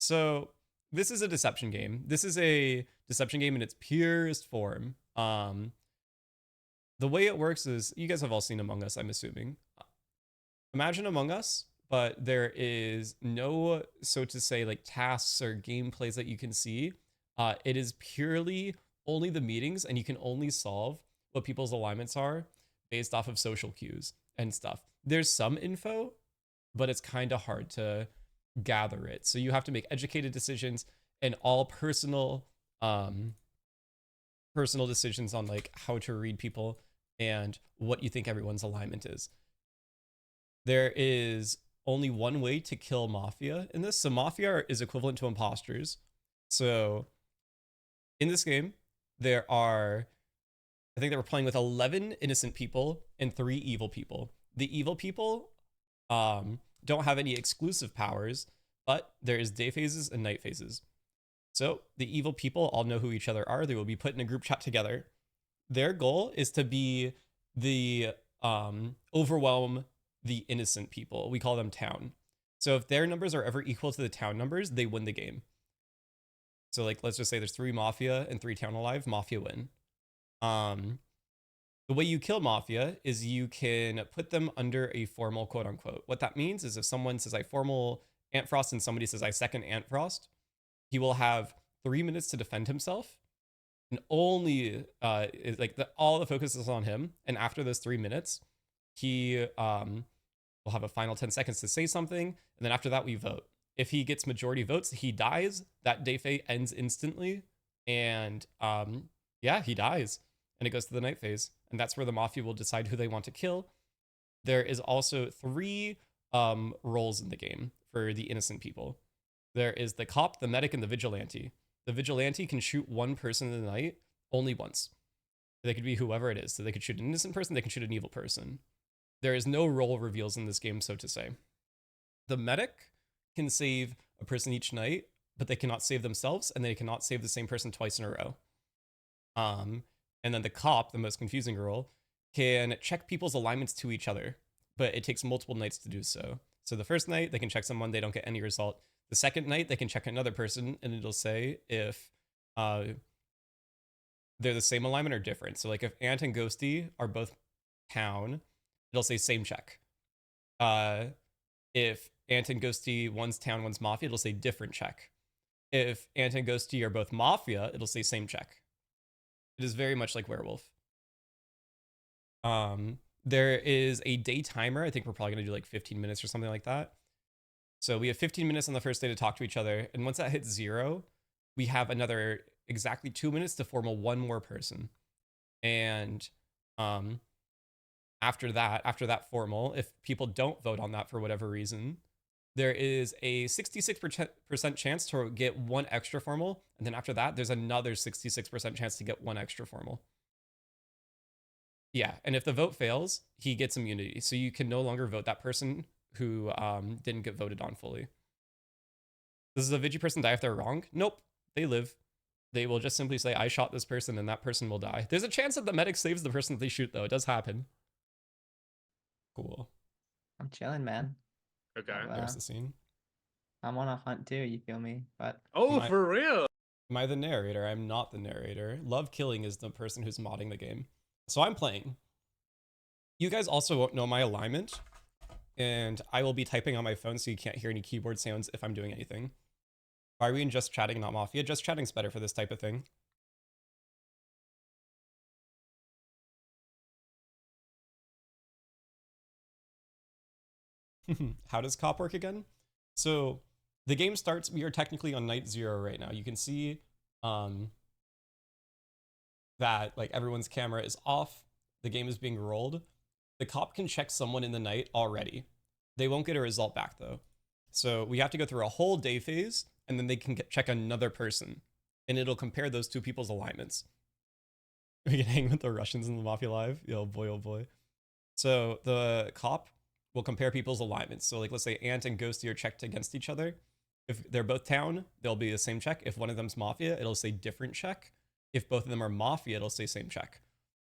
So this is a deception game. This is a deception game in its purest form. The way it works is, you guys have all seen Among Us, I'm assuming. Imagine Among Us, but there is no, so to say, like tasks or gameplays that you can see. It is purely only the meetings, and you can only solve what people's alignments are based off of social cues and stuff. There's some info, but it's kind of hard to gather it. So you have to make educated decisions and all personal decisions on like how to read people and what you think everyone's alignment is. There is only one way to kill Mafia in this. So Mafia is equivalent to imposters. So in this game, there are, I think they were playing with 11 innocent people and 3 evil people. The evil people don't have any exclusive powers, but there is day phases and night phases. So the evil people all know who each other are. They will be put in a group chat together. Their goal is to be the overwhelm the innocent people. We call them town. So if their numbers are ever equal to the town numbers, they win the game. So like, let's just say there's 3 Mafia and 3 town alive, Mafia win. The way you kill Mafia is you can put them under a formal quote unquote. What that means is if someone says I formal Antfrost and somebody says I second Antfrost, he will have 3 minutes to defend himself, and only all the focus is on him. And after those 3 minutes, he will have a final 10 seconds to say something, and then after that we vote. If he gets majority votes, he dies. That day phase ends instantly, and yeah, he dies, and it goes to the night phase, and that's where the Mafia will decide who they want to kill. There is also 3 roles in the game for the innocent people. There is the cop, the medic, and the vigilante. The vigilante can shoot one person in the night only once. They could be whoever it is. So they could shoot an innocent person, they can shoot an evil person. There is no role reveals in this game, so to say. The medic can save a person each night, but they cannot save themselves, and they cannot save the same person twice in a row. And then the cop, the most confusing role, can check people's alignments to each other, but it takes multiple nights to do so. So the first night, they can check someone, they don't get any result. The second night, they can check another person, and it'll say if they're the same alignment or different. So like if Ant and Ghosty are both town, it'll say same check. If Ant and Ghosty, one's town, one's Mafia, it'll say different check. If Ant and Ghosty are both Mafia, it'll say same check. It is very much like Werewolf. There is a day timer. I think we're probably going to do like 15 minutes or something like that. So we have 15 minutes on the first day to talk to each other. And once that hits 0, we have another exactly 2 minutes to form one more person. And after that formal, if people don't vote on that for whatever reason, there is a 66% chance to get 1 extra formal. And then after that, there's another 66% chance to get 1 extra formal. Yeah, and if the vote fails, he gets immunity. So you can no longer vote that person who didn't get voted on fully. Does the Vigi person die if they're wrong? Nope, they live. They will just simply say, I shot this person, and that person will die. There's a chance that the medic saves the person that they shoot, though. It does happen. Cool. I'm chilling, man. Okay. There's the scene. I'm on a hunt too, you feel me? But Oh, for real? Am I the narrator? I'm not the narrator. Love Killing is the person who's modding the game. So I'm playing. You guys also won't know my alignment, and I will be typing on my phone so you can't hear any keyboard sounds if I'm doing anything. Are we in just chatting, not Mafia? Just chatting's better for this type of thing. How does cop work again? So the game starts, we are technically on night 0 right now. You can see that like everyone's camera is off. The game is being rolled. The cop can check someone in the night already. They won't get a result back though. So we have to go through a whole day phase, and then they can check another person, and it'll compare those 2 people's alignments. We can hang with the Russians in the Mafia Live. Oh boy, oh boy. So the cop will compare people's alignments. So like, let's say Ant and Ghosty are checked against each other. If they're both town, they'll be the same check. If one of them's Mafia, it'll say different check. If both of them are Mafia, it'll say same check.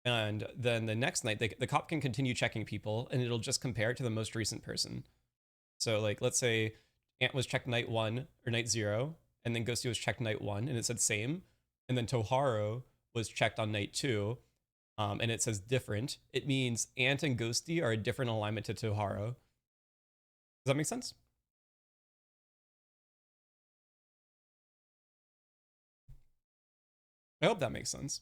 And then the next night, the cop can continue checking people, and it'll just compare it to the most recent person. So like, let's say Ant was checked night 1 or night 0, and then Ghosty was checked night 1, and it said same. And then Torharo was checked on night 2, and it says different. It means Ant and Ghosty are a different alignment to Torharo. Does that make sense? I hope that makes sense.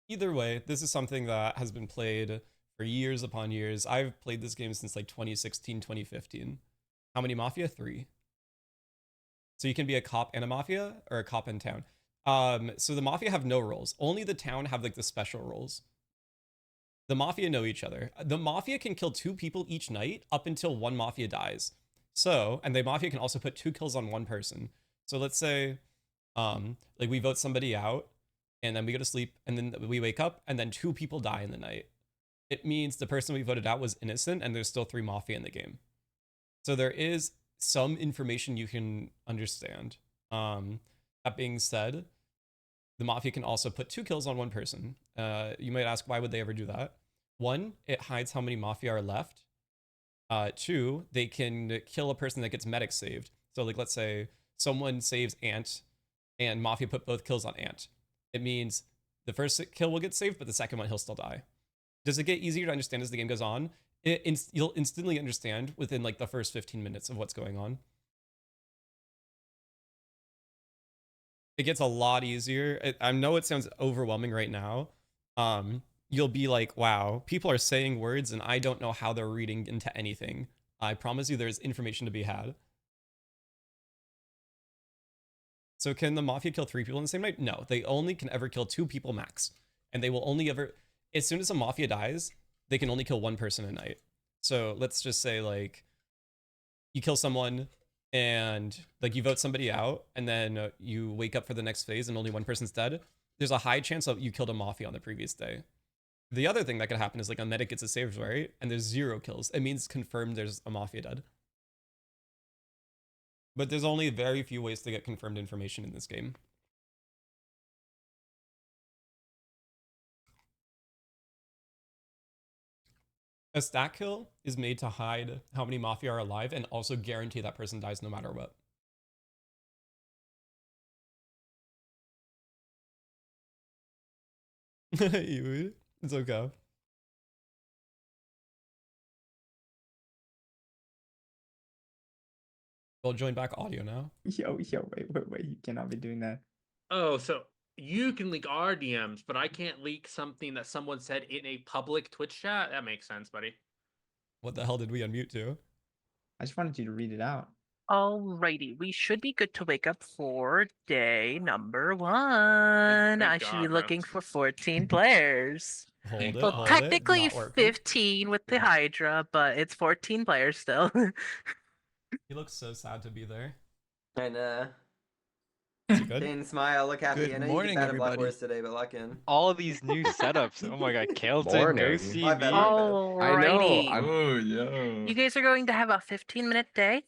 Either way, this is something that has been played for years upon years. I've played this game since like 2016, 2015. How many Mafia? 3. So you can be a cop and a Mafia, or a cop in town. So the Mafia have no roles. Only the town have like the special roles. The Mafia know each other. The Mafia can kill 2 people each night up until 1 Mafia dies. So, and the Mafia can also put 2 kills on 1 person. So let's say, like we vote somebody out, and then we go to sleep, and then we wake up, and then 2 people die in the night. It means the person we voted out was innocent, and there's still 3 Mafia in the game. So there is some information you can understand. That being said, the Mafia can also put 2 kills on 1 person. You might ask, why would they ever do that? 1, it hides how many Mafia are left. 2, they can kill a person that gets medic saved. So like, let's say someone saves Ant, and Mafia put both kills on Ant. It means the first kill will get saved, but the second one, he'll still die. Does it get easier to understand as the game goes on? You'll instantly understand within like the first 15 minutes of what's going on. It gets a lot easier. I know it sounds overwhelming right now. You'll be like, wow, people are saying words and I don't know how they're reading into anything. I promise you there's information to be had. So can the Mafia kill 3 people in the same night? No, they only can ever kill 2 people max. And they will only ever, as soon as a Mafia dies, they can only kill 1 person a night. So let's just say like you kill someone and like you vote somebody out, and then you wake up for the next phase and only 1 person's dead. There's a high chance that you killed a Mafia on the previous day. The other thing that could happen is like a medic gets a save, right? And there's 0 kills. It means confirmed there's a Mafia dead. But there's only very few ways to get confirmed information in this game. A stack kill is made to hide how many Mafia are alive and also guarantee that person dies no matter what. It's okay. We'll join back audio now. Yo, wait, you cannot be doing that. Oh, so you can leak our DMs, but I can't leak something that someone said in a public Twitch chat? That makes sense, buddy. What the hell did we unmute to? I just wanted you to read it out. Alrighty, we should be good to wake up for day number 1. Thank I should be God, looking bro. for 14 players. Hold it, Well, hold technically it. Not working. 15 with the Hydra, but it's 14 players still. He looks so sad to be there. And Is he good? Dane smile, look happy. Good I know morning, you get that at Black everybody. Horse today, but lock in. All these new setups. Oh my god, Kelton, Morning. Ghosty, My bad, me. my bad. Alrighty. Oh, yeah. You guys are going to have a 15-minute day.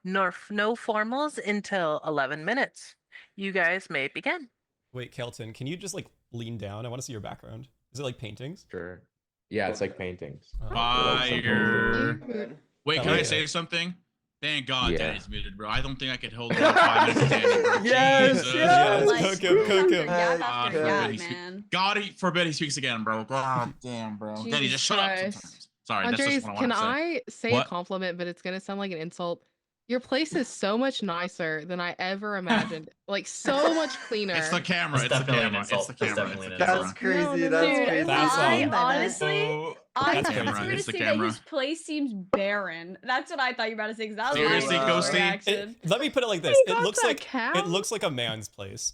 No formals until 11 minutes. You guys may begin. Wait, Kelton, can you just like lean down? I want to see your background. Is it like paintings? Sure. Yeah, it's like paintings. Fire. Good. Wait, Oh, can I yeah. say something? Thank God Yeah. Daddy's muted, bro. I don't think I could hold out 5 minutes of Daddy, bro. Yes, Jesus. yes. Yes, cook him, cook him. Yeah, God after forbid that, he speak- man. God forbid he speaks again, bro. God damn, bro. Daddy, Jesus just shut up Christ. sometimes. Sorry, that's just Andres, what I can want to say. I say What? a compliment, but it's gonna sound like an insult? Your place is so much nicer than I ever imagined. Like so much cleaner. It's the camera. It's It's the definitely an camera. It's insult. the It's camera. definitely It's an the insult. That's crazy. No, That's dude, crazy. That's I all. honestly, That's I thought you camera. were gonna It's the say camera. that his place seems barren. That's what I thought you were about to say. 'Cause that was Seriously, my Ghosty? reaction. Let me put it like this. He It got looks that like cow? it looks like a man's place.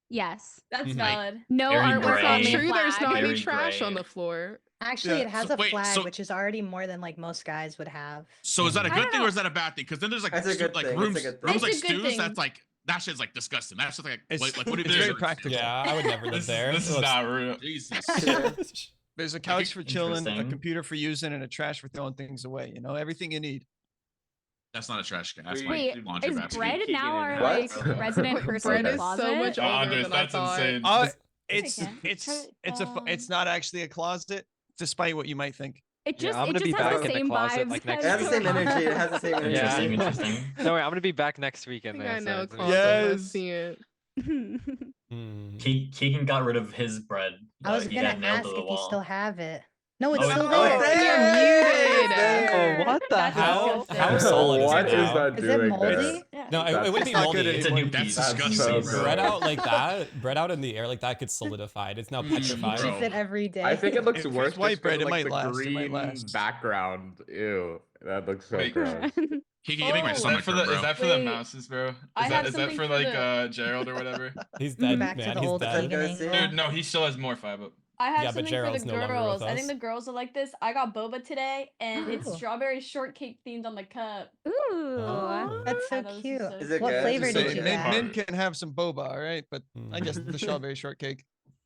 Yes. That's Mhm. valid. No Very artwork gray. on It's the true there's not flag. any Very trash gray. on the floor. Actually, Yeah. it has So- a wait, flag, so- which is already more than like most guys would have. So is that a I good don't thing know. or is that a bad thing? Because then there's like That's a good like thing. rooms, That's a good rooms thing. like It's a good stews. thing. That's like that shit's like disgusting. That's just like It's- like what do you it's do? very practical. Yeah, I would never live there. This It is looks- not real. Jesus. There's a couch for chilling, a Interesting. computer for using, and a trash for throwing things away. You know, everything you need. That's not a trash can. That's Wait, my laundry is basket. bread now our What? like resident person in Bread the is closet? so much older than I thought. It's okay. it's not actually a closet, despite what you might think. It Yeah, just I'm it gonna just be has back the in the same closet, vibes. like, next It has the same energy. It has the same energy. Yeah. Interesting. Don't worry, I'm gonna be back next weekend. I think I know so- closet. Let's Yes. see it. Keegan got rid of his bread. I was but he gonna got nailed ask to if the you wall. still have it. No, it's Oh, still oh, there. You're muted. Oh, what the That's hell? How solid is What it is now? that Is it doing moldy? there? No, it wouldn't That's be not moldy. good It's a new anymore. piece. That's It's a new disgusting, piece. bro. Bread out like that, bread out in the air like that gets solidified. It's now petrified. bro. Use it every day. I think it looks If it's worse. white just 'cause bread, of, it like, might the last, it might green last. background. Ew, that looks so Wait. gross. Kiki, you make my Is stomach that for hurt, the? Is bro. that for the Wait, mouses, bro? I have Is that something for for like the- Gerald or whatever? He's dead, Back to man. the He's old dead. Keegan Ghosty. angle. Dude, no, he still has more 5 up. I have Yeah, but something for Gerald's the no longer with girls. I think us. the girls will like this. I got boba today, and it's Ooh. strawberry shortcake themed on the cup. Ooh, Oh. that's so Yeah, those are cute. so Is it What good? flavor Just did like you it. get? Men can have some boba, all right, but I guess the strawberry shortcake.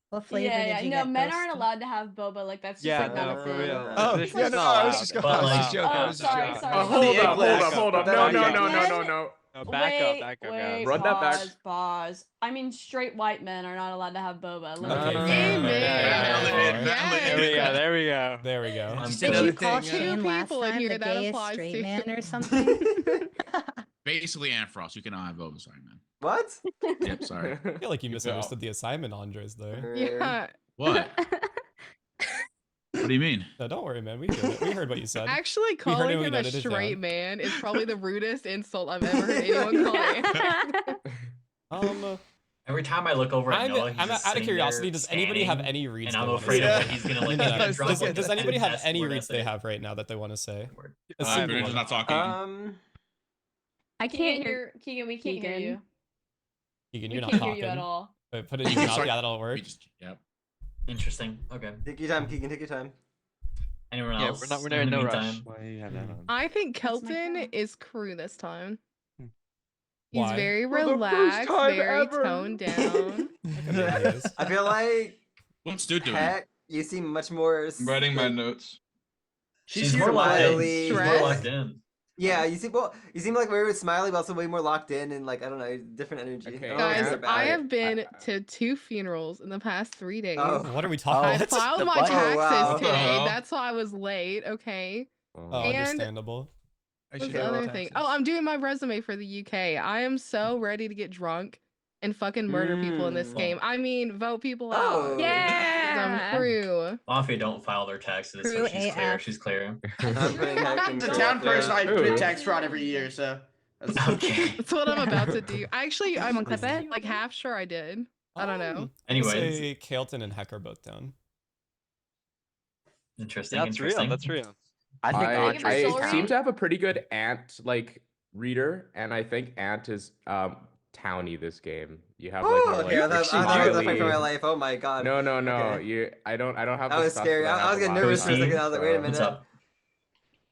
What flavor Yeah, did you no, get? men aren't Ghosty? allowed to have boba. Like that's just Yeah, like not no, a for thing. real. Oh, This yeah, is no, not I was allowed. just But, I was like- just joking. I Oh, was just sorry, joking. sorry. Hold The up, hold egg up, hold up. black. No, no, Wait, no, no, wait. no, no. No, back up, back up, Wait, guys. Run that back. pause. I mean, straight white men are not allowed to have boba. Let me Okay, just- fair. Amen. Valid, Yes. There we go. There we go. There we go. I'm Just Did another you call thing, Shane Two last people in time here the that gayest applies straight to. man or something? Basically, Antfrost. You cannot have boba. Sorry, man. What? Yep, sorry. I feel like you misunderstood the assignment, Andres, there. Yeah. What? What do you mean? No, don't worry, man. We heard it. We heard what you said. Actually, heard it, calling we him a noted it straight down. man is probably the rudest insult I've ever heard anyone call him. Every time I look over at Noah, he's I'm just out of sitting curiosity. there Does anybody have scanning, any reads? And I'm they wanna afraid say? of what he's gonna like. No, no, get drunk with does the anybody have best any word reads they essay. have right now that they want to say? A Greninja's simple one. not talking. I can't hear. Keegan, we can't hear you. Keegan, We you're not can't talking. hear you at all. Wait, put it in your mouth. Yeah, that'll work. Yep. Interesting. Okay. Take your time, Keegan. Take your time. Anyone Yeah, else? we're in in the no meantime? rush. I think That's my Kelton phone. is crew this time. He's Why? very For the first relaxed, time very ever. toned down. I feel like What's dude doing? Heck, you seem much more. I'm writing my like, notes. She's more locked in. She's more Stress? locked in. Yeah, you seem like very smiley, but also way more locked in and like I don't know, different energy. Okay, I don't know if Guys, it's bad. I have been to 2 funerals in the past 3 days. Oh. What are we I talking about? filed my what? taxes Oh, wow. today. Uh-huh. That's why I was late. Okay. Oh, And- understandable. I What's should the have other taxes. thing? Oh, I'm doing my resume for the UK. I am so ready to get drunk and fucking murder people in this Mm. game. I mean, vote people out. Oh. I'm crew. Mafia don't file their taxes, so Crew she's clear. AF. She's clear. I'm putting Heck in The jail town for- person, I commit Ooh. fraud every year, so. Okay. That's what I'm about to do. Actually, I'm Someone clip it? like half sure I did. I don't know. I would Anyways. say Kaelton and Heck are both down. Interesting. That's real. interesting. That's real. I Thank you for I Soul seem Read. to have a pretty good Ant like reader, and I think Ant is towny this game. You have like Oh, more, okay, I like, thought I was afraid for my smiley- life. Oh my god. No, no. Okay. I don't have. That the was stuff scary. that I was have getting a lot of nervous for a second. I was like, wait a stuff. What's minute. up?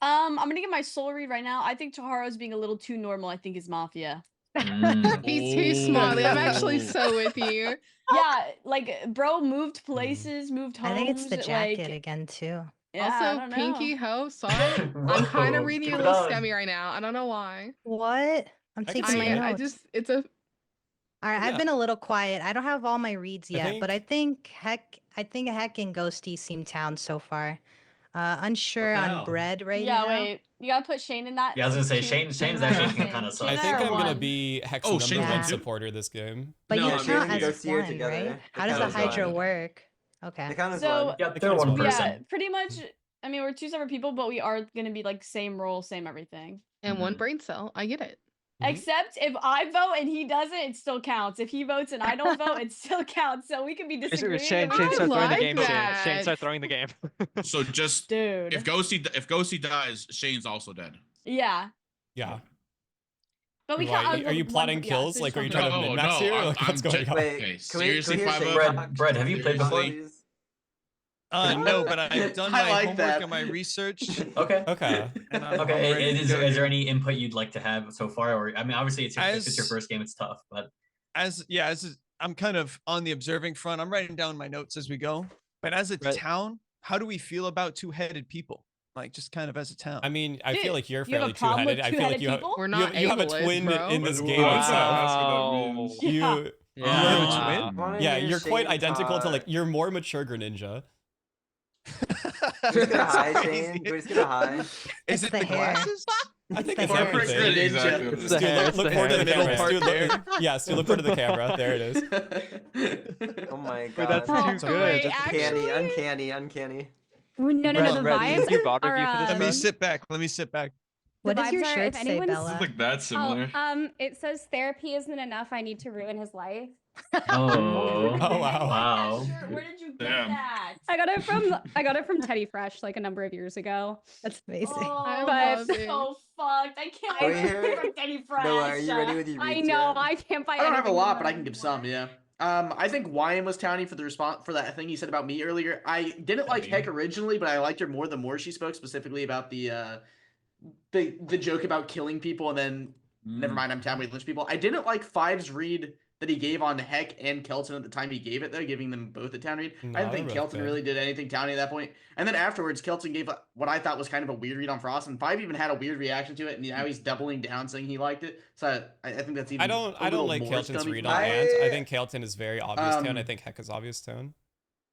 I'm gonna get my soul read right now. I think Torharo's being a little too normal. I think is Mafia. Mm. He's too smiley. I'm actually so with you. Yeah, like bro moved places, moved homes. I think it's the jacket Like, again too. yeah, I Also, don't know. Pinkee Ho, sorry. I'm kind of Whoa, reading you a keep it little on. scummy right now. I don't know why. What? I'm I can taking see my it. notes. I just, it's a, All right, Yeah. I've been a little quiet. I don't have all my reads I yet, but think- I think Heck and Ghosty seem town so far. Unsure What the on hell? bread right yeah, now. wait. You gotta put Shane in that. Yeah, I was gonna say too. Shane's Yeah. actually kind of Shane I sucks. think there I'm gonna one. be Heck's Oh, number Shane's one one too? supporter this game. But No, you I'm count Shane and as Ghosty are one, together. right? They How does count the as one. Hydra work? They Okay. count as So one. Yeah, They they're count as one one. yeah, person. pretty much. I mean, we're 2 separate people, but we are gonna be like same role, same everything. and one Mhm. brain cell. I get it. Mhm. Except if I vote and he doesn't, it still counts. If he votes and I don't vote, it still counts. So we can be disagreeing. Shane, and we Shane, can- start throwing the like game. Shane, that. Shane, start throwing the game. So just Dude. if Ghosty dies, Shane's also dead. Yeah. Yeah. But we Why, can't. are you plotting kills? Like, are you trying to No, min-max no, here? I'm- Like, what's I'm going ju- on? Wait, Okay, can we seriously, hear Five Shane Up? talk? Brett, have you played before? Please? No, but I've done my I like homework that. and my research. Okay. Okay. And I'm Okay. ready to Is go there here. any input you'd like to have so far? Or I mean, obviously, if it's your As- first game, it's tough. But as I'm kind of on the observing front. I'm writing down my notes as we go. But as a Right. town, how do we feel about two-headed people? Like just kind of as a town. I mean, I Dude, feel like you're you have a fairly problem with two-headed. I feel like two-headed you have, people? We're you not have, you have a ableist, twin bro. in this Wow. game Wow. itself. That's Yeah. You, Yeah. have a twin? Wanna yeah, hear you're quite Shane identical to talk? like you're more mature Greninja. Can we just get a high, Shane? Can we just get a high? Is It's it the the hair. glasses? I think It's it's the Corporate everything. Greninja. It's Stu, the hair, it's look the forward to hair. the middle camera. part Stu, there. yeah, Stu, look forward to the camera. There it is. Oh my Wait, that's god. too good. Wait, That's Uncanny, actually, uncanny. no, Red, the red, vibes you VOD are. review for this, Let me Brad? sit back. Let me sit back. What The does your vibes are, shirt if say, anyone's- This is Bella? like that similar. It says therapy isn't enough. I need to ruin his life. Oh. Oh, wow. Wow. Where did you get Damn. that? I got it from Teddy Fresh like a number of years ago. That's amazing. Oh, I but love it. so fucked. I can't Are we wait here? for Teddy Fresh. Noah, are you ready with your I reads know. yet? I can't buy. I don't have a anything lot, from but I him can give anymore. some, yeah. I think Whyin was towny for the response for that thing he said about me earlier. I didn't like Towny. Heck originally, but I liked her more the more she spoke, specifically about the joke about killing people and then never mind, I'm towny with lynch people. I didn't like Five's read that he gave on Heck and Kelton at the time he gave it though, giving them both a town read. No, I didn't they're think both Kelton good. really did anything towny at that point. And then afterwards, Kelton gave what I thought was kind of a weird read on Frost, and Five even had a weird reaction to it, and now he's doubling down saying he liked it. So I think that's even. I don't like Kaelton's read on I- Ant. I think Kaelton is very obvious tone. I Um, think Heck is obvious tone.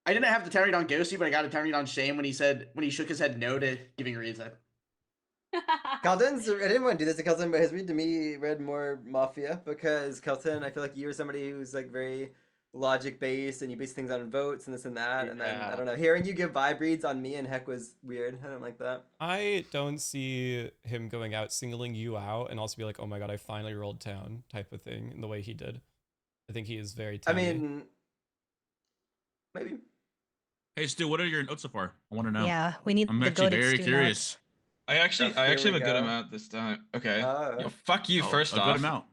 I didn't have the town read on Ghosty, but I got a town read on Shane when he shook his head no to giving reads. Kelton's, I didn't want to do this to Kelton, but his read to me read more Mafia because Kelton, I feel like you were somebody who's like very logic based and you base things on votes and this and that. And then, I Yeah. don't know, hearing you give vibe reads on me and Heck was weird. I don't like that. I don't see him going out singling you out and also be like, oh my god, I finally rolled town type of thing in the way he did. I think he is very I towny. mean, maybe. Hey Stu, what are your notes so far? I want to know. Yeah, we need I'm the actually goated very Stu curious. I actually Here we have a good go. amount this time. Okay. Oh. Fuck you, Oh, first a off. good amount.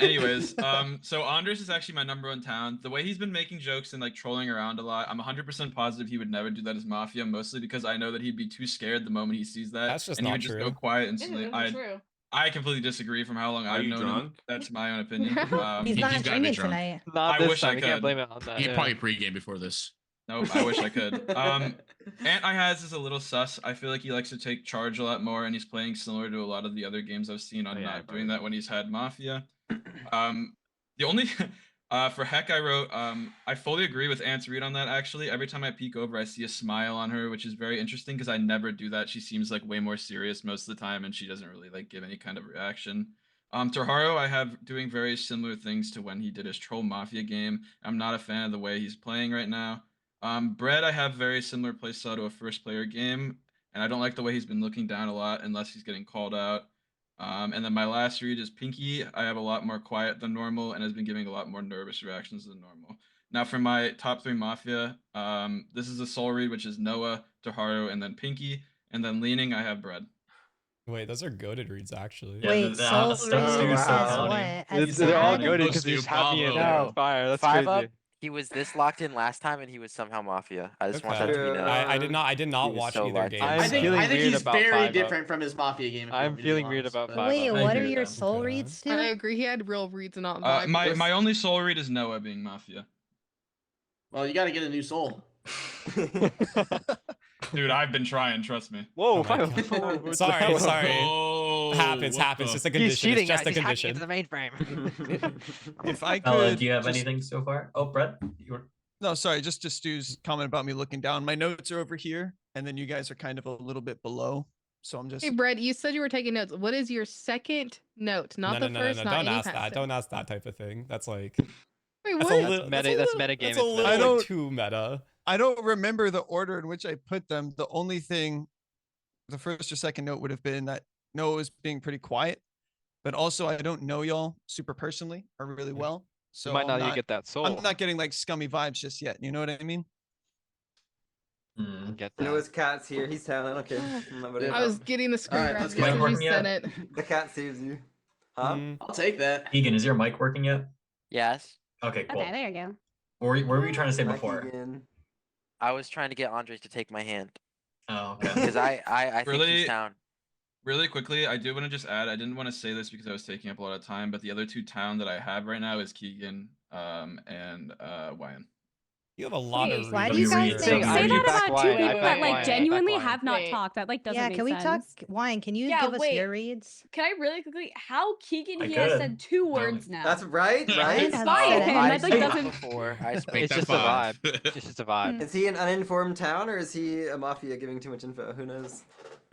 Anyways, so Qndres is actually my #1 town. The way he's been making jokes and like trolling around a lot, I'm 100% positive he would never do that as Mafia, mostly because I know that he'd be too scared the moment he sees that. That's just and he not would just true. go quiet instantly. True. I completely disagree from how long Are I've you known him. drunk? That's my own opinion. He's not he's gotta be drinking drunk. tonight. Not I this wish I time. We can't could. blame it on that. He yeah. probably pregame before this. Nope, I wish I could. Ant I has is a little sus. I feel like he likes to take charge a lot more, and he's playing similar to a lot of the other games I've seen on Oh, yeah, not I've doing heard. that when he's had Mafia. The only for Heck I wrote, I fully agree with Ant's read on that. Actually, every time I peek over, I see a smile on her, which is very interesting because I never do that. She seems like way more serious most of the time, and she doesn't really like give any kind of reaction. Torharo, I have doing very similar things to when he did his Troll Mafia game. I'm not a fan of the way he's playing right now. Brett, I have very similar playstyle to a first player game, and I don't like the way he's been looking down a lot unless he's getting called out. And then my last read is Pinkee. I have a lot more quiet than normal and has been giving a lot more nervous reactions than normal. Now for my top 3 Mafia, this is a soul read, which is Noah, Torharo, and then Pinkee. And then leaning, I have Bread. Wait, those are goaded reads actually. Yeah, Wait, Soul Stu's Reed so says funny. what? As They're all bad? good Go because Stu, he's happy and bravo. on fire. That's 5 crazy. up. He was this locked in last time, and he was somehow Mafia. I just want that to be True. known. I did not He was watch so either lucky. game. I'm I think feeling weird he's about very 5 up. different from his Mafia game. if you I'm want me to be feeling weird honest, about but- 5 Wait, up. I what agree are with your that. soul reads, I Stu? agree. He had real reads and not vibes. My only soul read is Noah being Mafia. Well, you got to get a new soul. Dude, I've been trying, trust me. Whoa, Oh my 5 God. up. What the Sorry, hell? sorry. Oh, Happens. what It's the- just a He's condition. cheating, It's just a guys. He's hacking condition. into the mainframe. If I Bella, could. do you have just- anything so far? Oh, Brett, you were. No, sorry, just to Stu's comment about me looking down. My notes are over here, and then you guys are kind of a little bit below. So I'm just. Hey, Brett, you said you were taking notes. What is your second note? Not no, the no, first, no, not don't any ask that. past Don't ask that type of thing. That's like Wait, that's what? a little That's that's meta That's game, a it's little meta. I like, don't- too meta. I don't remember the order in which I put them. The only thing, the first or second note would have been that Noah was being pretty quiet, but also I don't know y'all super personally or really well. So You might I'm not even get that soul. I'm not getting like scummy vibes just yet. You know what I mean? Get that. Noah's cat's here. He's telling. Okay. I was getting the screen Alright, grab let's as go. soon as you Working said yet? it. The cat saves you. Huh? Mm. I'll take that. Egan, is your mic working yet? Yes. Okay, cool. Okay, there you go. What were you trying to say Hi, before? Keegan. I was trying to get Qndres to take my hand Oh, okay. because I think Really? he's down. Really quickly, I do want to just add, I didn't want to say this because I was taking up a lot of time, but the other 2 town that I have right now is Keegan and Whyin. You have a lot Wait, of why reads. do you guys here. think- Say that back about two Whyin, I people back that like Whyin, I genuinely back Whyin. have not Wait. talked. That like doesn't Yeah, make can we talk? sense. Wine, can you Yeah, give us wait. your reads? Can I really quickly? How Keegan I he has could. said 2 No. words now. That's right, Ryan right? hasn't Fine, said him. I That like spoke doesn't. before. I Make spoke that before. just a vibe. It's just a vibe. Is he an uninformed town or is he a mafia giving too much info? Who knows?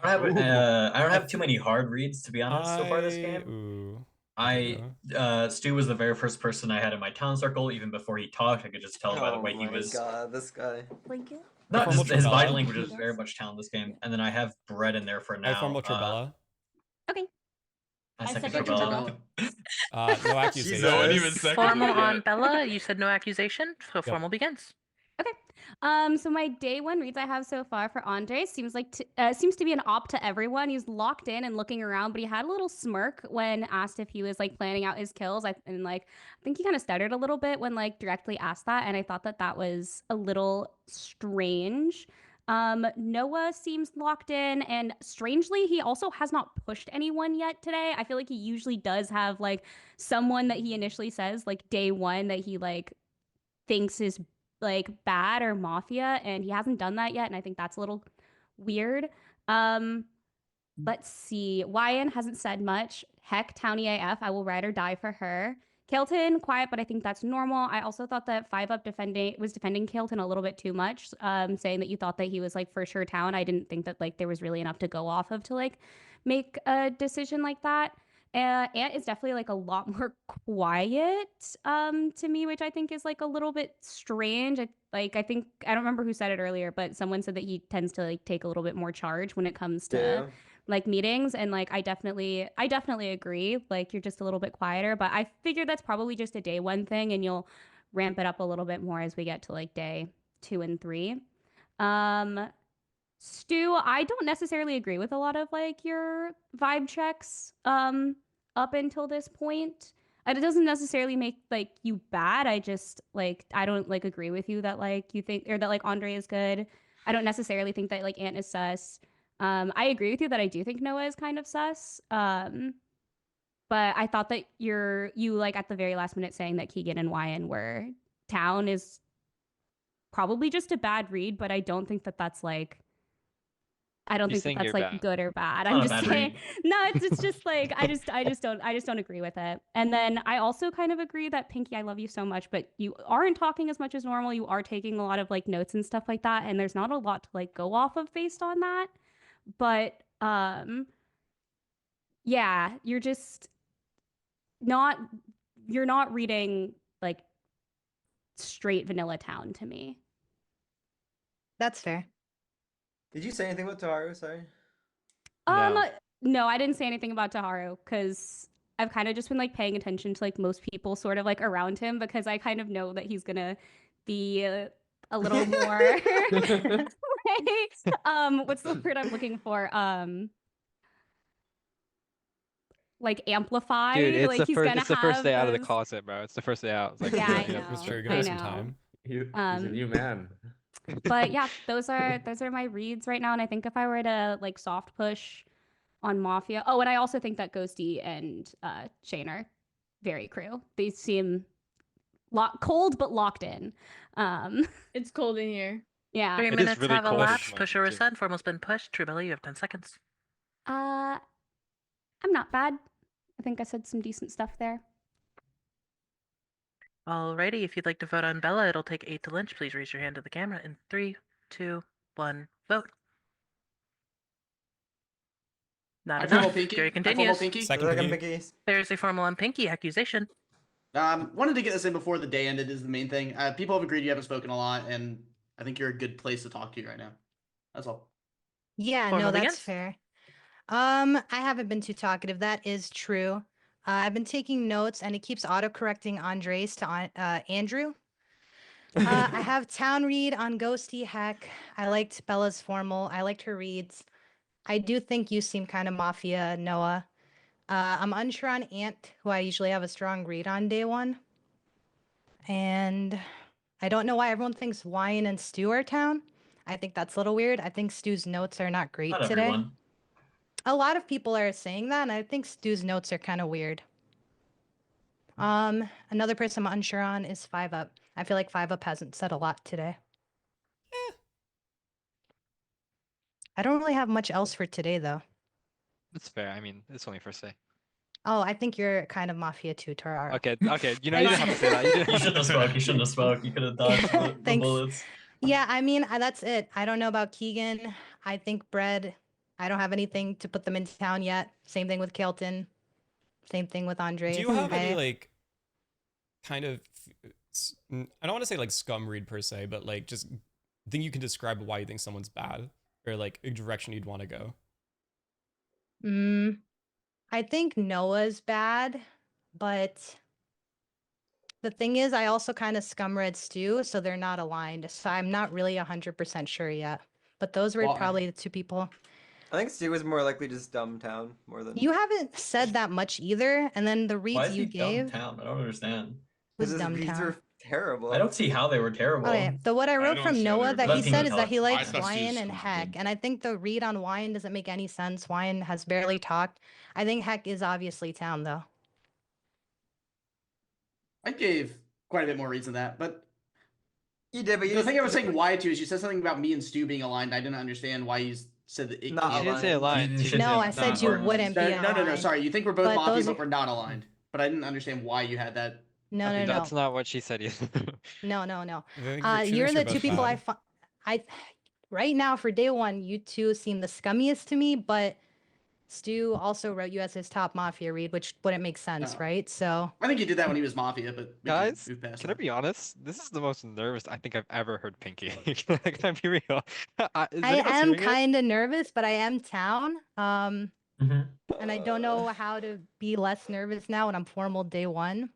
I don't have too many hard reads to be honest so far this game. Ooh. Stu was the very first person I had in my town circle. Even before he talked, I could just tell by the Oh way he my was. God, this guy. Not Formal just his body Troubella. language was very much town this game, and then I have bread in there for I now. formal Troubella. Okay. I second Second Troubella. No accusation. No one even Jesus. seconded Formal it on yet. Bella. You said no accusation, so formal begins. Okay. So my day 1 reads I have so far for Qndres seems to be an op to everyone. He's locked in and looking around, but he had a little smirk when asked if he was like planning out his kills. I think he kind of stuttered a little bit when like directly asked that, and I thought that was a little strange. Noah seems locked in, and strangely, he also has not pushed anyone yet today. I feel like he usually does have like someone that he initially says like day 1 that he like thinks is like bad or mafia, and he hasn't done that yet, and I think that's a little weird. Let's see. Whyin hasn't said much. Heck, Townie AF, I will ride or die for her. Kaeiten, quiet, but I think that's normal. I also thought that 5UP was defending Kaeiten a little bit too much, saying that you thought that he was like for sure town. I didn't think that like there was really enough to go off of to like make a decision like that. Ant is definitely like a lot more quiet to me, which I think is like a little bit strange. I think I don't remember who said it earlier, but someone said that he tends to like take a little bit more charge when it comes to like meetings, and like I definitely agree. Like you're just a little bit quieter, but I figured that's probably just a day 1 thing, and you'll ramp it up a little bit more as we get to like day 2 and 3. Stu, I don't necessarily agree with a lot of like your vibe checks up until this point. It doesn't necessarily make like you bad. I just like I don't like agree with you that like you think or that like Andre is good. I don't necessarily think that like Ant is sus. I agree with you that I do think Noah is kind of sus. But I thought that you like at the very last minute saying that Keegan and Whyin were town is probably just a bad read, but I don't think that that's like I don't He's think saying that that's you're like bad. good or bad. Not I'm a just bad saying read. no, it's just like I just don't agree with it. And then I also kind of agree that Pinkee, I love you so much, but you aren't talking as much as normal. You are taking a lot of like notes and stuff like that, and there's not a lot to like go off of based on that. But yeah, you're not reading like straight vanilla town to me. That's fair. Did you say anything about Torharo? Sorry. No, I didn't say anything about Torharo because I've kind of just been like paying attention to like most people sort of like around him, because I kind of know that he's gonna be a little more like, what's the word I'm looking for? Like amplified. Dude, it's like the he's first. gonna It's the first have day out of the those- closet, bro. It's the first day out. It's like, Yeah, I yeah, know. It's true. Give I him some know. time. He's a new man. But yeah, those are my reads right now, and I think if I were to like soft push on Mafia, oh, and I also think that Ghosty and Shane are very crew. They seem cold but locked in. It's cold in here. Yeah. 3 It is minutes really have cold at elapsed. the Push moment, or too. resend. Formal's been pushed. Troubella, you have 10 seconds. I'm not bad. I think I said some decent stuff there. Alrighty, if you'd like to vote on Bella, it'll take 8 to lynch. Please raise your hand to the camera in 3, 2, 1, vote. Not I formal enough. Pinkee. Jury I formal continues. Pinkee. Second Second Pinkee. Pinkee. There's a formal on Pinkee accusation. Wanted to get this in before the day ended is the main thing. People have agreed you haven't spoken a lot, and I think you're a good place to talk to right now. That's all. Yeah, Formal no, that's begins. fair. I haven't been too talkative. That is true. I've been taking notes, and it keeps autocorrecting Andres to Andrew. I have town read on Ghosty Heck. I liked Bella's formal. I liked her reads. I do think you seem kind of mafia, Noah. I'm unsure on Ant, who I usually have a strong read on day 1. And I don't know why everyone thinks Whyin and Stu are town. I think that's a little weird. I think Stu's notes are not great Not today. everyone. A lot of people are saying that, and I think Stu's notes are kind of weird. Another person I'm unsure on is 5UP. I feel like 5 Up hasn't said a lot today. I don't really have much else for today, though. That's fair. I mean, it's only first day. Oh, I think you're kind of Mafia too, Torharo. Okay, okay. You know, you didn't have to say that. You didn't You shouldn't have spoke. You shouldn't have spoke. You could have dodged the Thanks. bullets. Yeah, I mean, that's it. I don't know about Keegan. I think Bread, I don't have anything to put them in town yet. Same thing with Kaeiten. Same thing with Andre. Do you have any like kind of I don't want to say like scum read per se, but like just think you can describe why you think someone's bad or like a direction you'd want to go? I think Noah's bad, but the thing is, I also kind of scum read Stu, so they're not aligned. So I'm not really 100% sure yet. But those were Why? probably the 2 people. I think Stu was more likely just dumb town more than. You haven't said that much either, and then the Why reads is you he gave Town? I don't understand. was His dumb reads town. are terrible. I don't see how they were terrible. Okay, so what I wrote don't from see how Noah they're that he bad. said is Let that he Pinkee likes talk. I thought Whyin Stu's and was Heck, good. and I think the read on Whyin doesn't make any sense. Whyin has barely talked. I think Heck is obviously town though. I gave quite a bit more reason that, but You did, but you the thing I just- was saying why too is you said something about me and Stu being aligned. I didn't understand why you said that it Not can't. You didn't say aligned. aligned. You No, I not said you aligned. wouldn't be No. aligned. Sorry, you think we're both But Mafia, those but are- we're not aligned. But I didn't understand why you had that. No, no, opinion. no. That's not what she said either. No. I think You're she the thinks 2 people both I right now for day 1, you 2 seem the scummiest to me, but Stu also wrote you as his top Mafia read, which wouldn't make sense, Oh. right? So I think he did that when he was Mafia, but we can Guys, move past can I that. be honest? This is the most nervous I think I've ever heard Pinkee. Can I be real? Is I anyone am hearing it? kind of nervous, but I am town. Mhm. And I don't know how to be less nervous now when I'm formal day 1.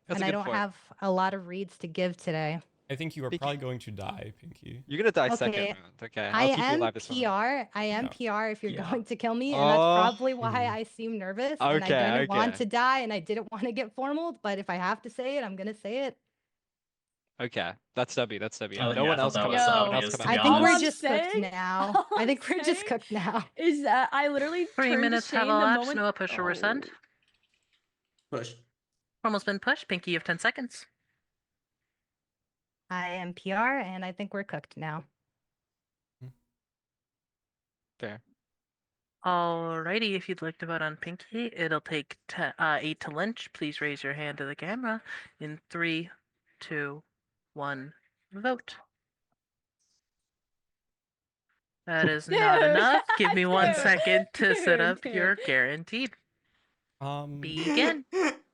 That's And a I good don't point. have a lot of reads to give today. I think you are Pinkee. probably going to die, Pinkee. You're gonna die second Okay, round. Okay, I I'll keep you am alive this round. PR. I am No. PR if you're Yeah. going to kill me, and that's Oh. probably why I seem nervous. And I Okay, didn't want okay. to die, and I didn't want to get formal. But if I have to say it, I'm gonna say it. Okay, that's W. That's W. Oh, No yeah, one I else thought that come was out. No one obvious, else to come be I out. think honest. we're All I'm just cooked saying- now. all I think I'm we're just saying cooked now. Is that I literally 3 turned minutes to have Shane the elapsed. moment. Noah, push or resend. Push. Almost been pushed. Pinkee, you have 10 seconds. I am PR, and I think we're cooked now. Fair. Alrighty, if you'd like to vote on Pinkee, it'll take 8 to lynch. Please raise your hand to the camera. In 3, 2, 1, vote. That is not Dude, enough. Give me 1 dude, second to set dude, up dude. your guaranteed. Begin.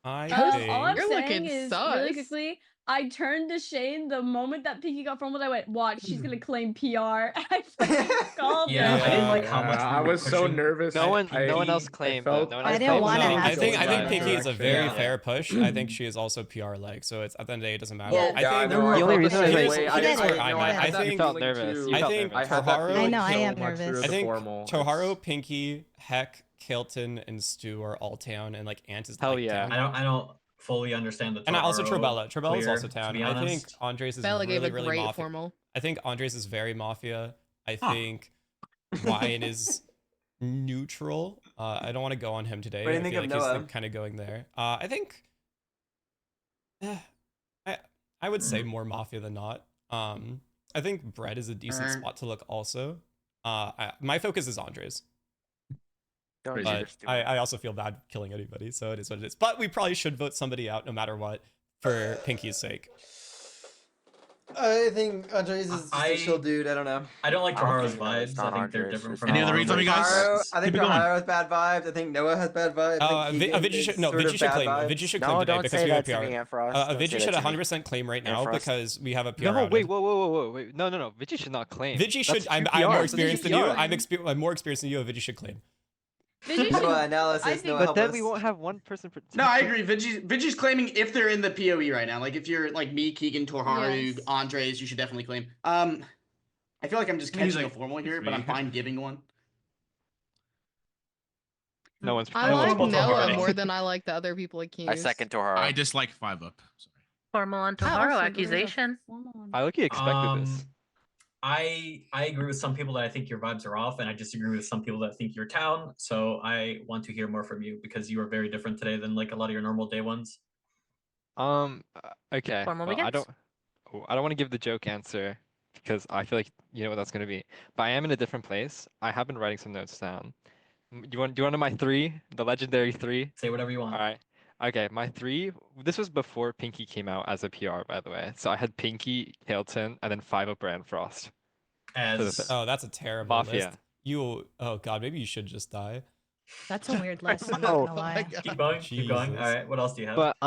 I All think I'm You're saying looking is sus. really quickly. I turned to Shane the moment that Pinkee got formal. I went, "Watch, she's gonna claim PR." I fucking called Yeah, it. I didn't like how much I we were was so pushing. nervous. No one else I claimed. felt- No one I else didn't claimed. wanna no, have I think to Pinkee survive. is a very Yeah. fair push. I think she is also PR like, so it's at the end of the day it doesn't matter. Well, I Yeah, think no, The only reason I here's, think- here's I where didn't I'm know I at. had I that think You felt nervous. You I felt think nervous. I had that Torharo. feeling I know, I so am much through nervous. I the think formal. Torharo, Pinkee, Heck, Kaeiten, and Stu are all town, and like Ant is Hell like yeah. town. I don't fully understand the. And also Torharo Troubella. Troubella is clear, also to town. be I think honest. Andres is Bella really, gave a really great mafia. formal. I think Andres is very mafia. I Huh. think Whyin is neutral. I don't want to go on him today. What do you I think feel of like Noah? he's kind of going there. I think I would say more mafia than not. I think Bread is a decent spot to look also. My focus is Andres. Don't But either, Stu. I also feel bad killing anybody, so it is what it is. But we probably should vote somebody out no matter what for Pinkee's sake. I think Andres is just a chill dude. I don't know. I don't like I don't Torharo's think Noah's vibes. not I think they're Andres, different it's from. Any other reads on you guys? Torharo, I think Keep it going. Torharo has bad vibes. I think Noah has bad vibes. I think Keegan Avicii is should no. sort of Avicii should bad claim. vibes. Avicii should No, claim today don't because say we have that to PR. me, Antfrost. Don't say Avicii that should to me. 100% claim right now Antfrost. because we have a PR. No, round. wait. No. Vici should not claim. Vici should. That's I'm QPR. more That's experienced than you. QPR. I'm more experienced than you. Vici should claim. Vici No should- I analysis, think- no But help then us. we won't have one person for. No, I agree. Vigi's claiming if they're in the PoE right now. Like if you're like me, Keegan, Torharo, Yes. Andres, you should definitely claim. I feel like I'm just He's catching like, a formal here, it's but I'm me. fine giving one. No one's. I no one's like voted Noah already. more than I like the other people accused. I second Torharo. I dislike 5 up. Sorry. Formal on I Torharo also agree with accusation. I look. Expected this. I agree with some people that I think your vibes are off, and I disagree with some people that think you're town. So I want to hear more from you because you are very different today than like a lot of your normal day ones. Okay. Formal Well, I begins. don't. Oh, I don't want to give the joke answer because I feel like you know what that's gonna be. But I am in a different place. I have been writing some notes down. Do you want to know my three? The legendary three? Say whatever you want. All right. Okay, my three. This was before Pinkee came out as a PR, by the way. So I had Pinkee, Kaeiten, and then 5-up Antfrost. As Oh, that's a terrible Mafia. list. Oh god, maybe you should just die. That's a weird list. I'm Oh, not gonna lie. keep going, keep going. All Jesus. right, what else do you have? But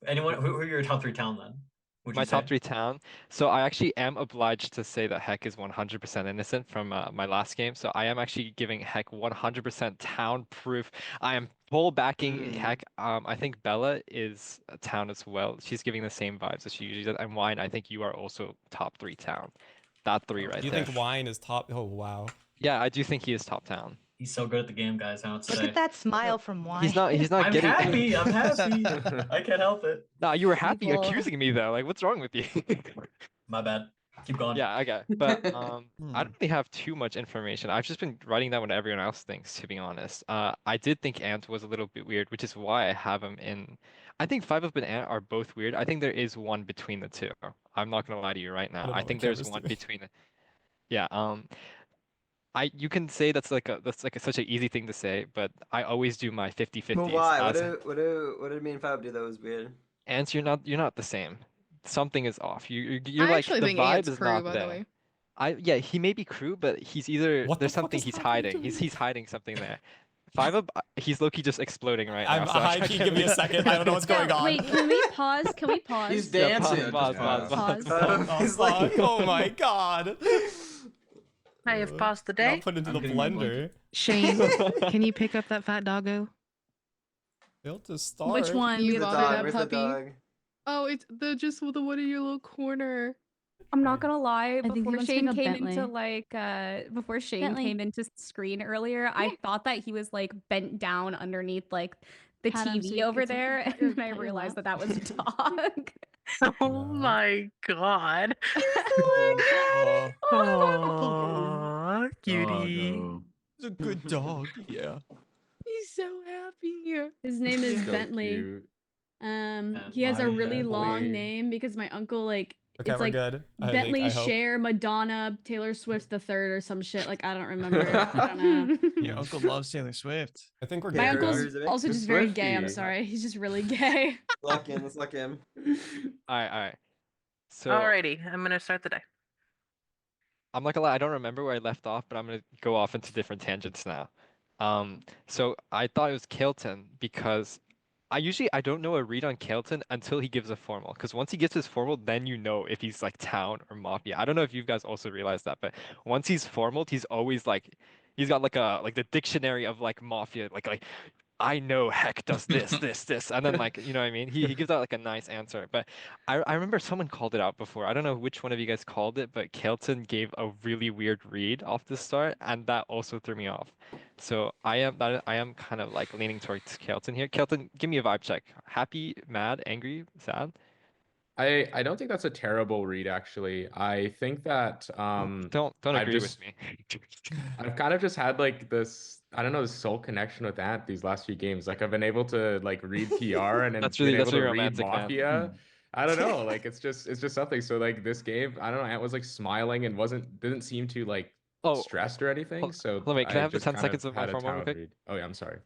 Anyone? Who are your top 3 town then? Would my you top say? 3 town. So I actually am obliged to say that Heck is 100% innocent from my last game. So I am actually giving Heck 100% town proof. I am full backing Heck. I think Bella is a town as well. She's giving the same vibes as she usually does. And Whyin, I think you are also top 3 town. That 3 right Do you there. think Whyin is top? Oh wow. Yeah, I do think he is top town. He's so good at the game, guys. I don't Look say. at that smile from Wine. He's not I'm getting happy. I'm happy. I can't help it. Nah, you were happy People- accusing me though. Like, what's wrong with you? My bad. Keep going. Yeah, okay. But I don't really have too much information. I've just been writing down what everyone else thinks, to be honest. I did think Ant was a little bit weird, which is why I have him in. I think 5-up and Ant are both weird. I think there is one between the two. I'm not gonna lie to you right now. I think there's one between the. Yeah. You can say that's like such an easy thing to say, but I always do my 50-50s. But why? What do me and 5 do that was weird? Ants, you're not the same. Something is off. You're I like actually the think vibe Ant's is crew, not by the there. way. Yeah, he may be crew, but he's either What the there's fuck something is he's happening to hiding. me? He's hiding something there. 5-up, he's low-key just exploding right now. I'm so high key. Give me a second. I don't know what's going on. Wait, can we pause? Can we pause? He's Yeah, dancing. pause. Oh, He's fuck. like- Oh my god. I have paused the day. Not put into I'm the getting my blender. Shane, can you pick up that fat doggo? They'll just starve. Which one? You Where's the bought dog? that Where's the puppy? dog? Oh, it's the one in your little corner. I'm not gonna lie. think he Before wants to Shane pick up came Bentley. into before Shane Bentley. came into screen earlier, I thought that he was like bent down underneath like the Pat him so TV he over gets a there, picture and then I at your realized lap. that was a dog. Oh No. my god. Oh, Oh, cutie. Doggo. it's a good dog. Yeah. He's so happy. His name is So Bentley. cute. He has a My really long Bentley. name because my uncle Okay, it's we're like good. I think, Bentley I hope. Cher, Madonna, Taylor Swift the third or some shit. Like I don't remember. I don't know. Your uncle loves Taylor Swift. I think we're My good. uncle's Who's it? also Who's just very gay. I'm Swiftie? sorry. He's just really gay. Lock in. Let's lock in. Alright. So Alrighty, I'm gonna start the day. I'm not gonna lie, I don't remember where I left off, but I'm gonna go off into different tangents now. So I thought it was Kaeiten because I don't know a read on Kaeiten until he gives a formal. Because once he gets his formal, then you know if he's like town or mafia. I don't know if you guys also realize that, but once he's formal, he's always like he's got like the dictionary of like mafia, like I know Heck does this, and then like you know what I mean. He gives out like a nice answer. But I remember someone called it out before. I don't know which one of you guys called it, but Kaeiten gave a really weird read off the start, and that also threw me off. So I am kind of like leaning towards Kaeiten here. Kaeiten, give me a vibe check. Happy, mad, angry, sad? I don't think that's a terrible read actually. I think that Don't I've agree just- with me. I've kind of just had like this I don't know, this soul connection with Ant these last few games. Like I've been able to like read PR and then That's been really able to read romantic, man. Mafia. I don't know, like it's just something. So like this game, I don't know, Ant was like smiling and didn't seem to like Oh, stressed or anything. So hold on, wait, can I have the just 10 kind seconds of my had a formal real town quick? read. Oh yeah, I'm sorry.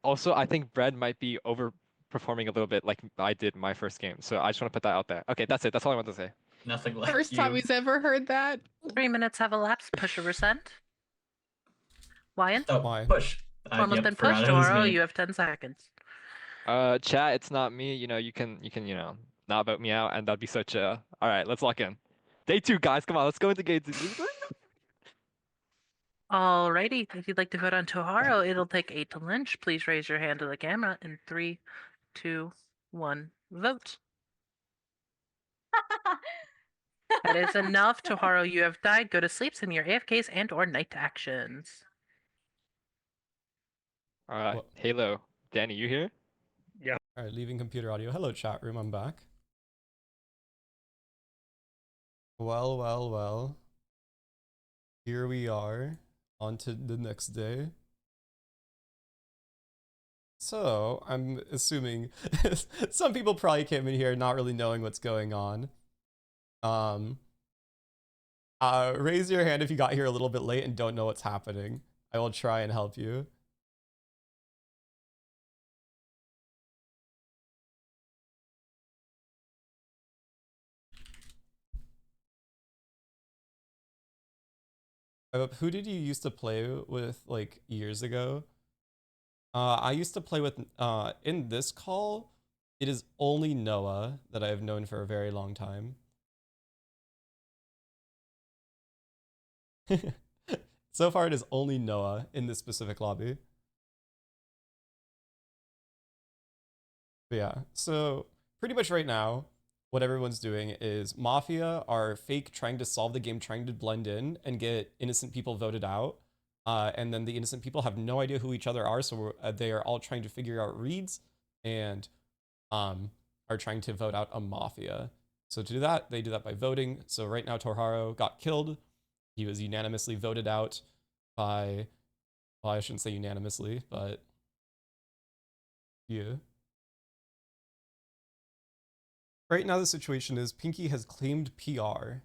Also, I think Bread might be overperforming a little bit like I did my first game. So I just want to put that out there. Okay, that's it. That's all I want to say. Nothing like First time you. he's ever heard that. 3 minutes have elapsed. Push a resent. Whyin? Oh, Why? push. Almost Yep, been forgot pushed, it was Torharo. me. You have 10 seconds. Chat, it's not me. You know, you can not vote me out, and that'd be so chill. All right, let's lock in. Day 2, guys. Come on, let's go into game 2. Alrighty, if you'd like to vote on Torharo, it'll take 8 to lynch. Please raise your hand to the camera in 3, 2, 1, vote. That is enough. Torharo, you have died. Go to sleep, send your AFKs and or night actions. All right, What? Halo. Danny, you here? All right, leaving computer audio. Hello, chat room. I'm back. Well. Here we are. On to the next day. So, I'm assuming some people probably came in here not really knowing what's going on. Raise your hand if you got here a little bit late and don't know what's happening. I will try and help you. Who did you used to play with like years ago? I used to play with in this call, it is only Noah that I have known for a very long time. So far, it is only Noah in this specific lobby. But yeah, so pretty much right now, what everyone's doing is Mafia are fake trying to solve the game, trying to blend in and get innocent people voted out. And then the innocent people have no idea who each other are, so they are all trying to figure out reads and are trying to vote out a Mafia. So to do that, they do that by voting. So right now, Torharo got killed. He was unanimously voted out by, well, I shouldn't say unanimously, but yeah. Right now, the situation is Pinkee has claimed PR.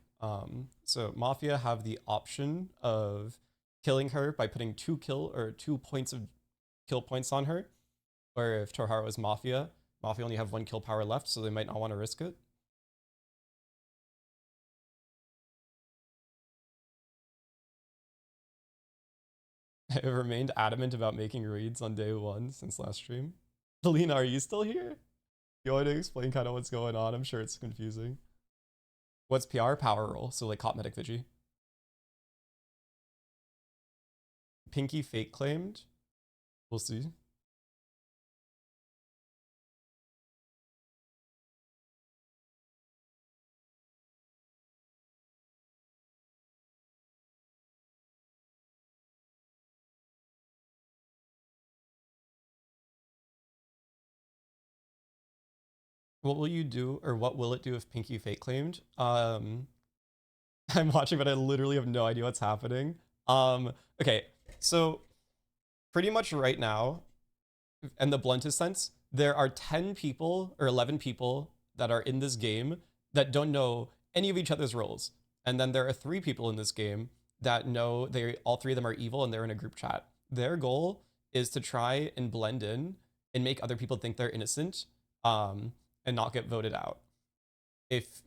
So Mafia have the option of killing her by putting 2 points of kill points on her. Or if Torharo is Mafia only have 1 kill power left, so they might not want to risk it. I have remained adamant about making reads on day 1 since last stream. Alina, are you still here? You want to explain kind of what's going on? I'm sure it's confusing. What's PR? Power roll, so like cosmetic Vigi. Pinkee fake claimed. We'll see. What will you do, or what will it do if Pinkee fake claimed? I'm watching, but I literally have no idea what's happening. Okay, so pretty much right now, in the bluntest sense, there are 10 people or 11 people that are in this game that don't know any of each other's roles. And then there are 3 people in this game that know all 3 of them are evil and they're in a group chat. Their goal is to try and blend in and make other people think they're innocent and not get voted out. If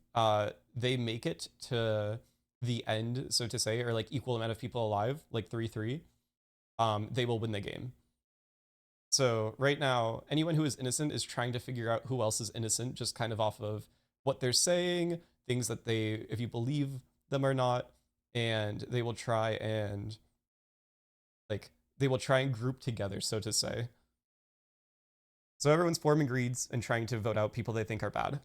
they make it to the end, so to say, or like equal amount of people alive, like 3-3, they will win the game. So right now, anyone who is innocent is trying to figure out who else is innocent, just kind of off of what they're saying, things that if you believe them or not, and they will try and group together, so to say. So everyone's forming reads and trying to vote out people they think are bad.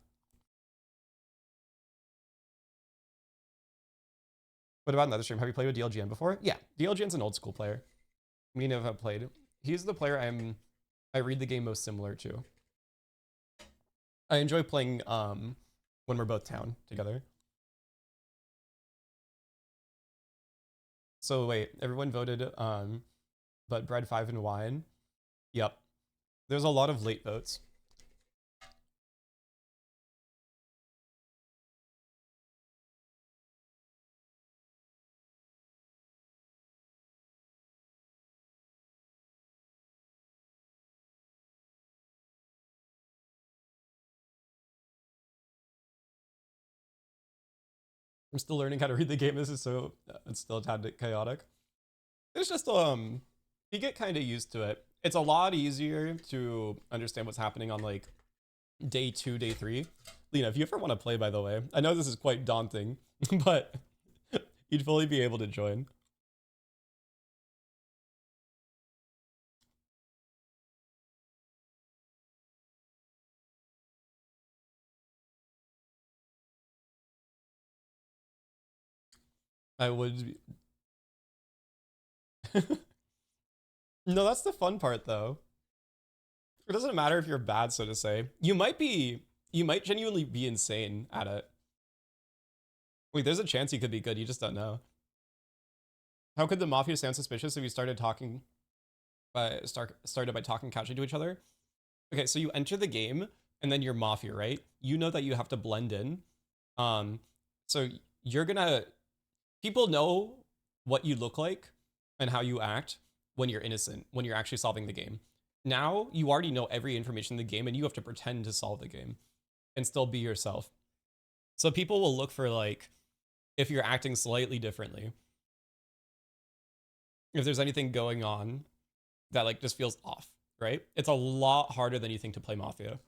What about another stream? Have you played with DLGN before? Yeah, DLGN's an old school player. Me and him have played. He's the player I read the game most similar to. I enjoy playing when we're both town together. So wait, everyone voted but Bread 5 and Whyin. Yep. There's a lot of late votes. I'm still learning how to read the game. This is so, it's still a tad bit chaotic. It's just, you get kind of used to it. It's a lot easier to understand what's happening on like day 2, day 3. Lena, if you ever want to play, by the way, I know this is quite daunting, but you'd fully be able to join. I would. No, that's the fun part, though. It doesn't matter if you're bad, so to say. You might genuinely be insane at it. Wait, there's a chance you could be good, you just don't know. How could the Mafia sound suspicious if you started by talking casually to each other? Okay, so you enter the game, and then you're Mafia, right? You know that you have to blend in. So you're gonna, people know what you look like and how you act when you're innocent, when you're actually solving the game. Now you already know every information in the game and you have to pretend to solve the game and still be yourself. So people will look for like, if you're acting slightly differently, if there's anything going on that like just feels off, right? It's a lot harder than you think to play Mafia.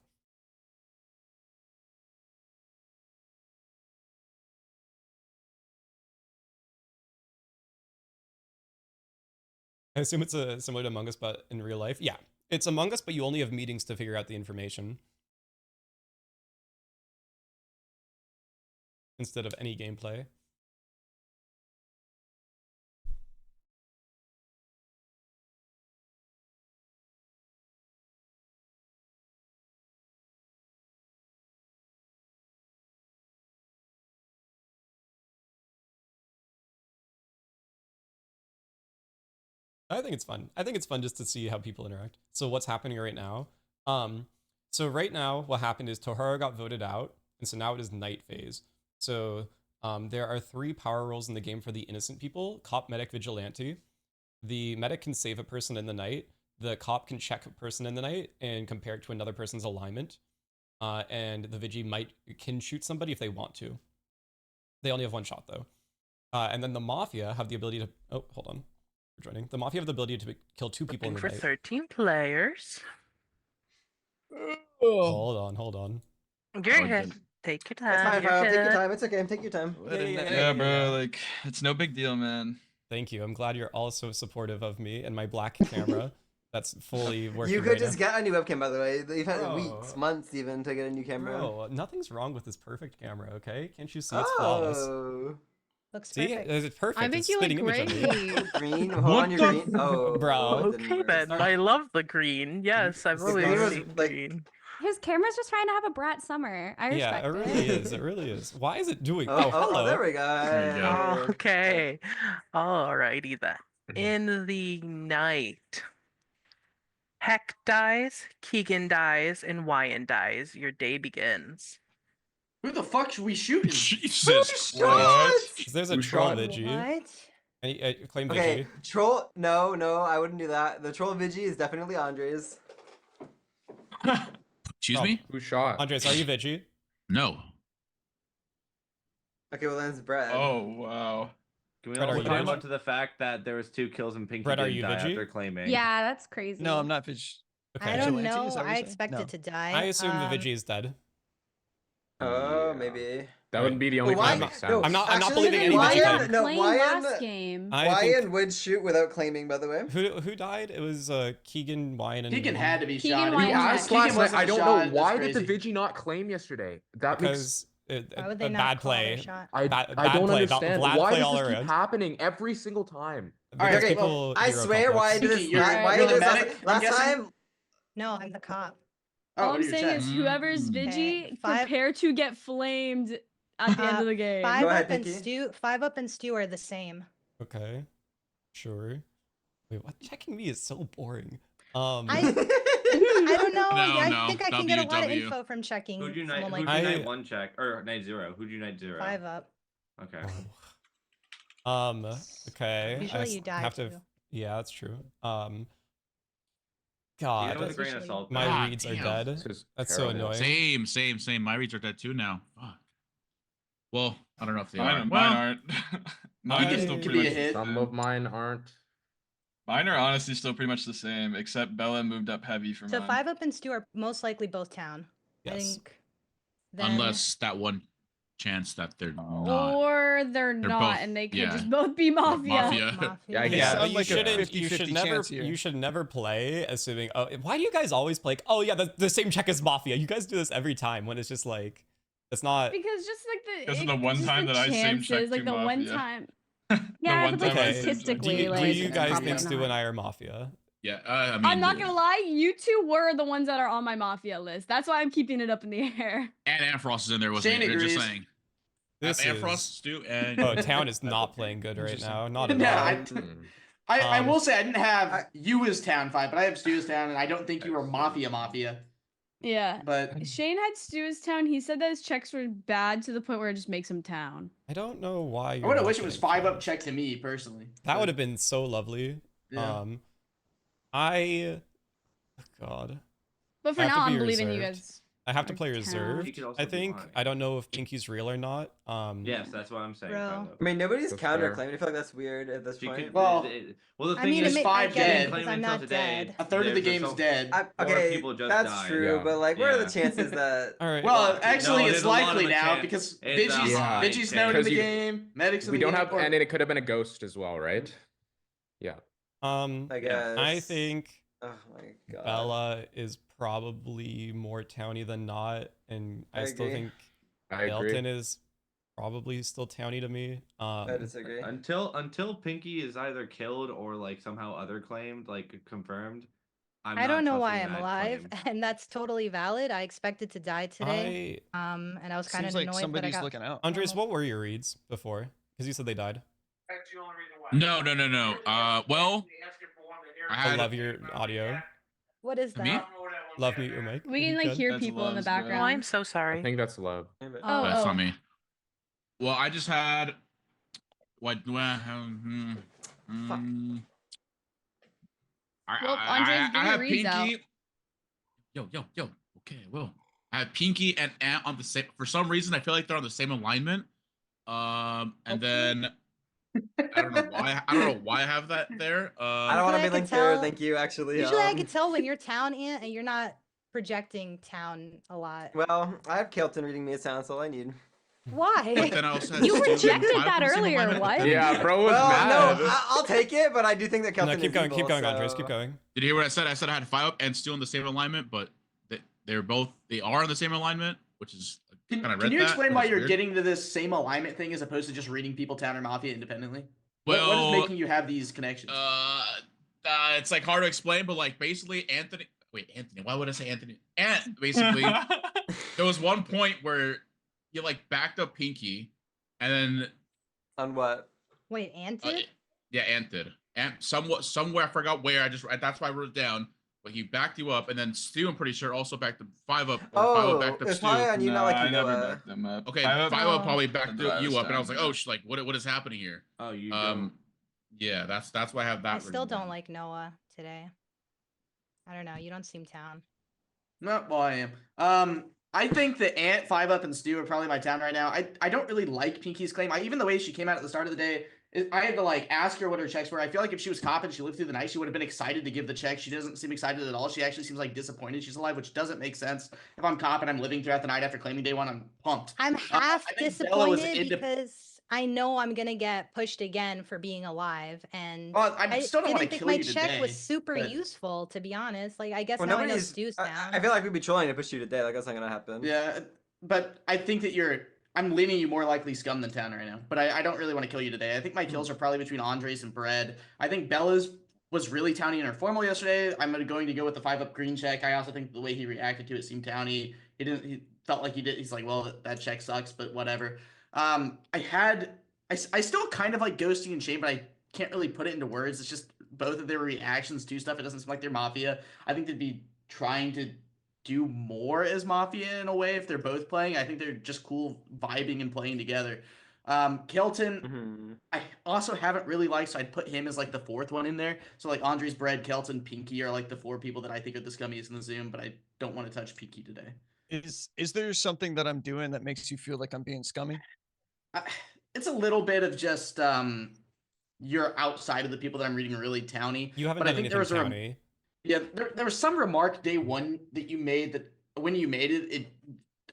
I assume it's similar to Among Us, but in real life. Yeah, it's Among Us, but you only have meetings to figure out the information instead of any gameplay. I think it's fun. I think it's fun just to see how people interact. So what's happening right now? So right now, what happened is Torharo got voted out, and so now it is night phase. So there are 3 power roles in the game for the innocent people: cop, medic, vigilante. The medic can save a person in the night. The cop can check a person in the night and compare it to another person's alignment. And the vigi can shoot somebody if they want to. They only have 1 shot though. And then the Mafia have the ability to, oh, hold on. Joining. The Mafia have the ability to kill 2 people in the For night. 13 players. Hold on. You're good. Take your time. It's fine, you're Kyle. Take your good. time. It's okay. Take your time. Yeah, bro. Like, it's no big deal, man. Thank you. I'm glad you're also supportive of me and my black camera. That's fully working. You could right just now. get a new webcam, by the way. You've had Bro. weeks, months even to get a new camera. Bro, nothing's wrong with this perfect camera, okay? Can't you see it's flawless? Looks See, perfect. it's perfect. I think it's you look spitting image of me. great. Green? Hold on, your green. Oh, Bro. it didn't Okay, work. Ben. I love the green. Yes, I've The always green was, seen like- green. His camera's just trying to have a brat summer. I Yeah, respect it really is. It really is. Why is it doing? Oh, hello. there we go. There you go. Okay. Alrighty then. In the night, Heck dies, Keegan dies, and Whyin dies. Your day begins. Who the fuck should we shooting? Jesus. There's a Who troll shot? vigi. What? Any claim Okay, vigi. troll. No, I wouldn't do that. The troll vigi is definitely Qndres. Excuse me? Who shot? Andres, are you vigi? No. Okay, well then it's Brad. Oh, wow. Can we Brett, are also you talk vigi? about to the fact that there was 2 kills and Pinkee Brett, are didn't you die vigi? after claiming? Yeah, that's crazy. No, I'm not vig. I don't Vigilante, know. is that what I you're saying? expect No. it to die. I assume the vigi is dead. Oh, maybe. That wouldn't be the only Well, one why- that makes sense. no, I'm not Actually, believing any Whyin- vigi claim. No, Playing Whyin, last game. I think- Whyin would shoot without claiming, by the way. Who died? It was Keegan, Whyin, and Keegan had to be Keegan shot. Whyin He was asked Keegan last night. wasn't I don't shot. know That's why Why did the crazy. Vigi not claim yesterday? That makes because Why would they a not bad call their play. shot? I bad don't play, understand. bad Why play does all this keep around. happening every single time? Because Okay, people well, I hero swear complex. Whyin did this. Pinky, you're- Whyin you're did the this medic, I'm last guessing? time. No, I'm the cop. Oh, All what I'm are your saying is checks? whoever's Okay, Vigi, 5 prepare to get flamed at the end of the game. 5 Go up ahead, and Pinky. Stu. 5 up and Stu are the same. Okay, sure. Wait, what? Checking me is so boring. I don't know. I No, think I can get a lot of W. info from checking. Who'd you someone night? like Who'd you you. night 1 check or night 0? Who'd you night 0? 5 up. Okay. Okay. Usually I you die have to. too. Yeah, that's true. Take God, it with a grain of salt. my God reads are damn. dead. This is That's so terrible. annoying. Same. My reads are dead too now. Fuck. Well, I don't know if they Mine, are. mine Well, aren't. Mine are Mine still could pretty be a much. hit. Some of mine aren't. Mine are honestly still pretty much the same, except Bella moved up heavy for So mine. 5 up and Stu are most likely both town. I Yes. think. Then unless that one chance that they're not. Or they're They're not, both- and they could yeah. just both be Mafia. Mafia. Mafia. Yeah, I Yeah, guess. but you like a shouldn't. 50-50 You should never. chance here. You should never play assuming. Oh, why do you guys always play? Oh yeah, the same check as Mafia. You guys do this every time when it's just like, it's not. Because just like the Because of the it- one just time the that I same checked chances, like to the one Mafia. time. Yeah, one but like time I Okay. saved statistically, Do like you guys probably think Stu not. and I are Mafia? Yeah, I mean, I'm not gonna lie, you 2 were the ones that are on my Mafia list. That's why I'm keeping it up in the air. And Antfrost is in there with me. Shane They're just agrees. saying. This Antfrost, is. Stu, and Oh, town is not playing good right Interesting. now. Not at No, all. I Um, will say I didn't have you as town 5, but I have Stu as town, and I don't think you were Mafia. Yeah. But Shane had Stu's town. He said that his checks were bad to the point where it just makes him town. I don't know why I you're would have not wished it was getting 5-up checks. check to me personally. That but- would have been so lovely. Yeah. God. But for I have now, to be I'm believing you reserved. guys. I have to are play town. reserved. He could also I be think. mine. I don't know if Pinkee's real or not. Yes, that's what I'm saying. Bro. Philo. I mean, nobody's That's counter fair. claiming. I feel like that's weird at this She point. could. Well, Well, the I thing mean, is, it I five get it dead. because claim I'm until not today. dead. A third of the There's game's so- dead. Four Okay, people just that's died. true, Yeah. but like, what are Yeah. the chances that? All right. Well, Well, actually, no, it's there's a lot likely of a now chance. because It's a Vinci's high Vinci's known in chance. the 'Cause you- game. Medics in We the don't game. have, and it could have been a ghost as well, right? Yeah. I guess. I think Oh my god. Bella is probably more towny than not, and I I still agree. think I agree. Elton is probably still towny to me. I disagree. Until Pinkee is either killed or like somehow other claimed, like confirmed. I don't know why I'm alive, and that's totally valid. I expected to die today. And I was kind of Seems like annoyed that I somebody's got. looking out. Andres, what were your reads before? Because you said they died. No. Well, I I had love your audio. What is Me? that? Love mute your mic. We if can you like could. hear That's people in the loves, bro. Oh, background. I'm so I sorry. think that's love. Oh, That's oh. not me. Well, I just had what? Well, Andres, give I your have reads out. Pinkee. Yo. Okay, I will. I have Pinkee and Ant on the same. For some reason, I feel like they're on the same alignment. And then I don't know why. I don't know why I have that there. I don't want to Usually be could linked there. tell- Thank you. Actually, Usually, I could tell when you're town Ant and you're not projecting town a lot. Well, I have Kelton reading me a sound. That's all I need. Why? But then I also had You Stu and rejected Five that on the same earlier, alignment, but what? then- Yeah, bro was Well, mad. no, I'll take it, but I do think that Kelton No, keep is going, evil, keep going, Andres, so- keep going. Did you hear what I said? I said I had 5-up and Stu in the same alignment, but they are in the same alignment, which is kind of Can you explain why you're weird. getting to this same alignment thing as opposed to just reading people town or mafia independently? What Well, is making you have these connections? It's like hard to explain, but like basically Anthony. Why would I say Anthony? Basically, there was one point where you like backed up Pinkee, and then On what? Wait, Ant did? yeah, Ant did. Ant somewhere I forgot where. That's why I wrote it down. But he backed you up, and then Stu, I'm pretty sure, also backed up 5-up. Or 5-up backed up it's Stu. probably on you, not like I you know. never backed them up. Okay, 5-up 5-up probably backed the driver's you up, and I was time, like, yeah. oh, like what is happening here? Oh, you don't. Yeah, that's why I have that. I still written don't down. like Noah today. I don't know. You don't seem town. No, well, I am. I think that Ant, 5-up, and Stu are probably my town right now. I don't really like Pinkee's claim. Even the way she came out at the start of the day, I had to like ask her what her checks were. I feel like if she was cop and she lived through the night, she would have been excited to give the check. She doesn't seem excited at all. She actually seems like disappointed she's alive, which doesn't make sense. If I'm cop and I'm living throughout the night after claiming day one, I'm pumped. I'm half I think Bella was disappointed indep- because I know I'm gonna get pushed again for being alive, and Well, I still don't didn't wanna think kill my you check today, was super but- useful, to be honest. Like, I guess Well, now I know nobody's. Stu's town. I feel like we'd be trolling to push you today. Like that's not gonna happen. Yeah, but I think that I'm leaning you more likely scum than town right now. But I don't really want to kill you today. I think my kills are probably between Andres and Bread. I think Bella's was really towny in her formal yesterday. I'm going to go with the 5-up green check. I also think the way he reacted to it seemed towny. He felt like he did. He's like, well, that check sucks, but whatever. I still kind of like Ghosty and Shane, but I can't really put it into words. It's just both of their reactions to stuff. It doesn't seem like they're Mafia. I think they'd be trying to do more as Mafia in a way if they're both playing. I think they're just cool vibing and playing together. Kelton, I also haven't really liked, so I'd put him as like the fourth one in there. So like Andres, Bread, Kelton, Pinkee are like the 4 people that I think are the scummiest in the Zoom, but I don't want to touch Pinkee today. Is there something that I'm doing that makes you feel like I'm being scummy? It's a little bit of just you're outside of the people that I'm reading really towny. You haven't but I done think there anything was towny. Yeah, there was some remark day one that you made that when you made it,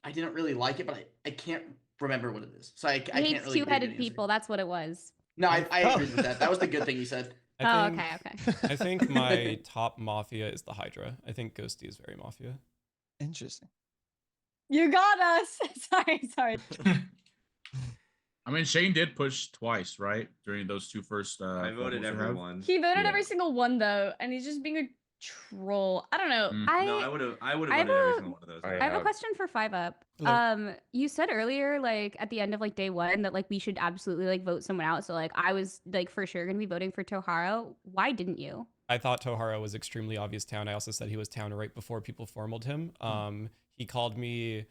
I didn't really like it, but I can't remember what it is. So I He can't hates really. give you an two-headed answer. people. That's what it was. No, I agreed with that. That was the good thing you said. Oh, okay. I think my top Mafia is the Hydra. I think Ghosty is very Mafia. Interesting. You got us. Sorry. I mean, Shane did push twice, right? During those two first. I voted everyone. He voted Yeah. every single one though, and he's just being a troll. I don't know. No, I would have I voted have every a- single one of those. I have a question for 5-up. Hello. You said earlier, like at the end of like day one, that like we should absolutely like vote someone out. So like I was like for sure gonna be voting for Torharo. Why didn't you? I thought Torharo was extremely obvious town. I also said he was town right before people formaled him. He called me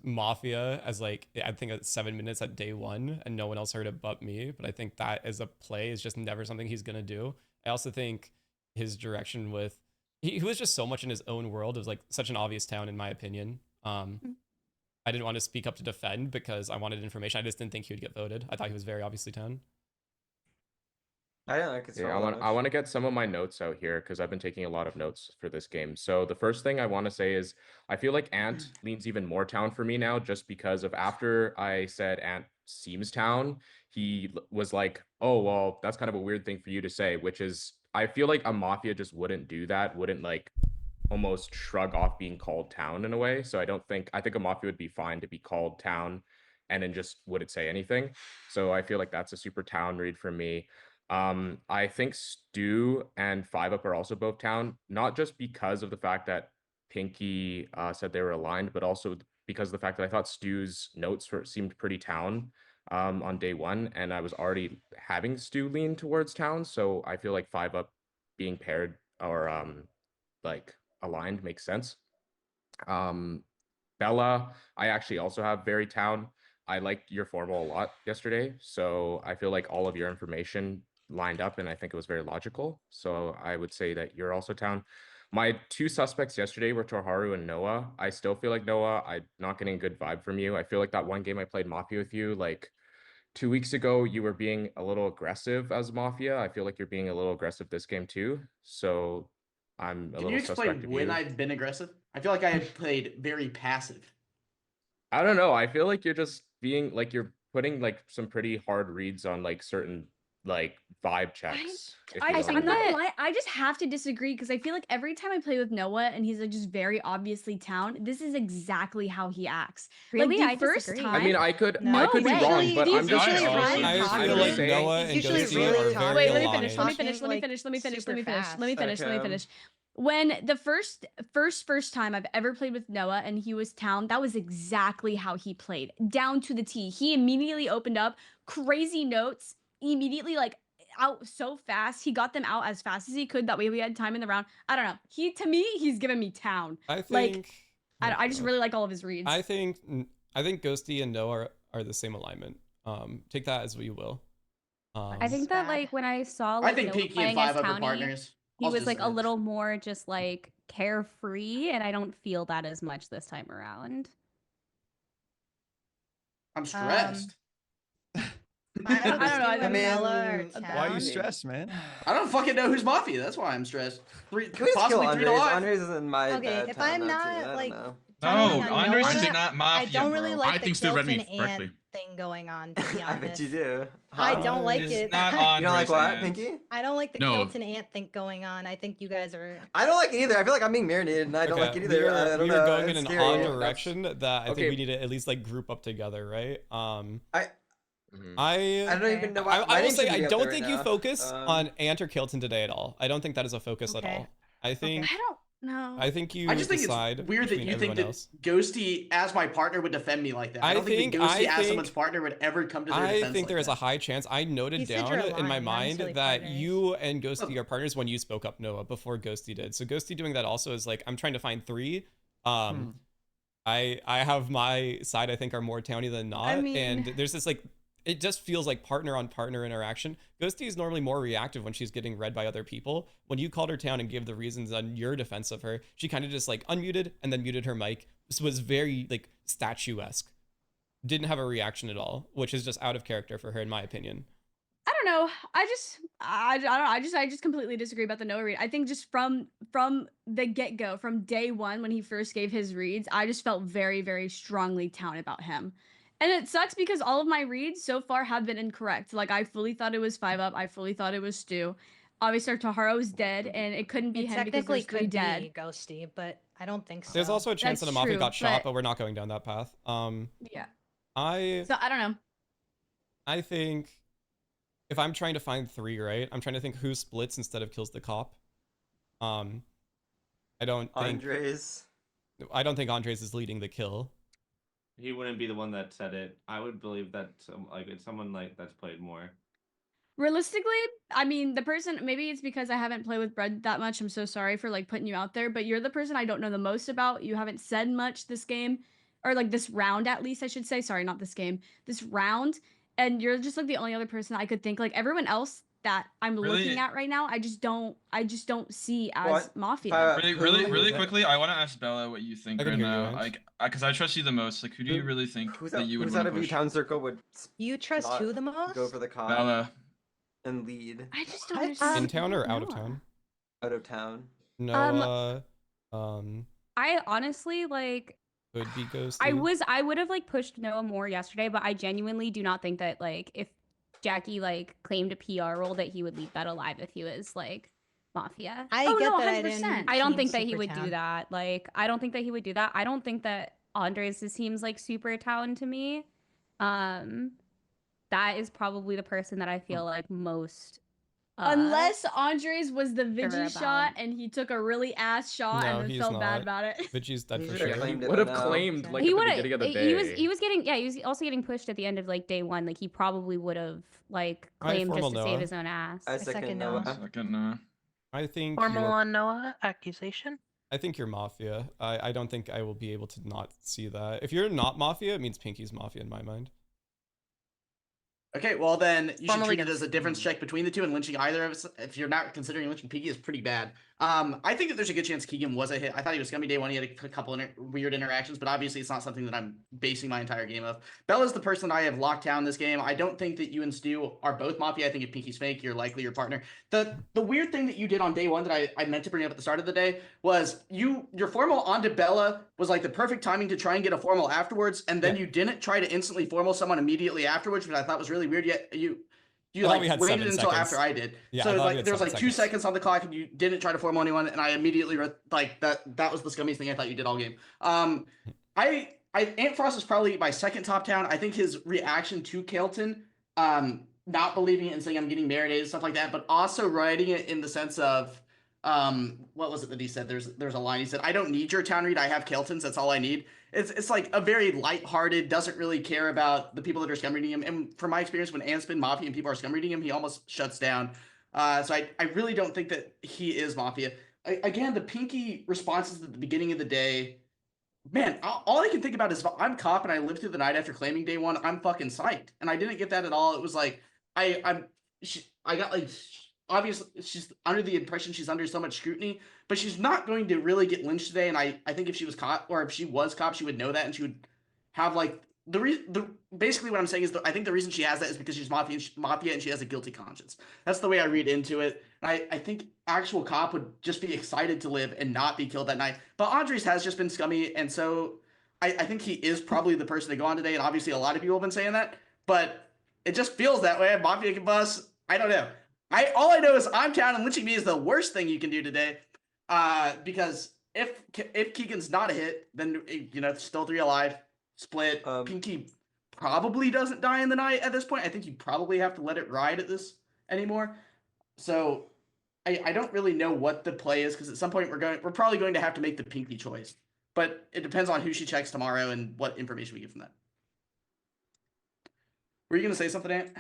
Mafia as like, I think at 7 minutes at day 1, and no one else heard it but me. But I think that as a play is just never something he's gonna do. I also think his direction with he was just so much in his own world. It was like such an obvious town in my opinion. I didn't want to speak up to defend because I wanted information. I just didn't think he would get voted. I thought he was very obviously town. I don't like Yeah, I want to get some of my notes out here because I've been taking a lot of notes for this game. So the first thing I want to say is I feel like Ant leans even more town for me now, just because of after I said Ant seems town, he was like, oh, well, that's kind of a weird thing for you to say, which is I feel like a Mafia just wouldn't do that, wouldn't like almost shrug off being called town in a way. So I think a Mafia would be fine to be called town and then just wouldn't say anything. So I feel like that's a super town read for me. I think Stu and 5UP are also both town, not just because of the fact that Pinkee said they were aligned, but also because of the fact that I thought Stu's notes seemed pretty town on day 1, and I was already having Stu lean towards town, so I feel like 5UP being paired or like aligned makes sense. Bella, I actually also have very town. I liked your formal a lot yesterday, so I feel like all of your information lined up and I think it was very logical. So I would say that you're also town. My 2 suspects yesterday were Torharo and Noah. I still feel like Noah, I'm not getting a good vibe from you. I feel like that one game I played Mafia with you, like 2 weeks ago, you were being a little aggressive as Mafia. I feel like you're being a little aggressive this game too. So I'm a Can little you suspect explain of when you. I've been aggressive? I feel like I have played very passive. I don't know. I feel like you're just being like you're putting like some pretty hard reads on like certain like vibe checks. if you know what I'm not mean. gonna lie, I just have to disagree because I feel like every time I play with Noah and he's like just very obviously town, this is exactly how he acts. Really? Like I the first disagree. time. I mean, I could No be way. wrong, but I'm just usually saying. really I feel talkative. like Noah and usually Ghosty really are talkative. very Wait, let me aligned. finish. Let me Talking, finish. Let me like, finish. Let me finish. Let super me finish. fast. Let me finish. Let me Okay. finish. When the first time I've ever played with Noah and he was town, that was exactly how he played, down to the T. He immediately opened up crazy notes, immediately like out so fast. He got them out as fast as he could. That way we had time in the round. I don't know. To me, he's giving me town. I think Like, I just really like all of his reads. I think Ghosty and Noah are the same alignment. Take that as what you will. I think that like when I saw I like think Noah Pinkee and playing as 5UP are Townie, partners. he I'll was just like say a it. little more just like carefree, and I don't feel that as much this time around. I'm stressed. I don't know. I mean, Why are you stressed, man? I don't fucking know who's Mafia. That's why I'm stressed. Can we just kill Possibly 3 to Qndres? live. Qndres is in my Okay, bad if town I'm now, not, too. I don't like, know. No, Qndres is not I Mafia, don't really bro. like I the think Stu read me Kilton correctly. Ant thing going on, to be honest. I bet you do. I Huh? don't like It's it. not You don't like Andres what, and- Pinkee? I don't like the No. Kilton Ant thing going on. I think you guys are. I don't like it either. I feel like I'm being marinated, and I don't like it either. I don't we know. are going in It's an scary. odd That's- direction that I Okay. think we need to at least like group up together, right? Mhm. I don't even know why. I my will name say shouldn't I be up don't there think right you now. focus on Ant or Kilton today at all. I don't think that is a focus at Okay. all. I think I don't know. I think you I just think decide it's weird that between you think everyone that else. Ghosty, as my partner, would defend me like that. I don't think that Ghosty, as someone's partner, would ever come to their I defense think like there is that. a high chance. I noted He said down you're in my aligned, not mind necessarily that partners. you and Ghosty are partners when you spoke up, Noah, before Ghosty did. So Ghosty doing that also is like I'm trying to find 3. I have my side I think are more towny than not, I mean- and there's this like it just feels like partner on partner interaction. Ghosty is normally more reactive when she's getting read by other people. When you called her town and gave the reasons on your defense of her, she kind of just like unmuted and then muted her mic. This was very like statuesque. Didn't have a reaction at all, which is just out of character for her in my opinion. I don't know. I don't know. I just completely disagree about the Noah read. I think just from the get-go, from day 1 when he first gave his reads, I just felt very, very strongly town about him. And it sucks because all of my reads so far have been incorrect. Like I fully thought it was 5UP. I fully thought it was Stu. Obviously, Torharo is dead, and it couldn't be It him because technically there's 3 could dead. be Ghosty, but I don't think so. There's also a chance That's that a mafia true, got shot, but- but we're not going down that path. Yeah. I So I don't know. I think if I'm trying to find 3, right? I'm trying to think who splits instead of kills the cop. I don't think Qndres. I don't think Qndres is leading the kill. He wouldn't be the one that said it. I would believe that it's someone like that's played more. Realistically, I mean, the person, maybe it's because I haven't played with Bread that much. I'm so sorry for like putting you out there, but you're the person I don't know the most about. You haven't said much this game, or like this round at least, I should say. Sorry, not this game, this round. And you're just like the only other person I could think. Like everyone else that I'm Really? looking at right now, I just don't see as What? Mafia. Really quickly, I want to ask Bella what you think I can right hear you, now. Ange. Like, because I trust you the most. Like, who do you really think Who's that out, you would who's want out to of your push? town circle would You trust not who the most? go for the cop Bella. and lead I just don't What? understand. In town or out of town? out of town? Noah. I honestly like. Could be Ghosty. I would have like pushed Noah more yesterday, but I genuinely do not think that like if Jackie like claimed a PR role that he would leave that alive if he was like Mafia. I Oh, get no, that I 100%. didn't. I don't team think that he would Supertown. do that. Like, I don't think that he would do that. I don't think that Qndres seems like super town to me. That is probably the person that I feel like most. Unless Qndres was the sure Vigi shot and he took a really ass shot No, and then he's felt bad not. about it. Vigi's dead He for should've sure. claimed it Would by have now. claimed like he at would the have. beginning of the day. He was getting he was also getting pushed at the end of like day one. Like he probably would have like I claimed just formal to save Noah. his own ass. I second Noah. Second, Noah. I think Formal you're, on Noah accusation. I think you're Mafia. I don't think I will be able to not see that. If you're not Mafia, it means Pinkee's Mafia in my mind. Okay, well then you should Formally treat it as a difference check between the two, and lynching either of us, if you're not considering lynching Pinkee, is pretty bad. I think that there's a good chance Keegan was a hit. I thought he was gonna be day one. He had a couple weird interactions, but obviously it's not something that I'm basing my entire game of. Bella's the person I have locked down this game. I don't think that you and Stu are both Mafia. I think if Pinkee's fake, you're likely your partner. The weird thing that you did on day one that I meant to bring up at the start of the day was your formal onto Bella was like the perfect timing to try and get a formal afterwards, and then you didn't try to instantly formal someone immediately afterwards, which I thought was really weird. Yet you I thought like we had waited 7 until seconds. after I did. Yeah, So I thought we like had there was 7 like 2 seconds. seconds on the clock and you didn't try to form anyone, and I immediately like that was the scummiest thing I thought you did all game. Antfrost is probably my second top town. I think his reaction to Kaeiten, not believing it and saying I'm getting marinated and stuff like that, but also writing it in the sense of what was it that he said? There's a line he said, I don't need your town read, I have Kaeiten's, that's all I need. It's like a very lighthearted, doesn't really care about the people that are scum reading him. And from my experience, when Ant's been Mafia and people are scum reading him, he almost shuts down. So I really don't think that he is Mafia. Again, the Pinkee responses at the beginning of the day, man, all I can think about is if I'm cop and I lived through the night after claiming day one, I'm fucking psyched. And I didn't get that at all. It was like, I got like, obviously she's under the impression she's under so much scrutiny, but she's not going to really get lynched today. And I think if she was caught, or if she was cop, she would know that, and she would have like basically what I'm saying is I think the reason she has that is because she's Mafia and she has a guilty conscience. That's the way I read into it. And I think actual cop would just be excited to live and not be killed that night. But Qndres has just been scummy, and so I think he is probably the person to go on today. And obviously a lot of people have been saying that, but it just feels that way. Mafia can bust. I don't know. All I know is I'm town, and lynching me is the worst thing you can do today. Because if Keegan's not a hit, then still 3 alive, split. Pinkee probably doesn't die in the night at this point. I think you probably have to let it ride at this anymore. So I don't really know what the play is, because at some point we're probably going to have to make the Pinkee choice. But it depends on who she checks tomorrow and what information we get from that. Were you gonna say something, Ant?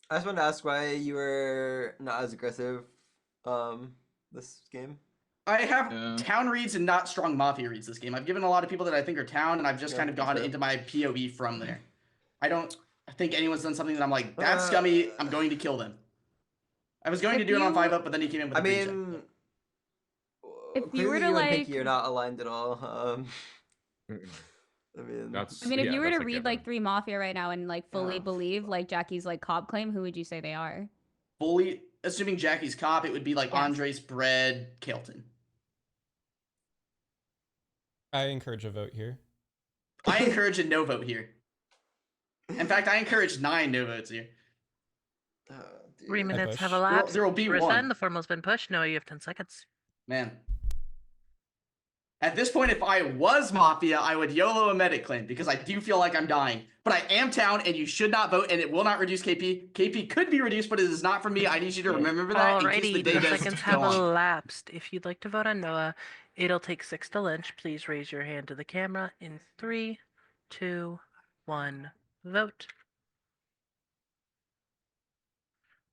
I just wanted to ask why you were not as aggressive this game. I have town reads and not strong Mafia reads this game. I've given a lot of people that I think are town, and I've just kind of gone into my POV from there. I don't think anyone's done something that I'm like, that's scummy, I'm going to kill them. I was going to do it on 5-up, but then he came in with a pre-check. If you were to you like, and Pinkee are not aligned at all. I mean, if you were to read like 3 Mafia right now and like fully believe like Jackie's like cop claim, who would you say they are? Fully, assuming Jackie's cop, it would be like Qndres, Bread, Kaeiten. I encourage a vote here. I encourage a no vote here. In fact, I encourage 9 no votes here. 3 minutes have There elapsed. will be Risen, one. the formal's been pushed. No, you have 10 seconds. Man. At this point, if I was Mafia, I would YOLO a medic claim, because I do feel like I'm dying. But I am town, and you should not vote, and it will not reduce KP. KP could be reduced, but it is not from me. I need you to remember that in case Alrighty, the day 10 does seconds go have on. elapsed. If you'd like to vote on Noah, it'll take 6 to lynch. Please raise your hand to the camera in 3, 2, 1, vote.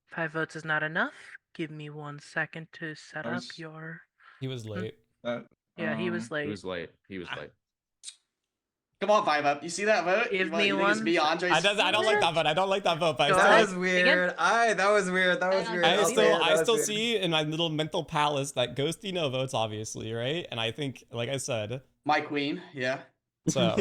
5 votes is not enough. Give me 1 second to set up was- your. He was late. Yeah, he was He late. was late. He was late. Come on, 5 up. You see that vote? Give you, me you think it's one me, sec- Andres? I don't like that vote. I don't like that vote. But Go I That still, was weird. That was weird. That was weird. I I'll still, say it, that I was still weird. see in my little mental palace that Ghosty no votes, obviously, right? And I think, like I said, My queen, yeah. so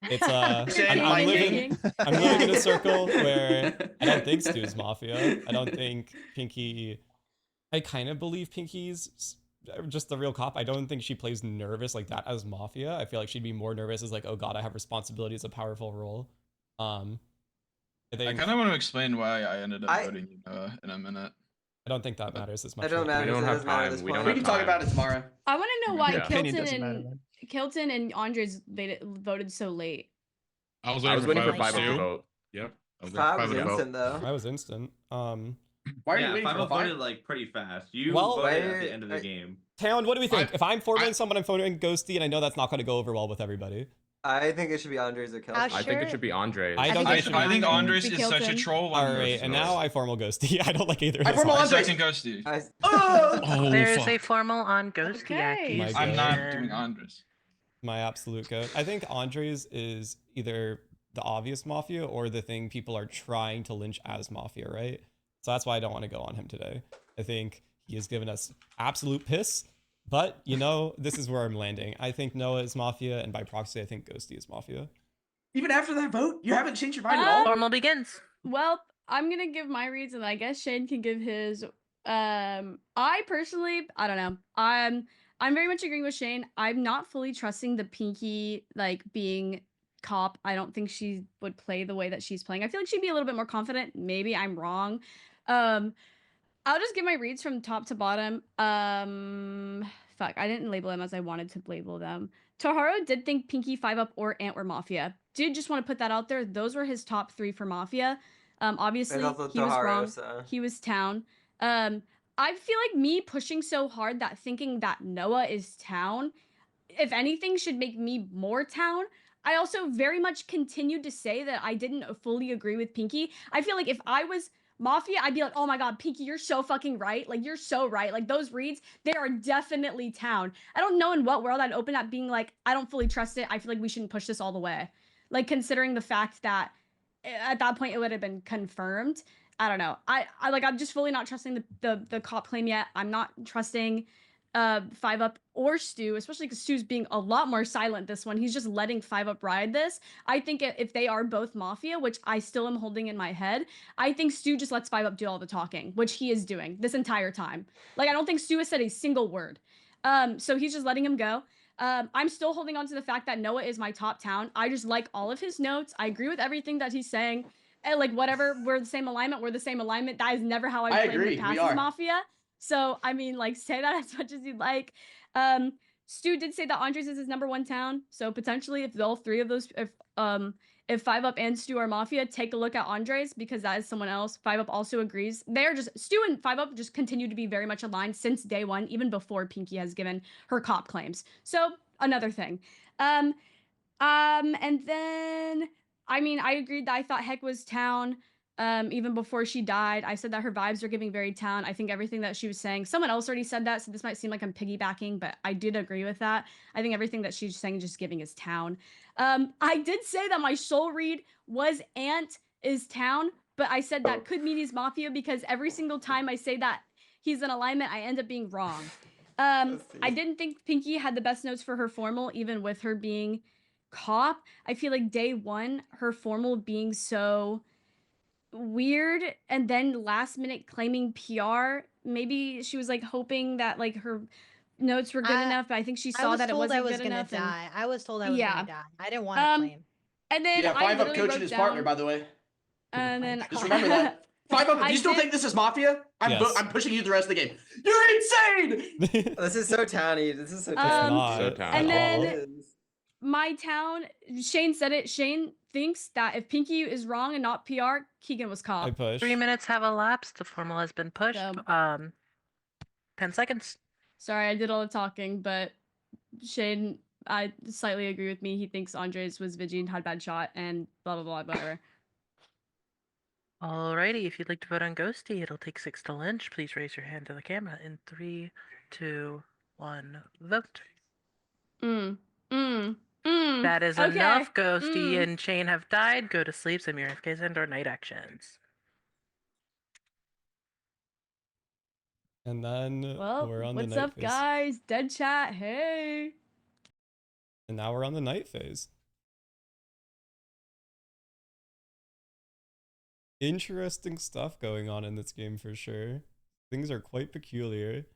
it's Shane, I'm my living king. I'm living in a circle where I don't think Stu's Mafia. I don't think Pinkee. I kind of believe Pinkee's just the real cop. I don't think she plays nervous like that as Mafia. I feel like she'd be more nervous as like, oh god, I have responsibilities, a powerful role. I kind of want to explain why I ended up voting in a minute. I don't think that matters as much. I don't right matter. now. We don't have time. We don't have We can talk time. about it tomorrow. I want to know why Yeah. Opinion doesn't matter, Kilton and Andres voted so late. I was I was waiting for 5 too. to vote. Yep. I was Five was to vote. instant though. I was instant. Why are you Yeah, waiting 5 for up 5? voted like pretty fast. You Well, voted at the end of the game. Town, what do we think? If I'm forwarding someone, I'm forwarding Ghosty, and I know that's not going to go over well with everybody. I think it should be Andres or Kelly. I think it should be Andres. I don't I think it should think be Andres Be is such a Kilton. troll. All right, and now I formal Ghosty. I don't like either of I those. formal options. Andres. Second Ghosty. Oh, There is fuck. a formal on Ghosty Okay. My accusation. God. I'm not doing Andres. My absolute goat. I think Andres is either the obvious Mafia or the thing people are trying to lynch as Mafia, right? So that's why I don't want to go on him today. I think he has given us absolute piss, but you know, this is where I'm landing. I think Noah is Mafia, and by proxy, I think Ghosty is Mafia. even after that vote, you haven't changed your mind at all. Formal begins. Well, I'm gonna give my reads, and I guess Shane can give his. I personally, I don't know. I'm very much agreeing with Shane. I'm not fully trusting the Pinkee like being cop. I don't think she would play the way that she's playing. I feel like she'd be a little bit more confident. Maybe I'm wrong. I'll just give my reads from top to bottom. Fuck, I didn't label them as I wanted to label them. Torharo did think Pinkee 5-Up or Ant were Mafia. Did just want to put that out there. Those were his top 3 for Mafia. Obviously, also he was Torharo, wrong. so. He was Town. I feel like me pushing so hard that thinking that Noah is Town, if anything, should make me more Town. I also very much continued to say that I didn't fully agree with Pinkee. I feel like if I was Mafia, I'd be like, oh my god, Pinkee, you're so fucking right. Like, you're so right. Like, those reads, they are definitely Town. I don't know in what world I'd open up being like, I don't fully trust it. I feel like we shouldn't push this all the way. Like, considering the fact that at that point it would have been confirmed. I don't know. I'm just fully not trusting the cop claim yet. I'm not trusting 5-Up or Stu, especially because Stu's being a lot more silent this one. He's just letting 5-Up ride this. I think if they are both Mafia, which I still am holding in my head, I think Stu just lets 5-Up do all the talking, which he is doing this entire time. Like, I don't think Stu has said a single word. So he's just letting him go. I'm still holding on to the fact that Noah is my top Town. I just like all of his notes. I agree with everything that he's saying. And like, whatever, we're the same alignment. We're the same alignment. That is never how I played in agree, the we past are. as Mafia. So, I mean, like, say that as much as you'd like. Stu did say that Andres is his #1 Town. So potentially, if all 3 of those, if 5-Up and Stu are Mafia, take a look at Andres because that is someone else. 5-Up also agrees. They're just, Stu and 5-Up just continue to be very much aligned since day one, even before Pinkee has given her cop claims. So another thing. And then, I mean, I agreed that I thought Heck was Town. Even before she died, I said that her vibes are giving very Town. I think everything that she was saying, someone else already said that, so this might seem like I'm piggybacking, but I did agree with that. I think everything that she's saying just giving is Town. I did say that my soul read was Ant is Town, but I said that could mean he's Mafia because every single time I say that he's in alignment, I end up being wrong. I didn't think Pinkee had the best notes for her formal, even with her being cop. I feel like day one, her formal being so weird and then last minute claiming PR. Maybe she was like hoping that like her notes were good enough, but I think she saw that it wasn't good enough. I was told I was gonna die. I didn't want to claim. And then Yeah, I 5-Up literally coaching wrote his down, partner, by the way. And then Just remember that. 5-Up, do you still think this is Mafia? I'm pushing you the rest of the game. You're insane! This is so towny. This is so Um, towny. and then my Town, Shane said it. Shane thinks that if Pinkee is wrong and not PR, Keegan was cop. I push. 3 minutes have elapsed. The formal has been pushed. 10 seconds. Sorry, I did all the talking, but Shane, I slightly agree with me. He thinks Andres was Vigi and had bad shot and blah blah blah whatever. Alrighty, if you'd like to vote on Ghosty, it'll take 6 to lynch. Please raise your hand to the camera in 3, 2, 1, vote. That is Okay. enough. Ghosty and Chain have died. Go to sleep. Some your AFKs and or night actions. And then Well, we're on the what's night up, phase. guys? Dead chat. Hey. And now we're on the night phase. Interesting stuff going on in this game for sure. Things are quite peculiar.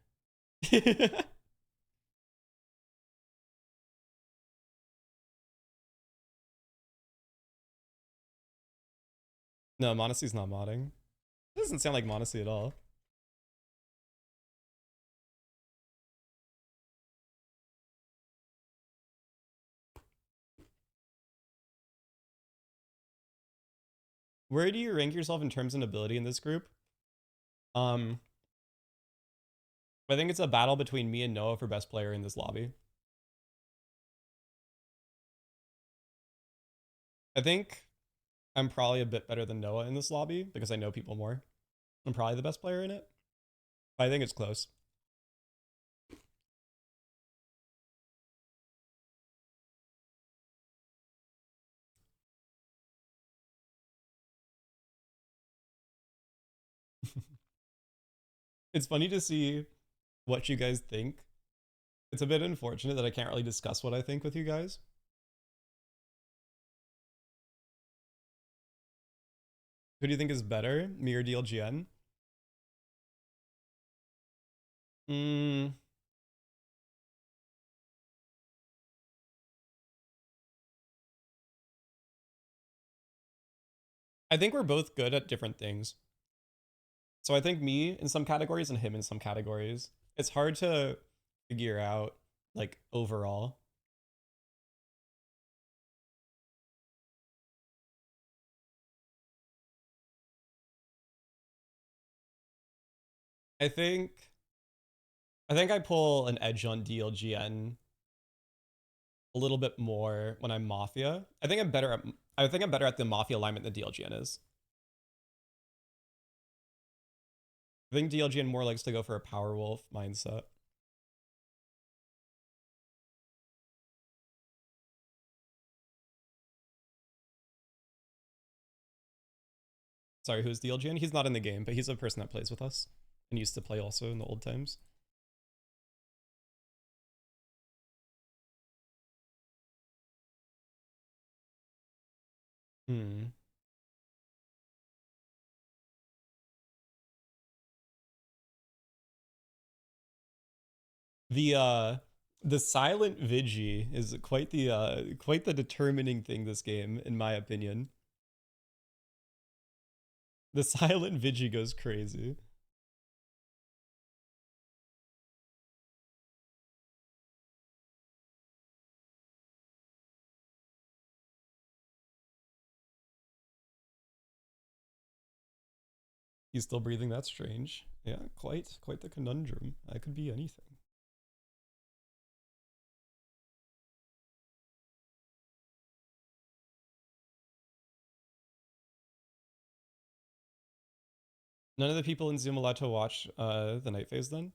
No, Monacy's not modding. It doesn't sound like Monacy at all. Where do you rank yourself in terms of ability in this group? I think it's a battle between me and Noah for best player in this lobby. I think I'm probably a bit better than Noah in this lobby because I know people more. I'm probably the best player in it. But I think it's close. It's funny to see what you guys think. It's a bit unfortunate that I can't really discuss what I think with you guys. Who do you think is better, me or DLGN? I think we're both good at different things. So I think me in some categories and him in some categories. It's hard to figure out, like, overall. I think I pull an edge on DLGN a little bit more when I'm Mafia. I think I'm better at the Mafia alignment than DLGN is. I think DLGN more likes to go for a power wolf mindset. Sorry, who's DLGN? He's not in the game, but he's a person that plays with us and used to play also in the old times. The silent Vigi is quite the determining thing this game, in my opinion. The silent Vigi goes crazy. He's still breathing, that's strange. Yeah, quite the conundrum. I could be anything. None of the people in Zoom allowed to watch the night phase then?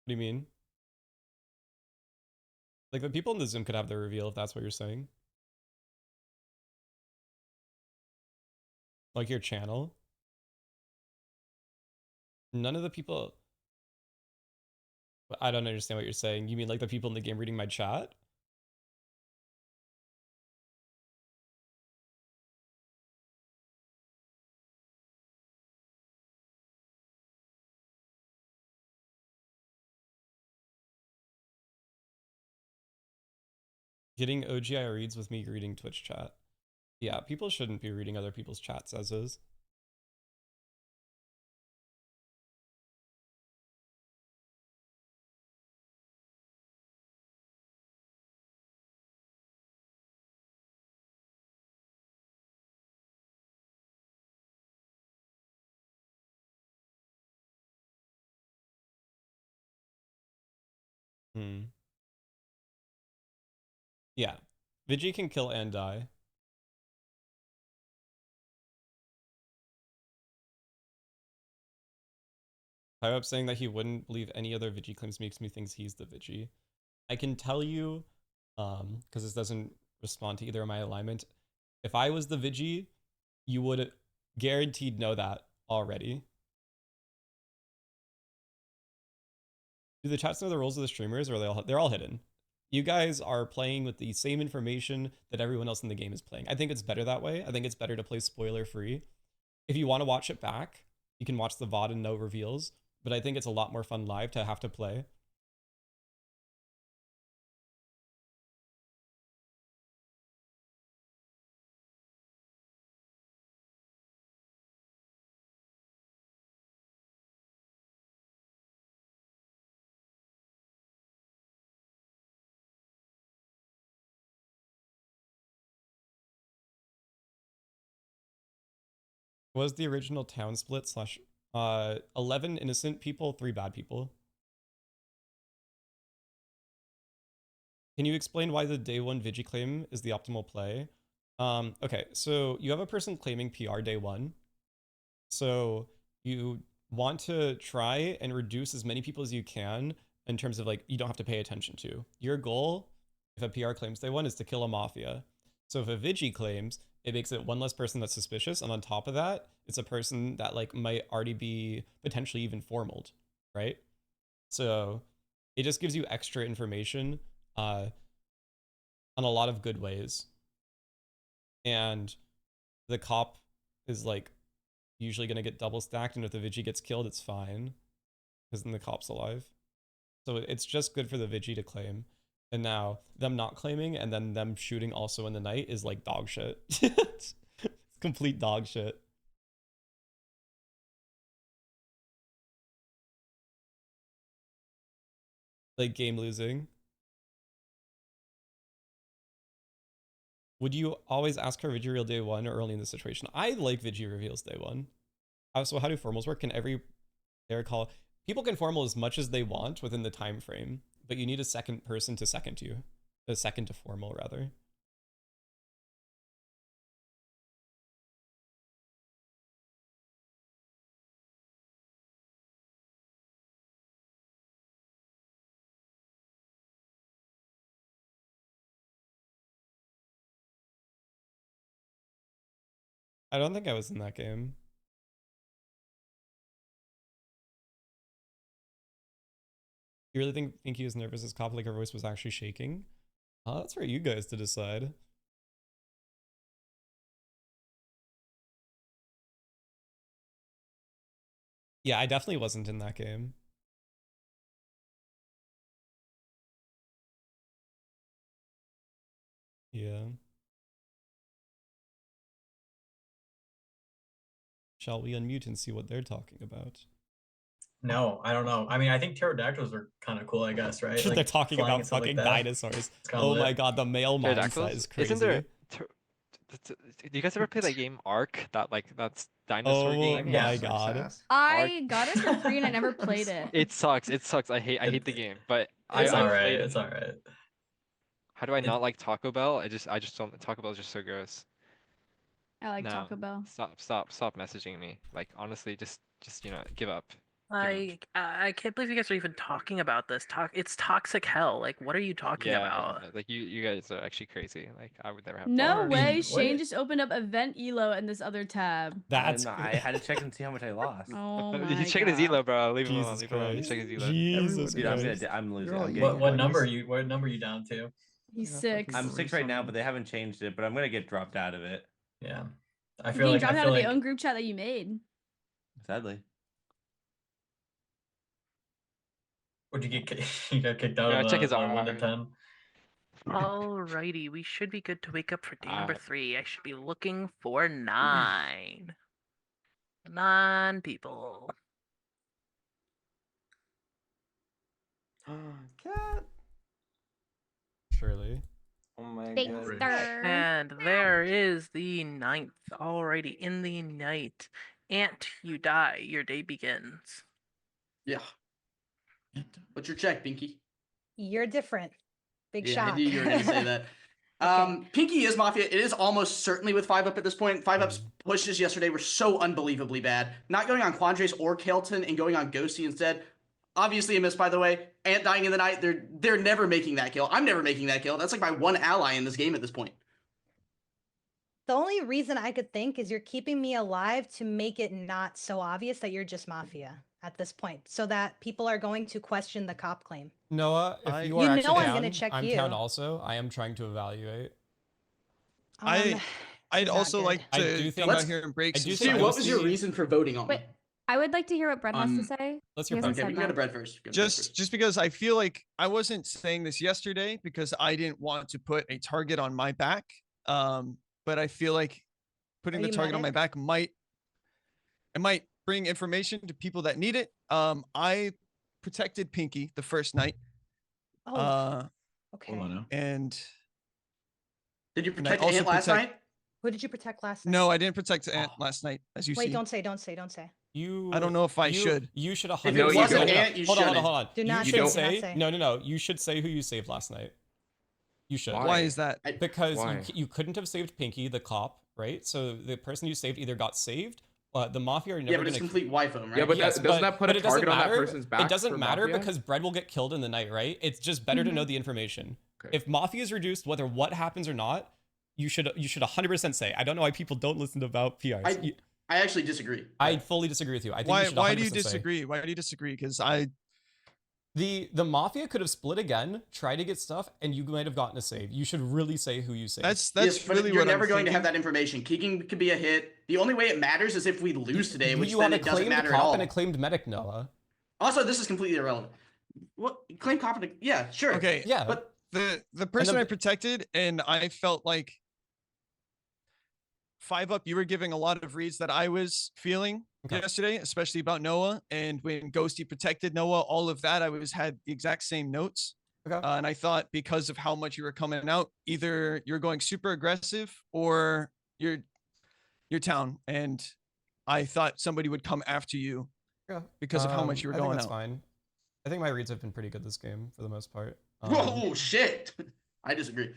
What do you mean? Like, the people in the Zoom could have their reveal if that's what you're saying. Like your channel? None of the people... I don't understand what you're saying. You mean like the people in the game reading my chat? Getting OGI reads with me reading Twitch chat. Yeah, people shouldn't be reading other people's chats as is. Yeah, Vigi can kill and die. Up saying that he wouldn't believe any other Vigi claims makes me think he's the Vigi. I can tell you, because this doesn't respond to either of my alignment. If I was the Vigi, you would guaranteed know that already. Do the chats know the roles of the streamers, or they're all hidden? You guys are playing with the same information that everyone else in the game is playing. I think it's better that way. I think it's better to play spoiler free. If you want to watch it back, you can watch the VOD and no reveals. But I think it's a lot more fun live to have to play. Was the original town split slash 11 innocent people, 3 bad people? Can you explain why the day 1 Vigi claim is the optimal play? Okay, so you have a person claiming PR day 1. So you want to try and reduce as many people as you can in terms of like, you don't have to pay attention to. Your goal, if a PR claims day 1, is to kill a mafia. So if a Vigi claims, it makes it one less person that's suspicious, and on top of that, it's a person that like might already be potentially even formaled, right? So it just gives you extra information on a lot of good ways. And the cop is like usually gonna get double stacked, and if the Vigi gets killed, it's fine, because then the cop's alive. So it's just good for the Vigi to claim. And now them not claiming and then them shooting also in the night is like dog shit. It's complete dog shit. Like game losing. Would you always ask for Vigi reveal day 1 or early in the situation? I like Vigi reveals day 1. So how do formals work? Can every player call? People can formal as much as they want within the time frame, but you need a second person to second you. A second to formal, rather. I don't think I was in that game. You really think Pinkee was nervous as cop, like her voice was actually shaking? That's for you guys to decide. Yeah, I definitely wasn't in that game. Yeah. Shall we unmute and see what they're talking about? No, I don't know. I mean, I think pterodactyls are kind of cool, I guess, right? They're Like, talking flying about and stuff fucking like that. dinosaurs. It's kinda Oh my lit. god, the male mindset Pterodactyls? is crazy. Isn't there? Do you guys ever play that game Ark? That's dinosaur Oh game. my god. I got it for free and I never played it. It sucks. It sucks. I hate the game. But I It's alright. played it. It's alright. How do I not like Taco Bell? I just don't. Taco Bell is just so gross. I like No, Taco Bell. Stop messaging me. Like honestly, just give up. I can't believe you guys are even talking about this. It's toxic hell. Like, what are you talking about? Like you guys are actually crazy. Like I would never have. No way, What? Shane just opened up event elo in this other tab. That's I had to check and see how much I lost. Oh my He's checking his God. elo, bro. Leave him alone. Jesus Leave him alone. He's Christ. checking his elo. Jesus Dude, Christ. I'm losing. I'm getting What number are points. What number are you down to? He's 6. I'm 6 right now, but they haven't changed it. But I'm gonna get dropped out of it. Yeah, I You're feel being like dropped I out feel of like the own group chat that you made. Sadly. would you get you got kicked out Yeah, of check the his 1 to R. 10? Alrighty, we should be good to wake up for day number 3. I should be looking for 9. 9 people. Cat. Surely. Oh my Big god. stir. And there is the 9th. Alrighty, in the night. Ant, you die. Your day begins. Yeah. What's your check, Pinkee? You're different. Big Yeah, shock. I knew you were gonna say that. Pinkee is Mafia. It is almost certainly with 5-up at this point. 5-up's pushes yesterday were so unbelievably bad. Not going on Qndres or Kaeiten and going on Ghosty instead. Obviously a miss, by the way. Ant dying in the night. They're never making that kill. I'm never making that kill. That's like my one ally in this game at this point. The only reason I could think is you're keeping me alive to make it not so obvious that you're just Mafia at this point, so that people are going to question the cop claim. Noah, if you are You know actually I'm down, gonna check I'm you. down also. I am trying to evaluate. This I'd is not also good. like I to do come think out here and break I some do stuff. think Stu, what was your Ghosty- reason for voting on me? Wait, I would like to hear what Brett has to say. Let's He hear hasn't Brett. Okay, we said can go to much. Brett first. Just because I feel like I wasn't saying this yesterday because I didn't want to put a target on my back. But I feel like putting Are the you target on my medic? back might bring information to people that need it. I protected Pinkee the first night. Oh, okay. Hold on now. And Did you and I protect also Ant last protect- night? Who did you protect last night? No, I didn't protect Ant last night, as you Wait, see. don't say, don't say, don't say. You. I don't know if I you, should. You should If it 100%. wasn't no, no, Ant, you hold on, shouldn't. hold on. Do not you say, should do say, not say. no. You should say who you saved last night. You should. Why is that? Because Why? you couldn't have saved Pinkee, the cop, right? So the person you saved either got saved. The Mafia are never Yeah, but it's gonna complete Y-phone, right? Yeah, but Yes, doesn't that put but a it doesn't target on that matter. person's back? It doesn't for matter Mafia? because Bread will get killed in the night, right? It's just better to know the information. Okay. If Mafia is reduced, whether what happens or not, you should 100% say. I don't know why people don't listen about PRs. I actually disagree. I fully disagree with you. I think you Why should why do you 100% say. disagree? Why do you disagree? Because The Mafia could have split again, try to get stuff, and you might have gotten a save. You should really say who you saved. that's Yes, but really you're what never I'm going to have thinking. that information. Keeking could be a hit. The only way it matters is if we lose today, which you then have it a doesn't claimed matter at cop all. and a claimed medic, Noah. Also, this is completely irrelevant. What claim cop? Yeah, sure. Okay, Yeah, but the person then- I protected, and I felt like 5-up, you were giving a lot of reads that I was feeling yesterday, especially about Noah. And when Ghosty protected Noah, all of that, had the exact same notes. Okay. And I thought because of how much you were coming out, either you're going super aggressive or you're town. And I thought somebody would come after you Yeah. because of how much you were I think going that's out. fine. I think my reads have been pretty good this game for the most part. Whoa, shit! I disagree.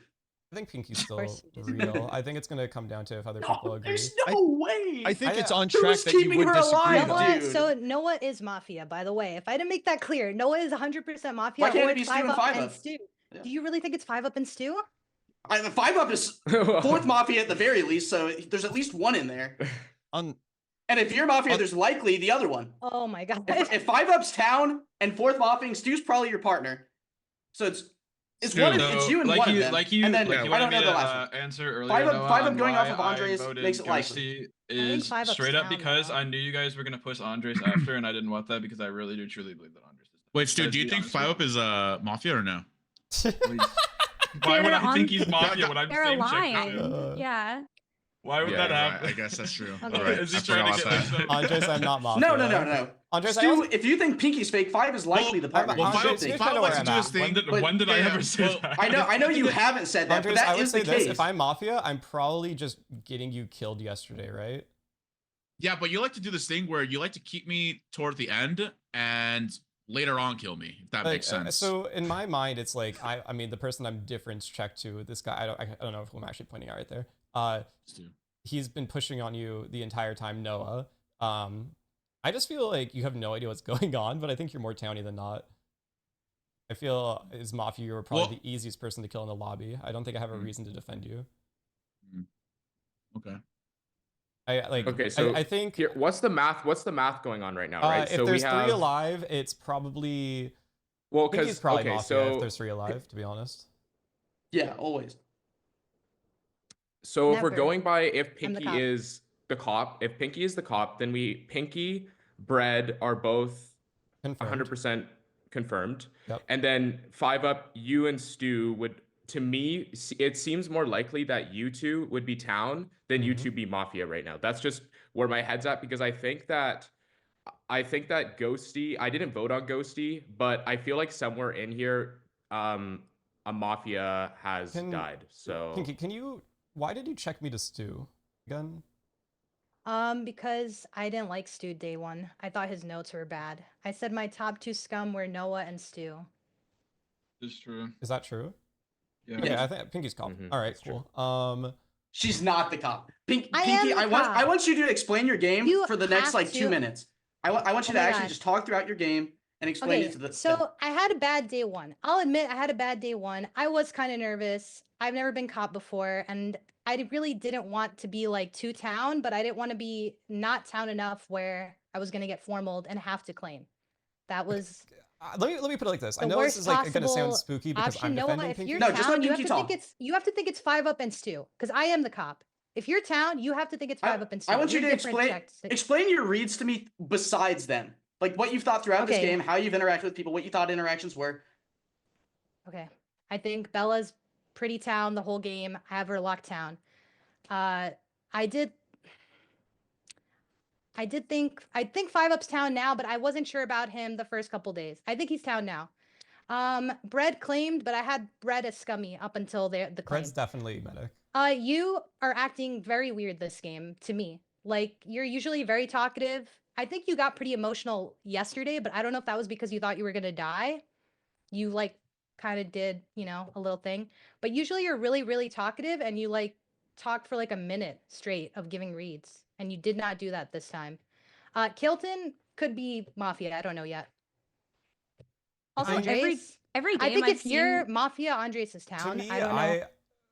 I think Pinkee's still course you disagree. real. I think it's gonna come down to if other people agree. There's no way. I think it's on Who's track that you keeping would her disagree. alive, though. dude? So Noah is Mafia, by the way. If I didn't make that clear, Noah is 100% Mafia. Why can't or it be it's Stu and 5-up 5-up? Stu. Yeah. Do you really think it's 5-up and Stu? The 5-up is fourth Mafia at the very least, so there's at least one in there. On And if you're Mafia, there's likely the other one. Oh my god. If 5-up's town and fourth Mafia, Stu's probably your partner. So it's Stu, one. It's you and like one you, of them. like you, and then like you I wanted don't me know to the last one. answer earlier. 5-up Noah, 5-up on going off why of I Qndres voted makes it likely. Ghosty think is 5-up's straight up down, because though. I knew you guys were gonna push Qndres after, and I didn't want that because I really do truly believe that Qndres is. Wait, Stu, Let's do you be think honest with 5-up is Mafia or no? Why would They're I think on- he's Mafia when I'm They're saying check aligned. Yeah. Why would that happen? I guess that's true. Okay. All right, Is he I trying forgot to about get that. like Andres, I'm not Mafia. No. Andres, Stu, if you think Pinkee's fake, 5 is likely the partner. Well, Andres, 5-up here's 5-up kinda likes where to do I'm his at. thing. When did I yeah, ever say well, that? I know you haven't said that, Andres, but that I would is say the this: case. if I'm Mafia, I'm probably just getting you killed yesterday, right? Yeah, but you like to do this thing where you like to keep me toward the end and later on kill me, if that makes sense. So in my mind, it's like I mean the person I'm difference checked to, this guy, I don't know who I'm actually pointing out right there. Stu. He's been pushing on you the entire time, Noah. I just feel like you have no idea what's going on, but I think you're more towny than not. I feel as Mafia, you were probably the easiest person to kill in the lobby. I don't think I have a reason to defend you. Okay. Okay, so I think here, what's the math going on right now, right? if So there's we have 3 alive, it's probably well, I think because it's probably okay, Mafia so if there's 3 alive, to be honest. Yeah, always. So if we're Never. going by if I'm the Pinkee cop. is the cop, if Pinkee is the cop, then Pinkee, Bread are both Confirmed. 100% confirmed. Yep. And then 5-up, you and Stu would, to me, it seems more likely that you two would be town than you two be Mafia right now. That's just where my head's at because I think that Ghosty, I didn't vote on Ghosty, but I feel like somewhere in here, a Mafia has died. So Pinky, why did you check me to Stu again? Because I didn't like Stu day one. I thought his notes were bad. I said my top 2 scum were Noah and Stu. It's true. Is that true? Yeah, I think Pinkee's cop. All right, cool. She's not the cop. Pinky, am the I cop. want you to explain your game for the next have like 2 to- minutes. I want you to my actually God. just talk throughout your game and explain Okay, it to the. so I had a bad day one. I'll admit I had a bad day one. I was kind of nervous. I've never been caught before, and I really didn't want to be like too town, but I didn't want to be not town enough where I was gonna get formaled and have to claim. That was Let me put it like this. I the know this worst is like gonna sound possible spooky because option. I'm Noah, defending if Pinky. you're No, just town, let you have Pinky to think talk. you have to think it's 5 up and stew, because I am the cop. If you're town, you have to think it's 5 up and stew. I want you You're to different explain checks. explain your reads to me besides them. Like what you've thought throughout this Okay. game, how you've interacted with people, what you thought interactions were. Okay. I think Bella's pretty town the whole game. I have her locked town. I think 5 up's town now, but I wasn't sure about him the first couple days. I think he's town now. Bread claimed, but I had Bread as scummy up until the claim. Bread's definitely medic. You are acting very weird this game to me. Like you're usually very talkative. I think you got pretty emotional yesterday, but I don't know if that was because you thought you were gonna die. You like kind of did, a little thing. But usually you're really, really talkative and you like talk for like a minute straight of giving reads. And you did not do that this time. Kilton could be Mafia. I don't know yet. Also, Andres? every I game think I've if you're seen- Mafia, Andres is town. To me, I don't know.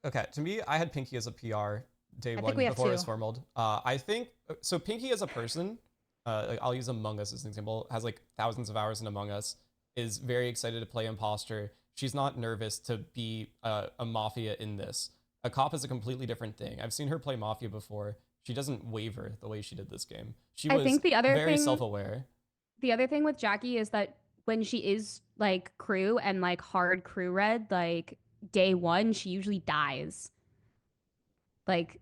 okay. To me, I had Pinky as a PR day I one think we have before it was two. formaled. I think so. Pinky as a person, like I'll use Among Us as an example. Has like thousands of hours in Among Us. Is very excited to play Impostor. She's not nervous to be a Mafia in this. A cop is a completely different thing. I've seen her play Mafia before. She doesn't waver the way she did this game. She was I think the other very thing- self-aware. The other thing with Jackie is that when she is like crew and like hard crew red, like day one, she usually dies. Like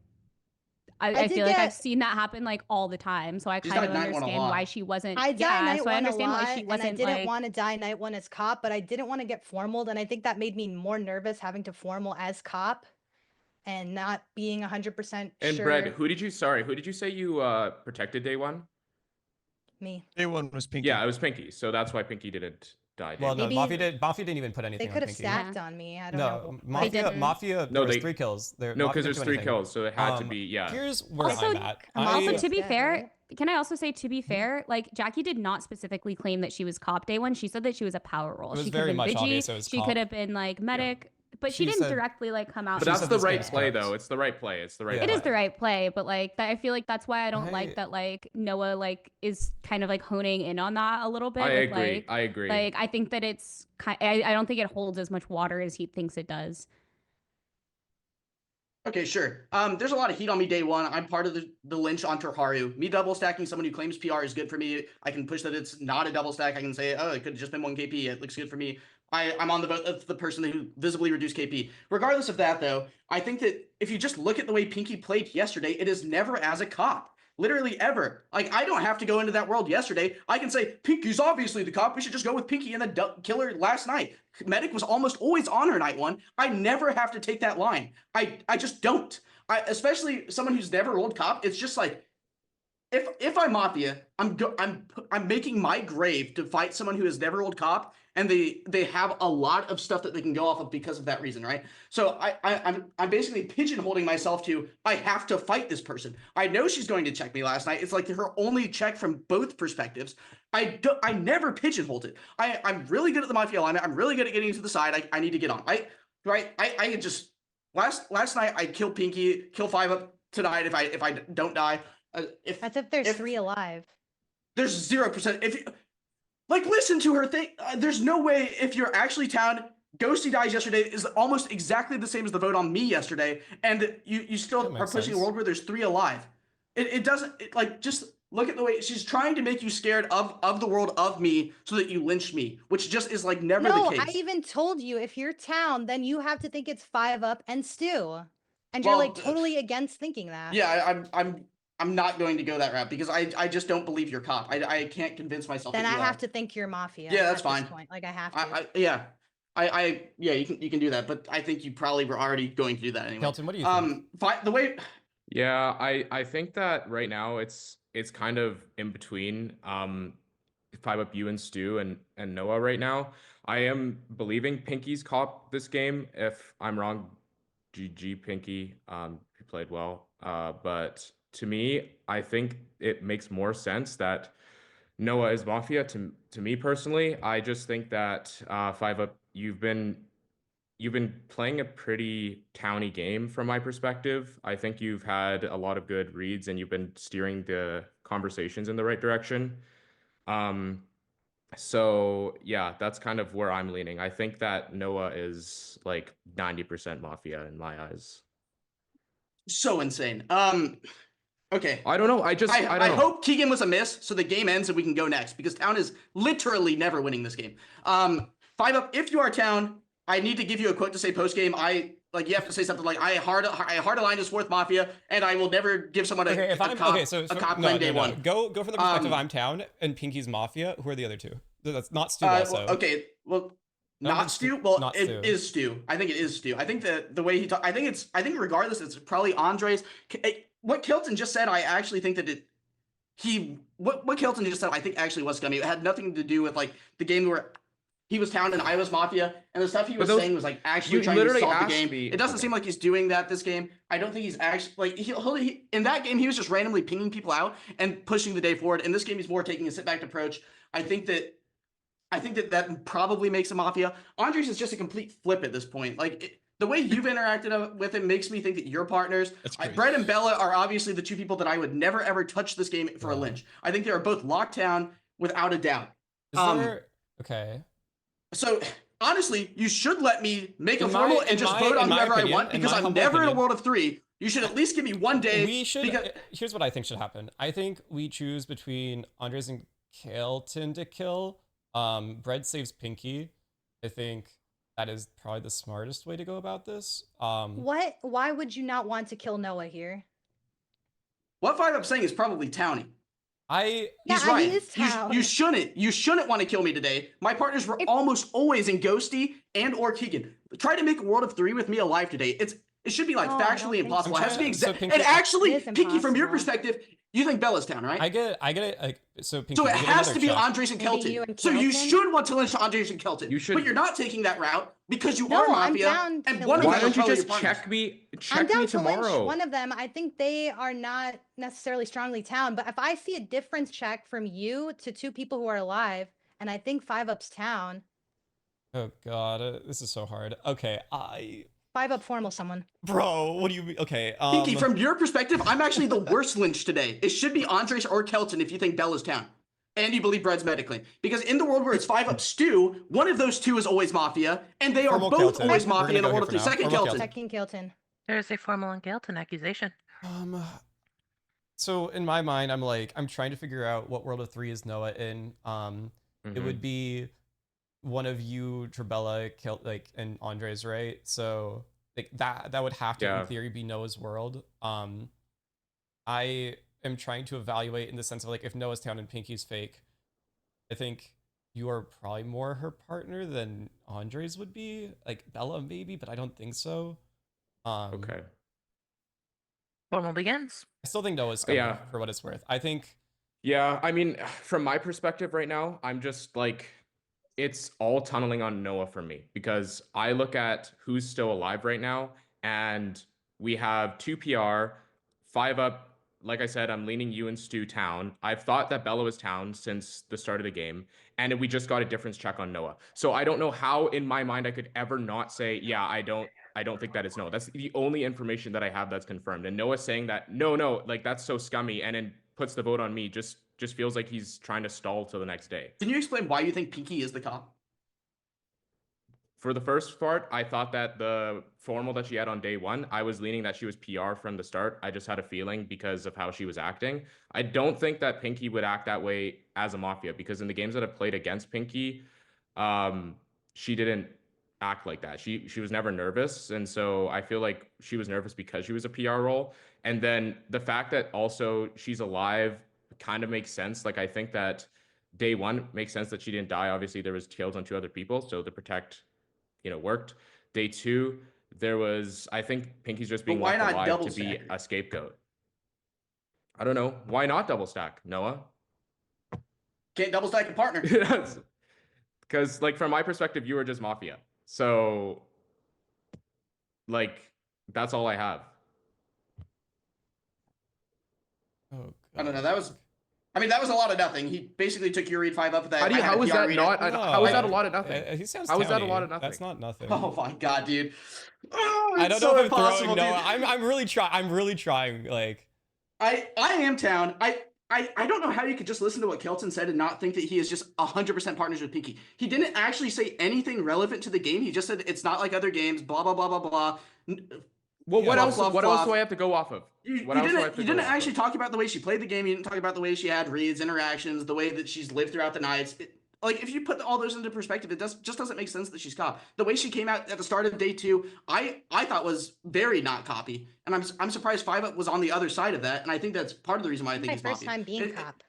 I did feel like I've get- seen that happen like all the time. So I She's kind of died night one a understand why lot. she wasn't. I die night so I one a understand lot, why she wasn't and I didn't like. want to die night one as cop, but I didn't want to get formaled, and I think that made me more nervous having to formal as cop, and not being 100% And sure. Bread, who did you say you protected day one? Me. Day one was Pinky. Yeah, it was Pinky. So that's why Pinky didn't die. Well, no, Maybe Mafia didn't even put They anything could on have Pinky. stacked on me. I don't No, know. Mafia. No, There was they- 3 kills. No, Mafia because didn't there's do 3 anything. kills, so it had to be, yeah. Here's where Also, I'm at. Also, I- to be Yeah, fair, right? can I also say, to be fair, like Jackie did not specifically claim that she was cop day one. She said that she was a power role. It was She could very have much been obvious Vigi. it was She cop. could have been like medic, but she She didn't said- directly like come out. But and that's said the this right game's play, correct. though. It's the right play. It's the right Yeah. It play. is the right play, but like I feel like that's why I don't I- like that like Noah like is kind of like honing in on that a little bit. I with, agree. Like, I agree. Like I think that it's I don't think it holds as much water as he thinks it does. Okay, sure. There's a lot of heat on me day one. I'm part of the lynch on Torharo. Me double stacking someone who claims PR is good for me. I can push that it's not a double stack. I can say, oh, it could have just been 1 KP. It looks good for me. I'm on the vote of the person who visibly reduced KP. Regardless of that, though, I think that if you just look at the way Pinky played yesterday, it is never as a cop. Literally ever. Like, I don't have to go into that world yesterday. I can say, Pinky's obviously the cop. We should just go with Pinky and the killer last night. Medic was almost always on her night one. I never have to take that line. I just don't. Especially someone who's never rolled cop. It's just like, if I'm Mafia, I'm making my grave to fight someone who has never rolled cop, and they have a lot of stuff that they can go off of because of that reason, right? So I'm basically pigeonholing myself to I have to fight this person. I know she's going to check me last night. It's like her only check from both perspectives. I never pigeonholed it. I'm really good at the Mafia alignment. I'm really good at getting to the side. I need to get on. I could just last night I killed Pinky, kill 5 up tonight if I don't die. That's if there's 3 alive. There's 0%. If you, like, listen to her thing. There's no way if you're actually town. Ghosty dies yesterday is almost exactly the same as the vote on me yesterday, and you still are makes pushing a sense. world where there's 3 alive. It doesn't like just look at the way she's trying to make you scared of the world of me so that you lynch me, which just is like never No, the case. I even told you if you're town, then you have to think it's 5 up and stew. And you're Well, like totally against thinking that. Yeah, I'm not going to go that route because I just don't believe you're cop. I can't convince myself. Then that I you have are. to think you're Mafia. Yeah, that's at this fine. point. Like I have to. Yeah, yeah, you can do that, but I think you probably were already going to do that anyway. Kelton, what do you think? The way. Yeah, I think that right now it's kind of in between 5 up you and Stu and Noah right now. I am believing Pinkee's caught this game. If I'm wrong, GG Pinkee. He played well. But to me, I think it makes more sense that Noah is Mafia. To me personally, I just think that 5UP, you've been playing a pretty towny game from my perspective. I think you've had a lot of good reads and you've been steering the conversations in the right direction. So yeah, that's kind of where I'm leaning. I think that Noah is like 90% Mafia in my eyes. So insane. Okay. I don't know. I don't know. hope Keegan was a miss, so the game ends and we can go next because Town is literally never winning this game. 5UP, if you are Town, I need to give you a quote to say post game. You have to say something like I hard aligned as fourth Mafia, and I will never give someone a cop claim day one. Go from the perspective I'm Town and Pinkee's Mafia. Who are the other two? That's not Stu also. Okay, well, not Stu. Well, it is Stu. I think it is Stu. I think the way he talk. I think regardless, it's probably Qndres. What Kilton just said, I actually think that what Kilton just said, I think actually was Gummy. It had nothing to do with like the game where he was Town and I was Mafia, and the stuff he was saying was like actually trying to solve the game. It doesn't seem like he's doing that this game. I don't think he's actually like he in that game he was just randomly pinging people out and pushing the day forward. In this game, he's more taking a sit back approach. I think that probably makes him Mafia. Qndres is just a complete flip at this point. Like the way you've interacted with him makes me think that your partners, Brett and Bella, are obviously the two people that I would never ever touch this game for a lynch. I think they are both locked down without a doubt. Okay. So honestly, you should let me make a formal and just vote on whoever I want because I'm never in a world of three. You should at least give me one day. Here's what I think should happen. I think we choose between Qndres and Kaeiten to kill. Bread saves Pinkee. I think that is probably the smartest way to go about this. Why would you not want to kill Noah here? What 5UP's saying is probably Townie. He's right. He is Town. You shouldn't want to kill me today. My partners were almost always in Ghosty and or Keegan. Try to make a world of three with me alive today. It should be like factually impossible. It has to be exact. And actually, Pinkee, from your perspective, you think Bella's Town, right? I get it. Like, so Pinkee, so it has to be Qndres and Kelton. So you should want to lynch Qndres and Kelton. But you're not taking that route because you are Mafia. And one of them why don't you just check me tomorrow? One of them. I think they are not necessarily strongly Town, but if I see a difference check from you to two people who are alive, and I think 5UP's Town. Oh god, this is so hard. Okay, 5UP formal someone. Bro, what do you mean? Okay. Pinkee, from your perspective, I'm actually the worst lynch today. It should be Qndres or Kelton if you think Bella's Town. And you believe Bread's medically. Because in the world where it's 5UP Stu, one of those two is always Mafia, and they are both always Mafia in the world of three. Second Kelton. Second Kelton. There's a formal and Kelton accusation. So in my mind, I'm trying to figure out what world of three is Noah in. It would be one of you, Troubella, and Qndres, right? So like that would have to in theory be Noah's world. I am trying to evaluate in the sense of like if Noah's Town and Pinkee's fake, I think you are probably more her partner than Qndres would be. Like Bella maybe, but I don't think so. Okay. Formal begins. I still think Noah's coming for what it's worth. I think. Yeah, I mean, from my perspective right now, I'm just like, it's all tunneling on Noah for me because I look at who's still alive right now, and we have 2 PR, 5UP. Like I said, I'm leaning you and Stu Town. I've thought that Bella was Town since the start of the game, and we just got a difference check on Noah. So I don't know how in my mind I could ever not say, yeah, I don't think that is Noah. That's the only information that I have that's confirmed. And Noah saying that, no, like that's so scummy, and then puts the vote on me just feels like he's trying to stall till the next day. Can you explain why you think Pinkee is the cop? For the first part, I thought that the formal that she had on day one, I was leaning that she was PR from the start. I just had a feeling because of how she was acting. I don't think that Pinkee would act that way as a Mafia because in the games that I've played against Pinkee, she didn't act like that. She was never nervous. And so I feel like she was nervous because she was a PR role. And then the fact that also she's alive kind of makes sense. Like I think that day one makes sense that she didn't die. Obviously there was kills on 2 other people. So the protect, worked. Day 2, there was, I think Pinkee's just being left alive to be a scapegoat. I don't know. Why not double stack, Noah? Can't double stack a partner. Because like from my perspective, you were just Mafia. So like that's all I have. Oh, I don't know. That was, I mean, that was a lot of nothing. He basically took your read 5 up with that. How is that not? How is that a lot of nothing? He sounds How is that a towny. lot of nothing? That's not nothing. Oh my god, dude. Oh, I it's don't so know if I'm impossible, throwing. No, dude. I'm really trying. I'm really trying. Like, I am town. I don't know how you could just listen to what Kelton said and not think that he is just 100% partners with Pinkee. He didn't actually say anything relevant to the game. He just said it's not like other games. Blah blah blah blah blah. Well, what else? Fluff, What else fluff. do I have to go off of? You What else do I have didn't, to you go didn't off of? actually talk about the way she played the game. You didn't talk about the way she had reads, interactions, the way that she's lived throughout the nights. Like, if you put all those into perspective, it just doesn't make sense that she's cop. The way she came out at the start of day 2, I thought was very not copy, and I'm surprised 5UP was on the other side of that, and I think that's part of the reason why I think My he's first Mafia. time being cop.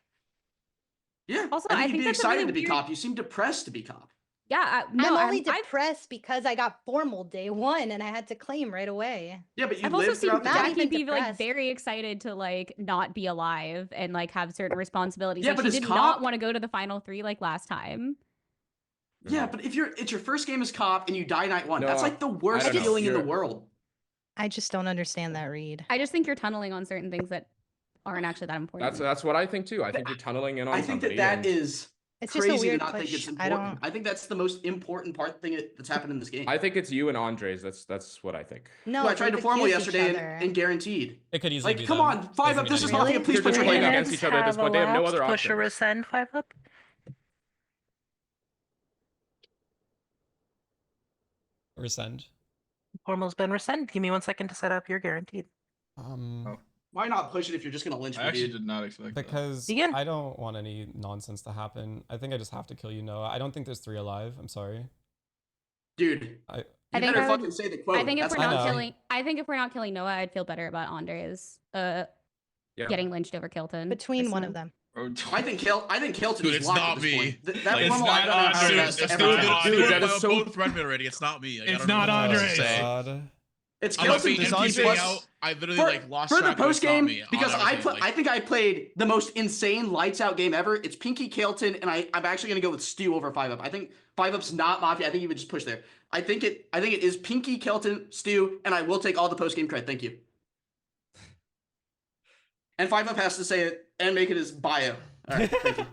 Yeah. Also, I I think think you'd be that's a really excited to be weird- cop. You seem depressed to be cop. Yeah, no, I'm only depressed because I got formal day 1 and I had to claim right away. Yeah, but you I've also lived seen throughout the Not Jackie even be like depressed. very excited to like not be alive and like have certain responsibilities. Yeah, Like, but she as did not cop- want to go to the final 3 like last time. Yeah, but if it's your first game as cop and you die night 1, No, that's like the worst don't know. feeling in the You're- world. I just don't understand that read. I just think you're tunneling on certain things that aren't actually that important. That's what I think too. I think you're tunneling in on I think somebody. that and is It's just a crazy to weird not think push. it's I important. don't. I think that's the most important that's happened in this game. I think it's you and Andres. That's what I think. No, Who I tried they've to formal accused each yesterday other. and guaranteed. it could easily Like, be come them. on, 5UP, Doesn't this mean is anything. Mafia. Please They're put your just playing hand up. against each other at this point. They have no other Push or options. rescind 5UP. Resend. Formal's been rescinded. Give me 1 second to set up. You're guaranteed. Why not push it if you're just gonna lynch I me, actually dude? did not expect that. Because Begin. I don't want any nonsense to happen. I think I just have to kill you, Noah. I don't think there's 3 alive. I'm sorry. Dude, I you think better I would- fucking say the quote. I think if That's we're all not I'm saying. killing, I think if we're not killing Noah, I'd feel better about Andres getting lynched over Kilton. Between one of them. I think Kelton Dude, is it's locked not at this me. point. That It's formal, not I don't know how Andres. that's It's ever not happened. Dude, that is so- Both threatened me already. It's not me. Like, I It's don't know not what else to Andres. say. God. It's I'm not Kelton. being Plus- keeping out. I literally like lost for the track of post it's not game me on because everything, I think I played the most insane lights out game ever. It's Pinkee, Kelton, and I'm actually gonna go with Stu over 5UP. I think 5UP's not Mafia. I think he would just push there. I think it is Pinkee, Kelton, Stu, and I will take all the post game credit. Thank you. And 5UP has to say it and make it his bio. All right, thank you.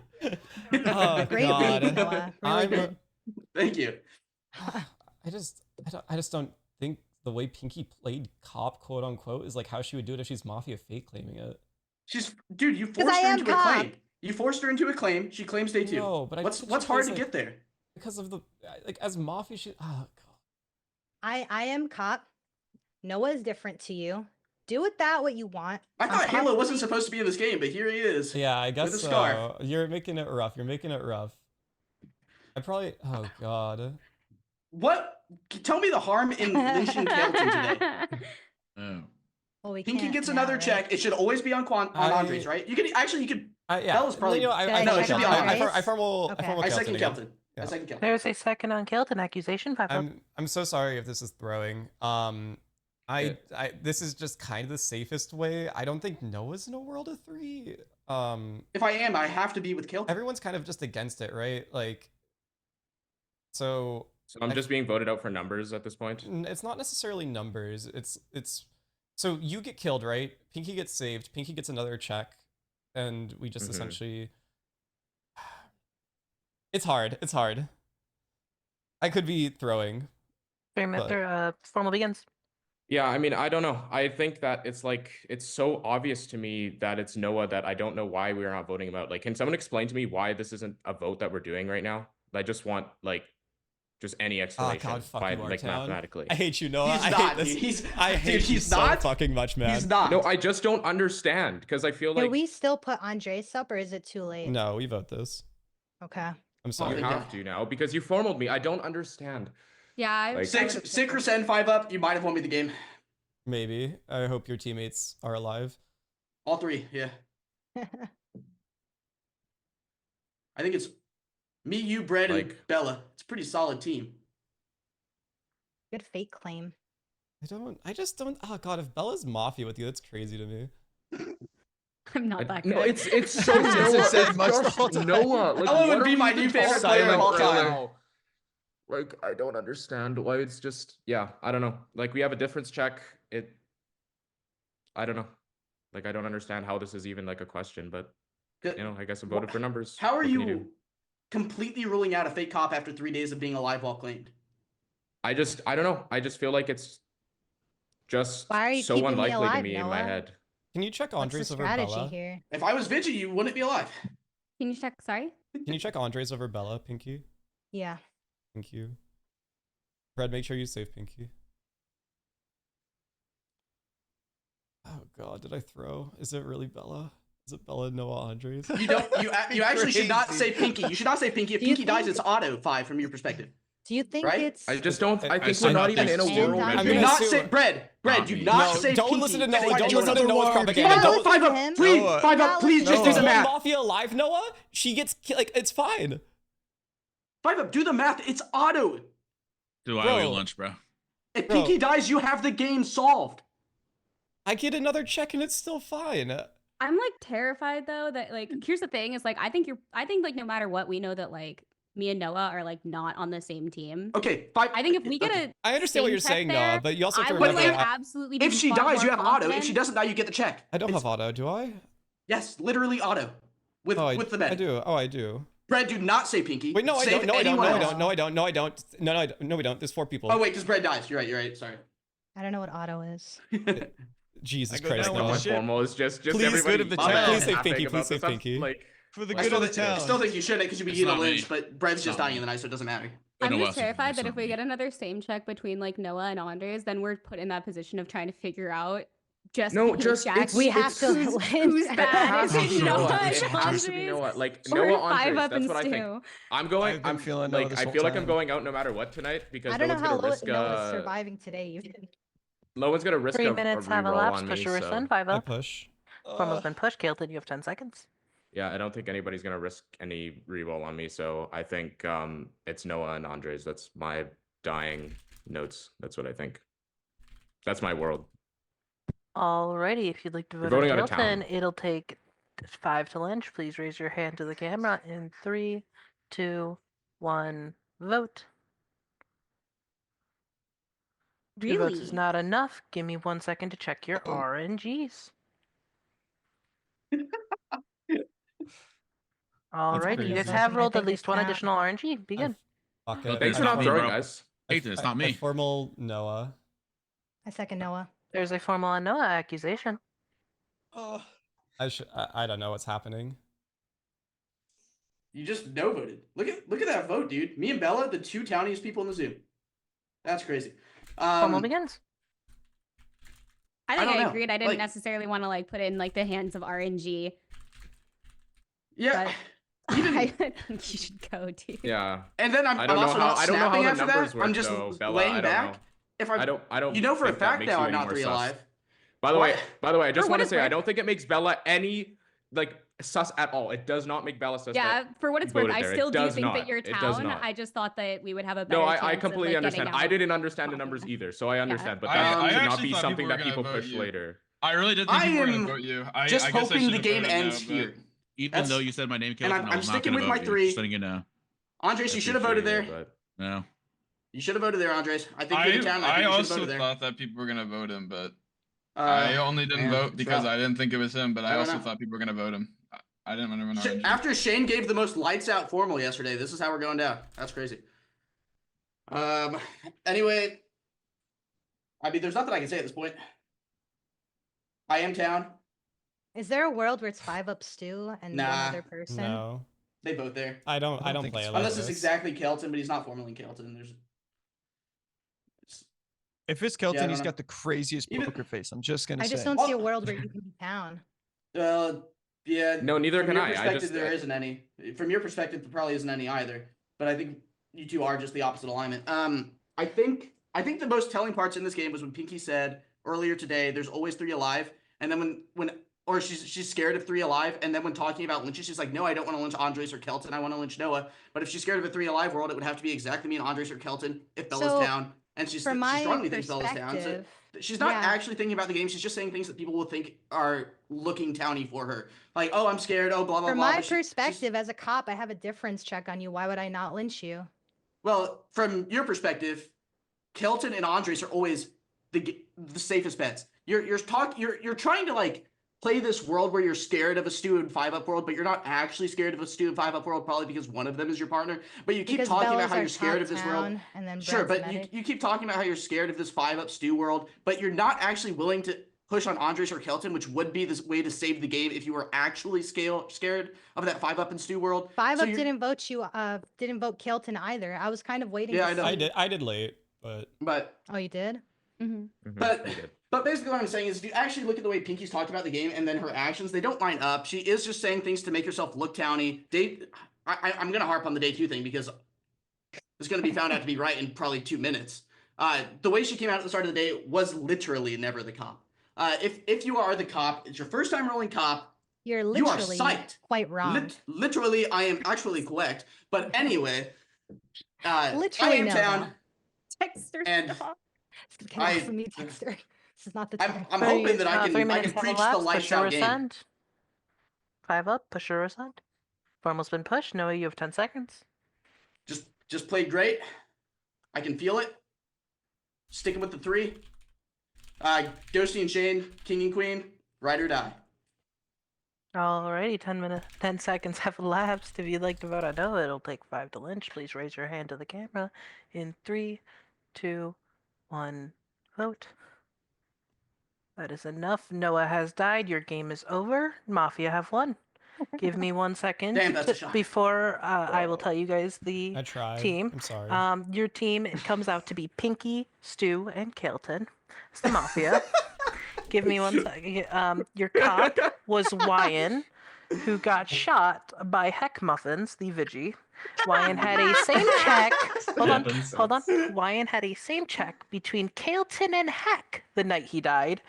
Oh, Great God. read, Noah. Really I'm- good. Thank you. I just don't think the way Pinkee played cop, quote unquote, is like how she would do it if she's Mafia fake claiming it. Dude, you 'Cause forced I her am into a cop. claim. You forced her into a claim. She claims day 2. No, but I what's think she hard plays, to like- get there? Because of the like as Mafia, she God. I am cop. Noah is different to you. Do with that what you want. I I'm thought Halo probably- wasn't supposed to be in this game, but here he is. Yeah, I guess with a so. scarf. You're making it rough. You're making it rough. I probably. Oh God. What? Tell me the harm in lynching Kelton today. Oh. Well, we Pinkee can't gets now, another right? check. It should always be on Andres, right? You could Yeah, Bella's probably. You know, I No, formal it should be Kelton. on I Andres. formal Okay. formal I Kelton second again. Kelton. Yeah. I second Kelton. There's a second on Kilton accusation. 5UP. I'm so sorry if this is throwing. This is just kind of the safest way. I don't think Noah's in a world of 3. If I am, I have to be with Kelton. Everyone's kind of just against it, right? Like, so I'm just being voted out for numbers at this point. it's not necessarily numbers. It's so you get killed, right? Pinkee gets saved. Pinkee gets another check, and we just essentially. It's hard. It's hard. I could be throwing. Formal begins. Yeah, I mean, I don't know. I think that it's so obvious to me that it's Noah that I don't know why we're not voting him out. Like, can someone explain to me why this isn't a vote that we're doing right now? I just want just any explanation fuck by you, Artown. mathematically. I hate you, Noah. He's I not, hate this. dude. I hate Dude, you he's so not. fucking much, man. He's not. No, I just don't understand because I feel Can like we still put Andres up or is it too late? No, we vote this. Okay. I'm sorry. you have to now because you formaled me. I don't understand. Yeah, I Like- Six or 5UP. You might have won me the game. Maybe. I hope your teammates are alive. All 3, yeah. I think it's me, you, Brett, and Bella. It's a pretty solid team. Good fake claim. I just don't. Oh God, if Bella's Mafia with you, that's crazy to me. I'm not that good. No, it's so It's Noah. just said It's much the just whole time. Noah. Like, Bella what would are be we my even new favorite talking player of all about time. now? Like, I don't understand why it's just, yeah, I don't know. Like, we have a difference check. I don't know. Like, I don't understand how this is even like a question, but Good. you know, I guess I voted for numbers. How are What can do? you completely ruling out a fake cop after 3 days of being alive while claimed? I don't know. I just feel like it's just Why are you so keeping me unlikely to alive, me in my Noah? head. Can you check What's the Qndres over strategy Bella? here? If I was Vinci, you wouldn't be alive. Can you check? Sorry. Can you check Qndres over Bella, Pinkee? Yeah. Thank you. Fred, make sure you save Pinkee. Oh god, did I throw? Is it really Bella? Is it Bella, Noah, Qndres? You don't. You actually should not Crazy. say Pinkee. You should not say Pinkee. If Do you Pinkee dies, think- it's auto 5 from your perspective. Do you think Right? it's I just don't. I think still we're not don't even think in a so. world. And where Do I'm we- gonna not sue- say bread. Not Do me. not No, say don't Pinkee. listen to Noah. If I Don't do listen to another Noah's one- propaganda. Five Don't- up, 5 him. up, please, Noah. 5 Not up, please. listen Just to do Is the one math. Mafia alive, Noah? She gets like it's fine. 5 up, do the math. It's auto. Do I Bro. eat lunch, bro? If Bro. Pinkee dies, you have the game solved. I get another check and it's still fine. I'm like terrified though that like here's the thing is like I think like no matter what we know that like me and Noah are like not on the same team. Okay, 5. I think if we get okay. a I understand what same you're check saying, there, Noah, but you also have to I would remember. like absolutely be If she far dies, more you have auto. If confident. she doesn't die, you get the check. I don't It's- have auto, do I? Yes, literally auto. With Oh, with the I med. do. Oh, I do. Bread, do not say Pinkee. Wait, no, I Save don't. No, I don't. No, anyone I else. don't. No, I don't. No, I don't. No, no, no, we don't. There's 4 people. Oh wait, because bread dies. You're right. Sorry. I don't know what auto is. Jesus I go Christ, down with Noah. the My ship. formal is just Please, everybody. good of the my town. bad, Please save laughing Pinkee, about please this. save I'm, Pinkee. Like, For the I good still, of the I town. still think you shouldn't because you'd be It's getting a not me. lynch, but bread's just not dying me. in the night, so it doesn't matter. I'm No, just Wes, terrified it's that not if we me. get another same check between like Noah and Qndres, then we're put in that position of trying to figure out just No, between just- Jack it's- We have to who's, lynch. who's It bad. Is has to it be Noah Noah. and It has to be Qndres? Noah. Like Or Noah 5 Andres. up That's and what I think. stew. I'm going. I've been I'm feeling Noah like. this I whole feel like I'm time. going out no matter what tonight because I no don't know one's how gonna risk. Noah's surviving today even. No one's gonna risk 3 a minutes reroll have elapsed. on Push me. your So son. 5 I up. push. Formal's been pushed. Kaeiten, you have 10 seconds. yeah, I don't think anybody's gonna risk any reroll on me. So I think it's Noah and Andres. That's my dying notes. That's what I think. That's my world. Alrighty, if you'd like to You're vote on voting out of Kaeiten, town. it'll take 5 to lynch. Please raise your hand to the camera in 3, 2, 1, vote. 2 votes is Really? not enough. Give me 1 second to check your RNGs. Alrighty, you guys crazy. have I rolled at think least it's 1 not. additional RNG. Begin. Fuck Look, it. Thanks for not not me, throwing, bro. guys. Kaeiten, it's not I me. formal Noah. I second Noah. There's a formal on Noah accusation. I don't know what's happening. You just no voted. Look at that vote, dude. Me and Bella, the 2 towniest people in the Zoom. That's crazy. Formal begins. I think don't I know. agreed. I didn't Like- necessarily want to like put in like the hands of RNG. Yeah. But Even- I think you should go, dude. Yeah. And then I'm I don't know also how. not I don't know how snapping the after numbers that. work I'm just though, Bella. laying I don't back. know. If I don't. You know for a think that fact makes now you I'm any not more 3 sus. alive. By the What? way, I just For what want to it's say I worth- don't think it makes Bella any like sus at all. It does not make Bella sus. Yeah, that for what it's you worth, voted I there. It still do does think not. that you're It does town. not. I just thought that we would have a better No, chance I of, completely like, getting understand. I out. didn't understand the numbers either, so I understand. But I- that I should not actually be thought something people that were people gonna vote push you. later. I really did think I people were gonna am vote you. just I guess I hoping the should've game voted ends no, here. Even That's- though you said my name, and Kaeiten, I'm not sticking gonna with my vote 3. You. Just letting you know. Andres, I you should have voted appreciate there. it, No. You should have voted there, Andres. I think you're the town. I think you should have also voted there. thought that people were gonna vote him, but I only didn't man, vote because rough. I didn't think it was him. But I I don't also know. thought people were gonna vote him. I didn't want to run RNG. After Shane gave the most lights out formal yesterday, this is how we're going down. That's crazy. Anyway, I mean, there's nothing I can say at this point. I am town. Is there a world where it's 5 up stew and one Nah. other person? No. They both there. I don't don't play think it so. like Unless this. it's exactly Kelton, but he's not formally Kelton. There's If it's I Kaeiten, don't he's know. got the craziest Even- poker face. I'm just gonna I say. just don't see a world where you can be town. yeah. No, neither From can your I. I perspective, just there isn't any. From your perspective, there probably isn't any either. But I think you two are just the opposite alignment. I think the most telling parts in this game was when Pinkee said earlier today, "There's always 3 alive," and then when or she's scared of 3 alive, and then when talking about lynches, she's like, "No, I don't want to lynch Andres or Kelton. I want to lynch Noah." But if she's scared of a 3 alive world, it would have to be exactly me and Andres or Kelton if Bella's So, down. And she from my strongly thinks Bella's down. So perspective, she's not yeah. actually thinking about the game. She's just saying things that people will think are looking towny for her. Like, "Oh, I'm scared. Oh, blah blah From blah." my but she's- perspective as a cop, I have a difference check on you. Why would I not lynch you? Well, from your perspective, Kelton and Qndres are always the safest bets. You're trying to like play this world where you're scared of a Stu and 5-Up world, but you're not actually scared of a Stu and 5-Up world, probably because one of them is your partner. But you keep Because talking about Bella's how our you're scared top of this world. town, and then Sure, Brad's but medic. you keep talking about how you're scared of this 5-Up Stu world, but you're not actually willing to push on Qndres or Kelton, which would be this way to save the game if you were actually scared of that 5-Up and Stu world. 5-Up you're- didn't vote you. Didn't vote Kelton either. I was kind of waiting. Yeah, to I know. see. I did late, but Oh, you did. But basically what I'm saying is if you actually look at the way Pinkee's talked about the game and then her actions, they don't line up. She is just saying things to make herself look towny. I'm going to harp on the day 2 thing because it's going to be found out to be right in probably 2 minutes. The way she came out at the start of the day was literally never the cop. If you are the cop, it's your first time rolling cop, You're you are literally psyched. quite wrong. Literally, I am actually correct. But anyway, Literally I am no, town. Texter, And Get off of me, Texter. This is not the time. I'm hoping that I 3 can minutes preach have the elapsed. lights Push or out game. resend. 5-Up. Push or resend. Formal's been pushed. Noah, you have 10 seconds. Just played great. I can feel it. Sticking with the 3. Ghosty and Shane, king and queen, ride or die. Alrighty, 10 seconds have elapsed. If you'd like to vote, I know it'll take 5 to lynch. Please raise your hand to the camera. In 3, 2, 1, vote. That is enough. Noah has died. Your game is over. Mafia have won. Give me 1 second Damn, that's a shot. before I will tell you guys the I tried. team. I'm sorry. Your team, it comes out to be Pinkee, Stu, and Kelton. It's the Mafia. Give me 1 second. Your cop was Whyin, who got shot by HeckMuffins, the Vigi. Whyin had a same check. Hold on. Whyin had a same check between Kelton and Heck the night he died.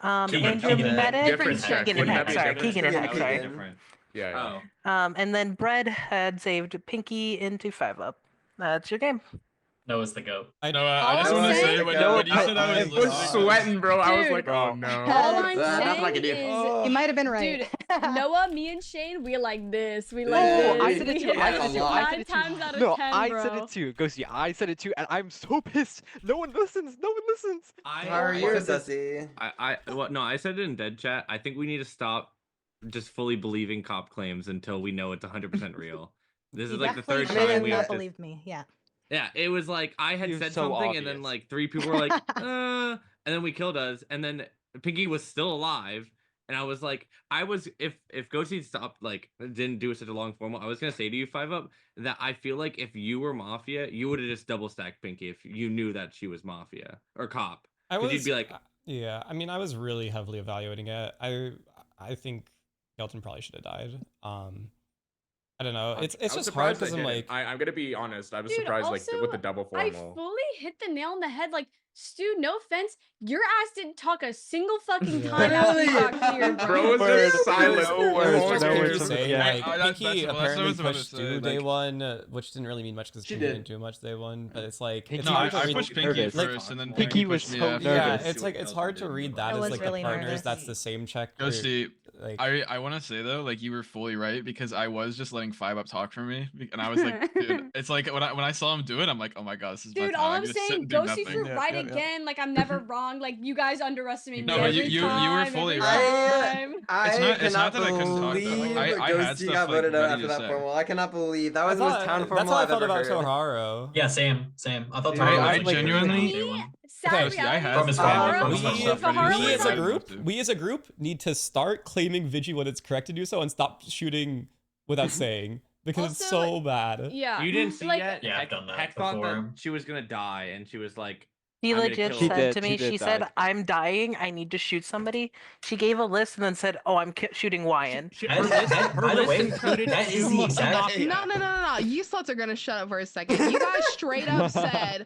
And your medic, Keegan and Heck. Sorry, Keegan and Heck. Sorry. Yeah. And then Bread had saved Pinkee into 5-Up. That's your game. Noah's the goat. I just want to say when you said I was listening, sweating, bro. I was Dude. like, oh no. All I'm nothing I can do. saying You might have been right. Dude, Noah, me, and Shane, we're like this. We Oh, like this. I said it We too, hit I it said it too, I five said it too. times out of No, 10, I bro. said it too. Ghosty, I said it too, and I'm so pissed. No one listens. No one listens. You're sussy. I said it in dead chat. I think we need to stop just fully believing cop claims until we know it's 100% real. This You is like the definitely third should time have we not have to. believed me. Yeah. Yeah, it was like I had You're said so something, and then obvious. like 3 people were like, and then we killed us, and then Pinkee was still alive, and I was like, if Ghosty stopped like didn't do such a long formal, I was gonna say to you 5-Up that I feel like if you were Mafia, you would have just double stacked Pinkee if you knew that she was Mafia or cop. I 'Cause was. you'd be like, yeah. I mean, I was really heavily evaluating it. I think Kelton probably should have died. I don't know. It's I was just hard surprised because I I'm didn't. like. I'm gonna be honest. I was Dude, surprised also, like with the double I formal. fully hit the nail on the head. Like, Stu, no offense, your ass didn't talk a single fucking Yeah. time after you got cleared, bro. Bro was just silent. No words, no words. Say, Yeah. like, That's Pinkee what I was apparently about to pushed say, Stu day like- 1, which didn't really mean much because She Pinkee did. didn't do much day 1. But it's like No, it's No, hard I to read. pushed Pinkee nervous. first, and then Pinkee was pushed me so after. Yeah, nervous. it's like it's hard to read that I as was like really the partners. nervous. That's the same check. or, Ghosty, like, I want to say though, like you were fully right because I was just letting 5-Up talk for me, and I was like, dude, it's like when I saw him do it, I'm like, oh my god, this is my Dude, time. all I I'm can just sit saying, and do Ghosty nothing. Fruit Yeah, right yeah, yeah. again. Like, I'm never wrong. Like, you guys underestimate me No, but every you were time, fully every right. time. It's not that I couldn't talk, though. believe I had Ghosty stuff, got like, voted out ready after to that say. formal. I cannot believe that was the I most thought- town that's formal how I I've thought ever about heard. Torharo. Yeah, same. I thought Yeah, Torharo I was like genuinely- day one. Sad Ghosty, I had From his stuff- family, Torharo, from his stuff ready to Torharo say we as if a I group, want to. we as a group need to start claiming Vigi when it's correct to do so and stop shooting without saying because it's Also, so bad. Yeah. you didn't see like, yet? Yeah, I've done that Heck thought that before. she was gonna die, and she was like, She I'm gonna legit kill She her. said did, to me, she did she said, die. I'm dying. I need to shoot somebody. She gave a list and then said, oh, I'm shooting Whyin. By the way, that is the exact. No. You sluts are gonna shut up for a second. You guys straight up said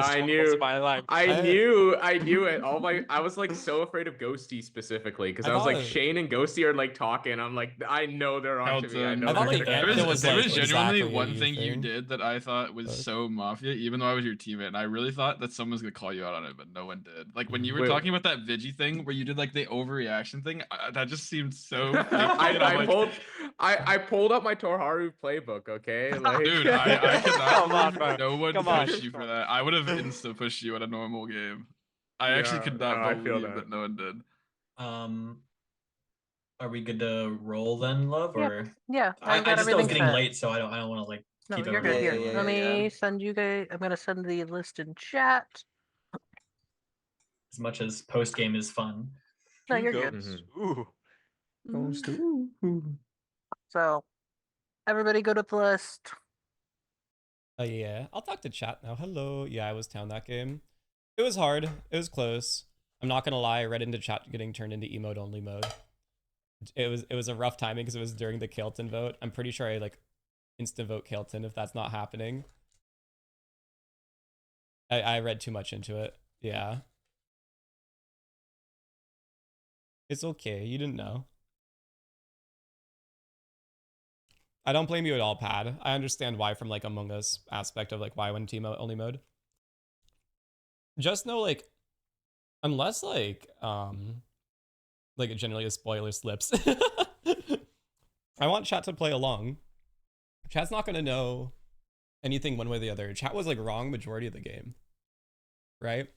I knew. My life. I knew it. I was like so afraid of Ghosty specifically because I was like thought- Shane and Ghosty are like talking. I'm like, I know they're on to me. I know I thought they're the gonna- Anthem was there like was genuinely exactly one what thing you think. did that I thought was so Mafia, even though I was your teammate, and I really thought that someone was gonna call you out on it, but no one did. Like when you were Wait. talking about that Vigi thing where you did like the overreaction thing, that just seemed so. fake to me, and I'm I like, pulled I pulled up my Torharo playbook. Okay, like Dude, I cannot Come on, believe bro. no one Come on. pushed you for that. I would have insta pushed you at a normal game. I actually Yeah, could not no, I feel believe that. that no one did. Are we good to roll then, love? Yeah, Or yeah, I've I got just know it's everything getting set. late, so I don't want to like No, keep you're everyone good. Here, waiting. let me send you guys. I'm gonna send the list in chat. As much as post game is fun. No, you're good. Ooh. So, everybody go to the list. Yeah, I'll talk to chat now. Hello. Yeah, I was town that game. It was hard. It was close. I'm not gonna lie. I read into chat getting turned into emote only mode. It was a rough timing because it was during the Kaeiten vote. I'm pretty sure I like instant vote Kaeiten if that's not happening. I read too much into it. Yeah. It's okay. You didn't know. I don't blame you at all, Pad. I understand why from like Among Us aspect of like why went team only mode. Just know like unless like it generally a spoiler slips. I want chat to play along. Chat's not gonna know anything one way or the other. Chat was like wrong majority of the game. Right?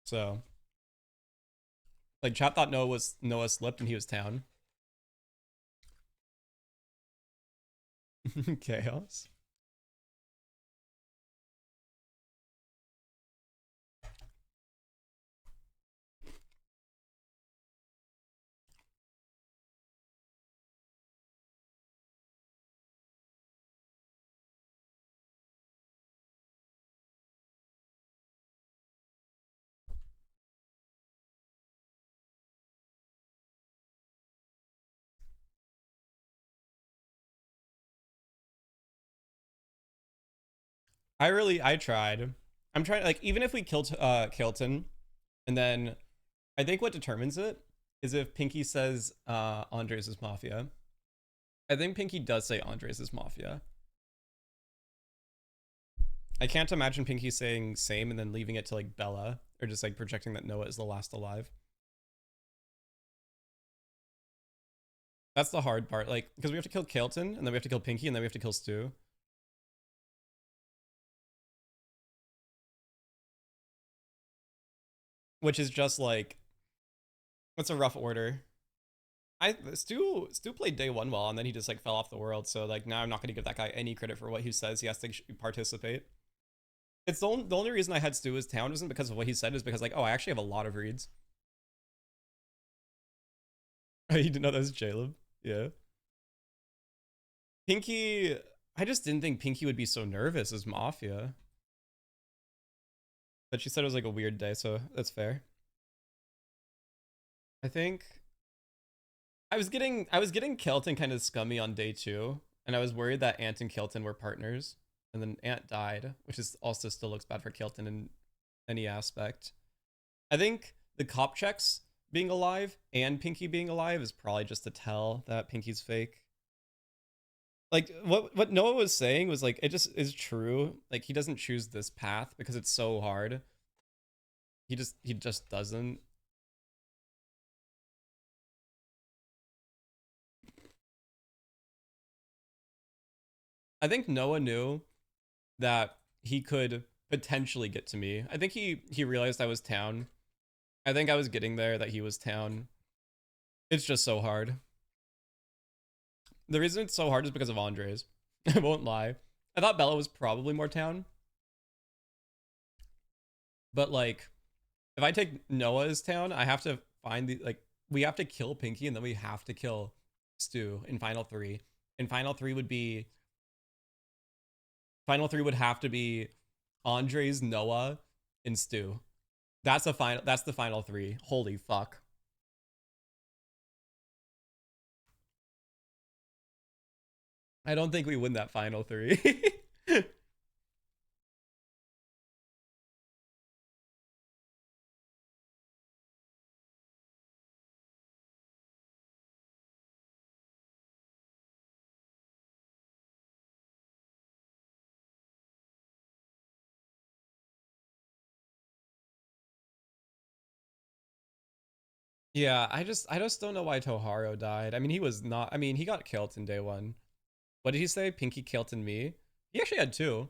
So like chat thought Noah slipped and he was town. Chaos. I tried. I'm trying like even if we killed Kaeiten, and then I think what determines it is if Pinkee says Qndres is Mafia. I think Pinkee does say Qndres is Mafia. I can't imagine Pinkee saying same and then leaving it to like Bella or just like projecting that Noah is the last alive. That's the hard part, like because we have to kill Kaeiten and then we have to kill Pinkee and then we have to kill Stu. Which is just like, that's a rough order. Stu played day one well, and then he just like fell off the world. So like now I'm not going to give that guy any credit for what he says. He has to participate. It's the only reason I had Stu as town isn't because of what he said, is because like, oh, I actually have a lot of reads. Oh, you didn't know that was Jaleb? Yeah. Pinkee, I just didn't think Pinkee would be so nervous as Mafia. But she said it was like a weird day, so that's fair. I think I was getting Kaeiten kind of scummy on day 2, and I was worried that Ant and Kaeiten were partners, and then Ant died, which is also still looks bad for Kaeiten in any aspect. I think the cop checks being alive and Pinkee being alive is probably just to tell that Pinkee's fake. Like what Noah was saying was like, it just is true. Like he doesn't choose this path because it's so hard. He just doesn't. I think Noah knew that he could potentially get to me. I think he realized I was town. I think I was getting there that he was town. It's just so hard. The reason it's so hard is because of Qndres. I won't lie. I thought Bella was probably more town. But like, if I take Noah as town, I have to find the, like, we have to kill Pinkee and then we have to kill Stu in final 3. And final 3 would have to be Qndres, Noah, and Stu. That's the final 3. Holy fuck. I don't think we win that final 3. Yeah, I just don't know why Torharo died. I mean, he was not. I mean, he got killed in day 1. What did he say? Pinkee killed me. He actually had 2.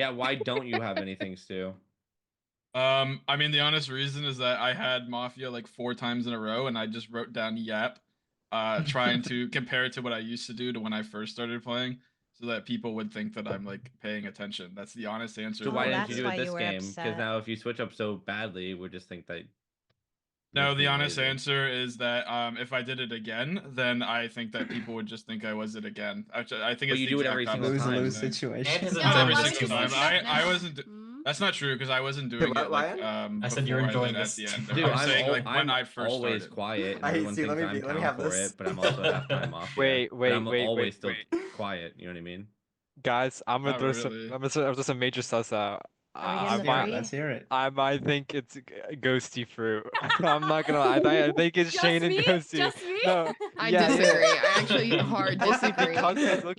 Yeah, why don't you have anything, Stu? I mean, the honest reason is that I had Mafia like 4 times in a row, and I just wrote down Yap, trying to compare it to what I used to do to when I first started playing. so that people would think that I'm like paying attention. That's the honest answer. So to why what didn't it you is. do why it you this were game? Because upset. now if you switch up so badly, we'll just think that. No, makes the me honest lazy. answer is that if I did it again, then I think that people would just think I was it again. Actually, I think But it's you the do it exact every single opposite time. Lose thing. situation. Ant is Not every enjoying single this time. game. I wasn't. That's not true because I wasn't doing what, it like Ryan? I said you're before enjoying and this. at the end. Dude, I'm saying like when I'm I first always started. quiet, and I everyone see, let thinks me I'm let me down have for this. it. But I'm also halftime mafia. Wait, but I'm wait, always wait, still wait. quiet. You know what I mean? Guys, I'm gonna Not throw some. really. I'm gonna throw some major sus out. Are we I getting the might, three? Let's hear it. I might think it's ghosty fruit. I'm not gonna lie. I think it's Just Shane and me? ghosty. Just me? No, I yeah, disagree. I actually hard Loki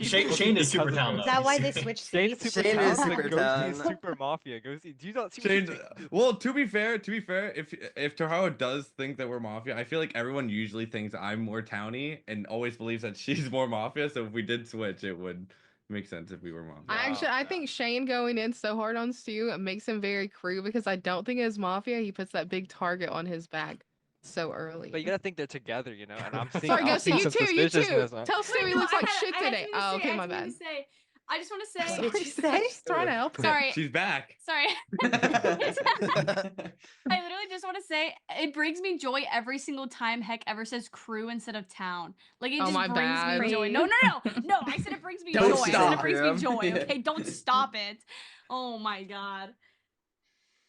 disagree. Shane is super town, Is though. that why they switched Shane's seats? super Shane town, is but super Ghosty is town. super mafia. Ghosty, do you not see what Change. you think? Well, to be fair, if Torharo does think that we're mafia, I feel like everyone usually thinks I'm more towny and always believes that she's more mafia. So if we did switch, it would make sense if we were mafia. I think Shane going in so hard on Stu makes him very crew because I don't think as mafia he puts that big target on his back so early. But you gotta think they're together, you know. And I'm seeing, Sorry, I'm Ghosty, seeing you some too, you too. suspiciousness. Tell Stu he No, looks I like had- shit I had today. something to Oh, say, okay, I my had something bad. to say. I just want to say. What did you say? Trying to help. Sorry. She's back. Sorry. I literally just want to say it brings me joy every single time Heck ever says crew instead of town. Like it Oh, just my brings bad. me joy. No, I said it brings me Don't joy. I said stop it brings me him. joy. Yeah. Okay, don't stop it. Oh my god.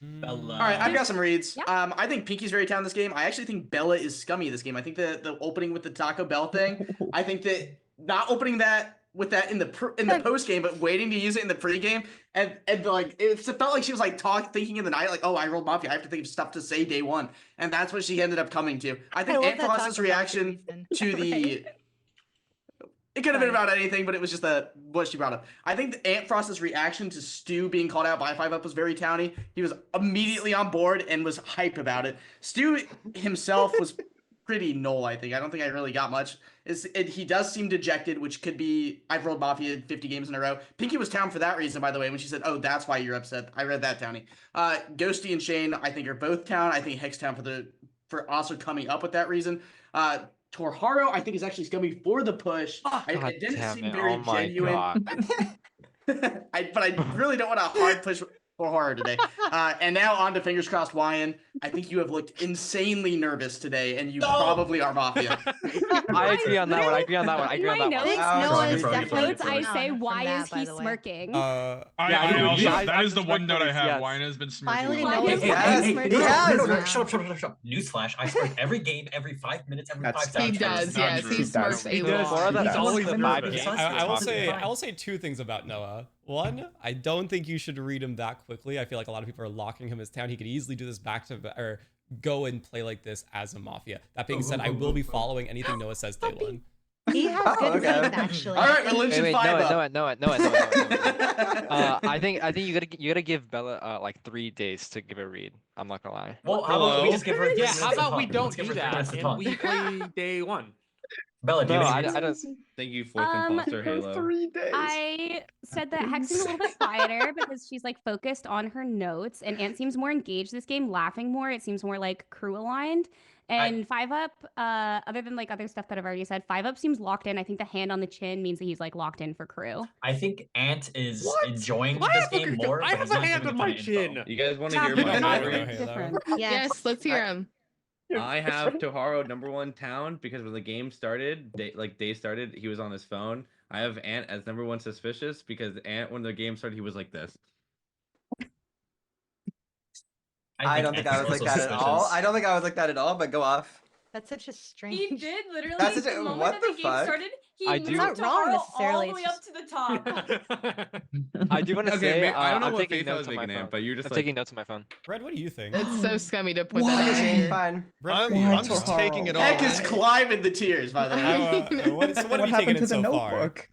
Bella. All right, I've got some reads. Yeah. I think Pinkee's very town this game. I actually think Bella is scummy this game. I think the opening with the Taco Bell thing. I think that not opening that with that in the post game, but waiting to use it in the pre game, and like it felt like she was like thinking in the night, like, oh, I rolled mafia. I have to think of stuff to say day one, and that's what she ended up coming to. I think love that Antfrost's Taco Bell reaction reason. to the. It could have been about anything, but it was just what she brought up. I think the Antfrost's reaction to Stu being called out by 5UP was very towny. He was immediately on board and was hype about it. Stu himself was pretty null, I think. I don't think I really got much. He does seem dejected, which could be I've rolled Mafia 50 games in a row. Pinkee was town for that reason, by the way, when she said, oh, that's why you're upset. I read that, Towny. Ghosty and Shane, I think, are both town. I think Heck's town for also coming up with that reason. Torharo, I think, is actually scummy for the push. It didn't seem very genuine. But I really don't want to hard push Torharo today. And now on to fingers crossed, Whyin. I think you have looked insanely nervous today, and you probably are mafia. I agree on that one. I agree on that one. I agree on that one. Notes, I say, why is he smirking? That is the one note I have. Whyin has been smirking. Shut up. Newsflash, I smirk every game, every 5 minutes, every 5 seconds. He does, yes. He smirks a lot. He's always nervous. I will say two things about Noah. One, I don't think you should read him that quickly. I feel like a lot of people are locking him as town. He could easily do this back to or go and play like this as a mafia. That being said, I will be following anything Noah says day one. He has good reads, actually. All right, religion Wait, 5 no. I think you gotta give Bella like 3 days to give a read. I'm not gonna lie. Well, how about we just give her? Yeah, how about we don't do that and we play day one? Bella, do you I don't. Thank you, fourth imposter Halo. 3 days. I said that Heck seems a little bit quieter because she's like focused on her notes, and Ant seems more engaged this game, laughing more. It seems more like crew aligned. And 5UP, other than like other stuff that I've already said, 5UP seems locked in. I think the hand on the chin means that he's like locked in for crew. I think Ant is enjoying this game more. I but have he's a not hand giving on a my ton of chin. info. You guys want to Yeah, hear but my not theory? different. Yes, let's hear him. I have Torharo #1 town because when the game started, day started, he was on his phone. I have Ant as #1 suspicious because Ant, when the game started, he was like this. I don't think I was like that at all. I don't think I was like that at all, but go off. That's such a strange. He did literally. That's such the a- moment what that the the game fuck? started, he I moved do- Not wrong Torharo necessarily, all the way it's up to the top. I do want to Okay, say I don't know I'm what taking faith I notes was on my making, phone. Ant, but you're just I'm like taking notes on my phone. Red, what do you think? It's so scummy to put that in here. Fine. I'm just taking it all. Heck is climbing the tears, by the way. What have you taken happened in to the so far? notebook?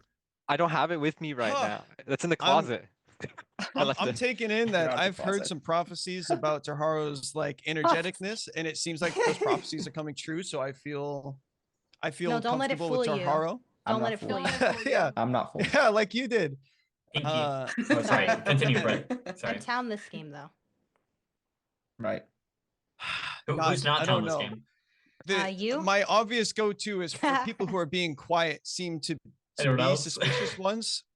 I don't have it with me right Huh. now. That's in the closet. I left I'm it. taking in that out the I've heard closet. some prophecies about Torharo's like energeticness, and it seems like those prophecies are coming true. So I feel No, don't let it comfortable with fool you. Torharo. Don't let it fool you. Yeah, I'm not full. yeah, like you did. Pinky. Uh, Oh, sorry. Continue, Brett. Sorry. I'm town this game though. Right. Who's not I telling don't this know. game? You? My obvious go-to is for people who are being quiet seem to Anyone be else? suspicious ones.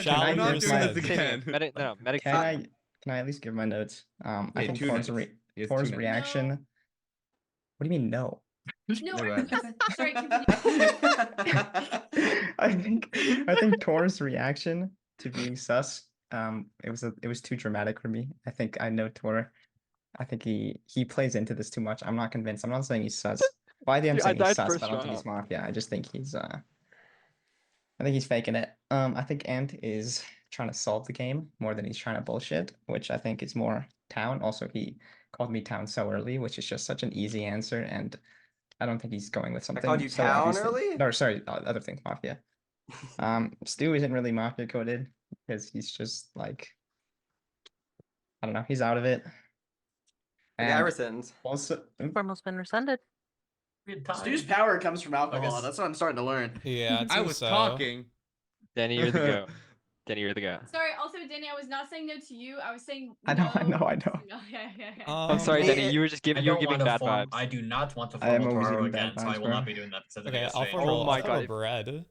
again. Shall I'm we not give doing my- this again. Medic, no, medic. Can I at least give my notes? I Yeah, think 2 Tor's notes. He has 2 Tor's notes. reaction. What do you mean no? No, Go ahead. sorry, continue. I think Tor's reaction to being sus, it was too dramatic for me. I think I know Tor. I think he plays into this too much. I'm not convinced. I'm not saying he's sus. Why I'm Dude, I saying he's died sus, first but I don't think he's round. Mafia. I just think he's I think he's faking it. I think Ant is trying to solve the game more than he's trying to bullshit, which I think is more Town. Also, he called me Town so early, which is just such an easy answer, and I don't think he's going with something. called you so Town obviously- early? No, sorry, other things, Mafia. Stu isn't really Mafia coded because he's just like, I don't know, he's out of it. Like And Arison's. also, Formal's been rescinded. Stu's power comes from alcohol. guess- That's what I'm starting to learn. Yeah, it I seems was so. talking. Danny, you're the go. Danny, you're the go. Sorry. Also, Danny, I was not saying no to you. I was saying. I know. No. Yeah. I'm sorry, Danny. You were just I giving you were don't giving want bad to form. vibes. I do not want to I am form always Torharo giving bad again, so I vibes, will bro. not be doing that because of Okay, the I'll yesterday. formal. Oh my I'll formal God. bread.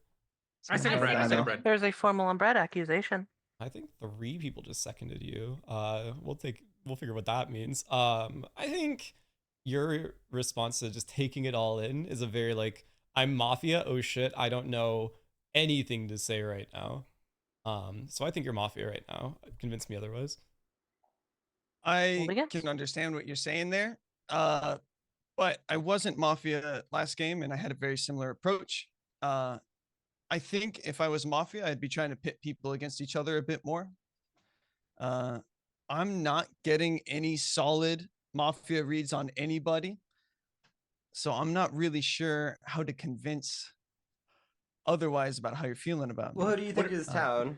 I second bread. I second bread. There's a formal on bread accusation. I think 3 people just seconded you. We'll figure what that means. I think your response to just taking it all in is a very like, I'm Mafia, oh shit, I don't know anything to say right now. So I think you're Mafia right now. Convince me otherwise. I can understand what you're saying there. But I wasn't Mafia last game and I had a very similar approach. I think if I was Mafia, I'd be trying to pit people against each other a bit more. I'm not getting any solid Mafia reads on anybody. So I'm not really sure how to convince otherwise about how you're feeling about me. Well, who do you think is Town?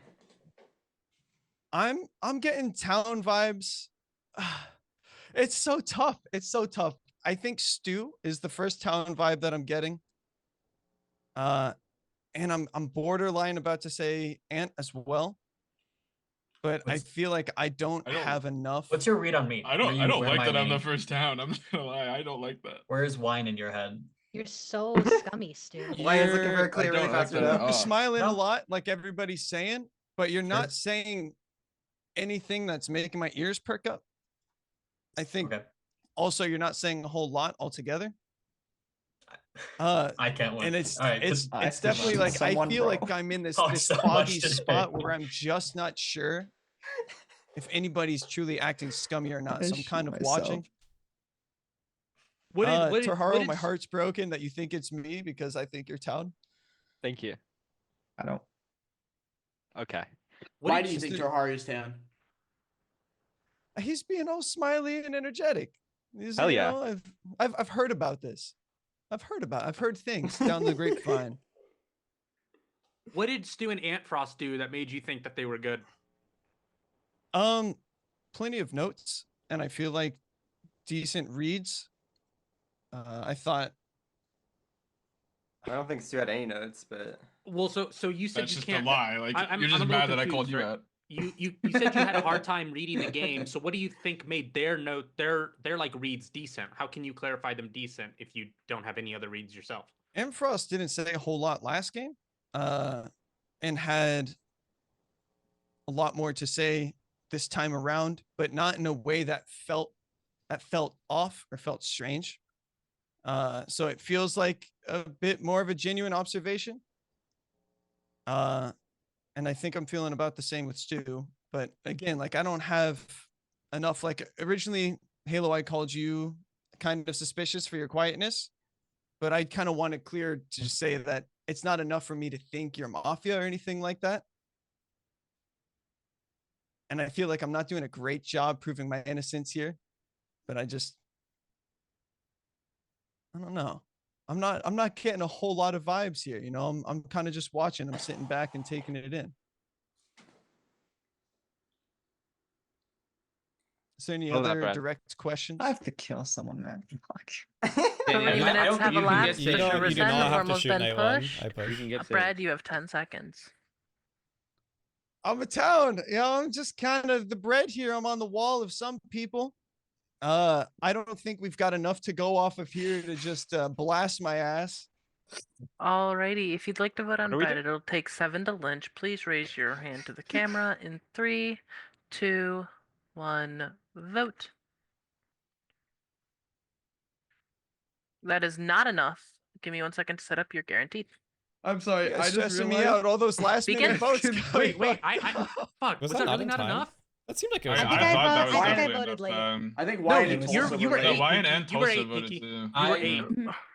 I'm getting Town vibes. It's so tough. It's so tough. I think Stu is the first Town vibe that I'm getting. And I'm borderline about to say Ant as well. But I feel like I don't have enough. What's your read on me? I don't Where like am I that I'm the leaning? first Town. I'm not gonna lie. I don't like that. Where's Whyin in your head? You're so scummy, Stu. Whyin looking for a clear really fast window. You're smiling a lot, like everybody's saying, but you're not saying anything that's making my ears perk up. I think also you're not saying a whole lot altogether. I can't win. And it's All right, it's definitely like I feel like I'm in this Talk this so much foggy today. spot where I'm just not sure if anybody's truly acting scummy or not. So I'm kind of watching. Torharo, my heart's broken that you think it's me because I think you're Town. Thank you. I don't. Okay. Why do you think Torharo's Town? He's being all smiley and energetic. Hell yeah. Know, I've heard about this. I've heard things down the grapevine. What did Stu and Antfrost do that made you think that they were good? Plenty of notes, and I feel like decent reads. I thought. I don't think Stu had any notes, but. Well, so you said That's you just can't. a lie. Like you're just I'm a mad little that I called confused, you right? out. You said you had a hard time reading the game. So what do you think made their like reads decent? How can you clarify them decent if you don't have any other reads yourself? Antfrost didn't say a whole lot last game, and had a lot more to say this time around, but not in a way that felt off or felt strange. So it feels like a bit more of a genuine observation. And I think I'm feeling about the same with Stu. But again, like I don't have enough. Like originally, Halo, I called you kind of suspicious for your quietness, but I kind of want it clear to say that it's not enough for me to think you're Mafia or anything like that. And I feel like I'm not doing a great job proving my innocence here, but I don't know. I'm not getting a whole lot of vibes here. You know, I'm kind of just watching. I'm sitting back and taking it in. Is there any other direct questions? I have to kill someone, man. Fuck. 3 minutes have elapsed. You do not have to shoot night one. Pushed. I push. You can get Brad, you have 10 seconds. I'm a Town. You know, I'm just kind of the bread here. I'm on the wall of some people. I don't think we've got enough to go off of here to just blast my ass. Alrighty, if you'd like to vote on do we Brad, do? it'll take 7 to lynch. Please raise your hand to the camera in 3, 2, 1, vote. That is not enough. Give me 1 second to set up your guaranteed. I'm sorry. You guys I just stressing me realized- out. All those last Begin. minute votes. Wait, I fuck. Was that not really in not time? enough? That seemed like it I was. think I thought that was I think I definitely voted enough late. time. I think No, Whyin you- and you're- Tulsa you were voted No, eight. late. Whyin and You were Tulsa eight, voted Pinkee. too. You were I- 8.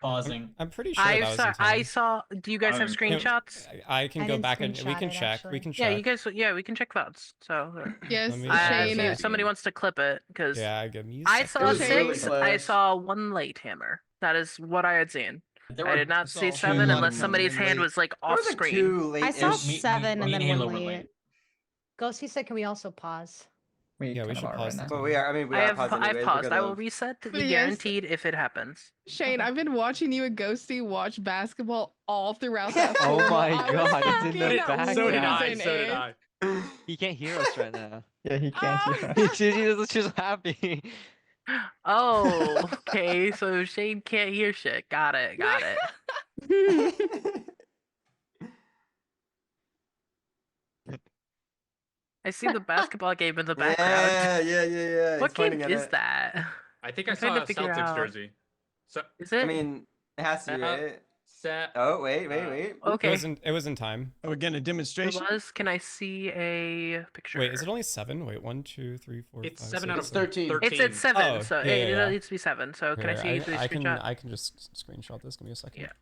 Pausing. I'm pretty sure I that was saw. in time. I saw. Do you guys have I'm- screenshots? I can I go didn't back and we screenshot can it, check. We actually. can Yeah, check. you guys. Yeah, we can check votes. So. Yes, Let me- Shane. If somebody wants to clip it, because Yeah, give me. I a saw was second. really 6. I close. saw 1 late hammer. That is what I had seen. There I were- did not saw see two 7 unless late somebody's and hand late. was like There off was like screen. 2 late. I saw Me- 7 me and and then Halo 1 were late. late. Ghosty said, "Can we also pause?" Yeah, we kind of should are pause right the now. But we are. I mean, we I are have. paused I've anyways paused. because I will of- reset. But yes. Guaranteed if it happens. Shane, I've been watching you and Ghosty watch basketball all throughout that Oh formal. my I was God, it's in the fucking background. So did I. losing So did it. I. He can't hear us right now. Yeah, he can't Ah! hear us. She's just happy. Oh, okay. So Shane can't hear shit. Got it. Got it. I see the basketball game in the background. Yeah. What He's game pointing at is it. that? I think I I'm saw trying a to figure Celtics out. jersey. So Is it? I mean, it has to be, right? set. Oh, wait. It Okay. was in time. Oh, again, a It demonstration. was. Can I see a picture? Wait, is it only 7? Wait, 1, 2, 3, 4, It's 5, 7 6, out of 13. It's at 7, Oh, so yeah, it yeah. needs to be 7. So can I Here, see the screenshot? I can just screenshot this. Give me a second. Yeah.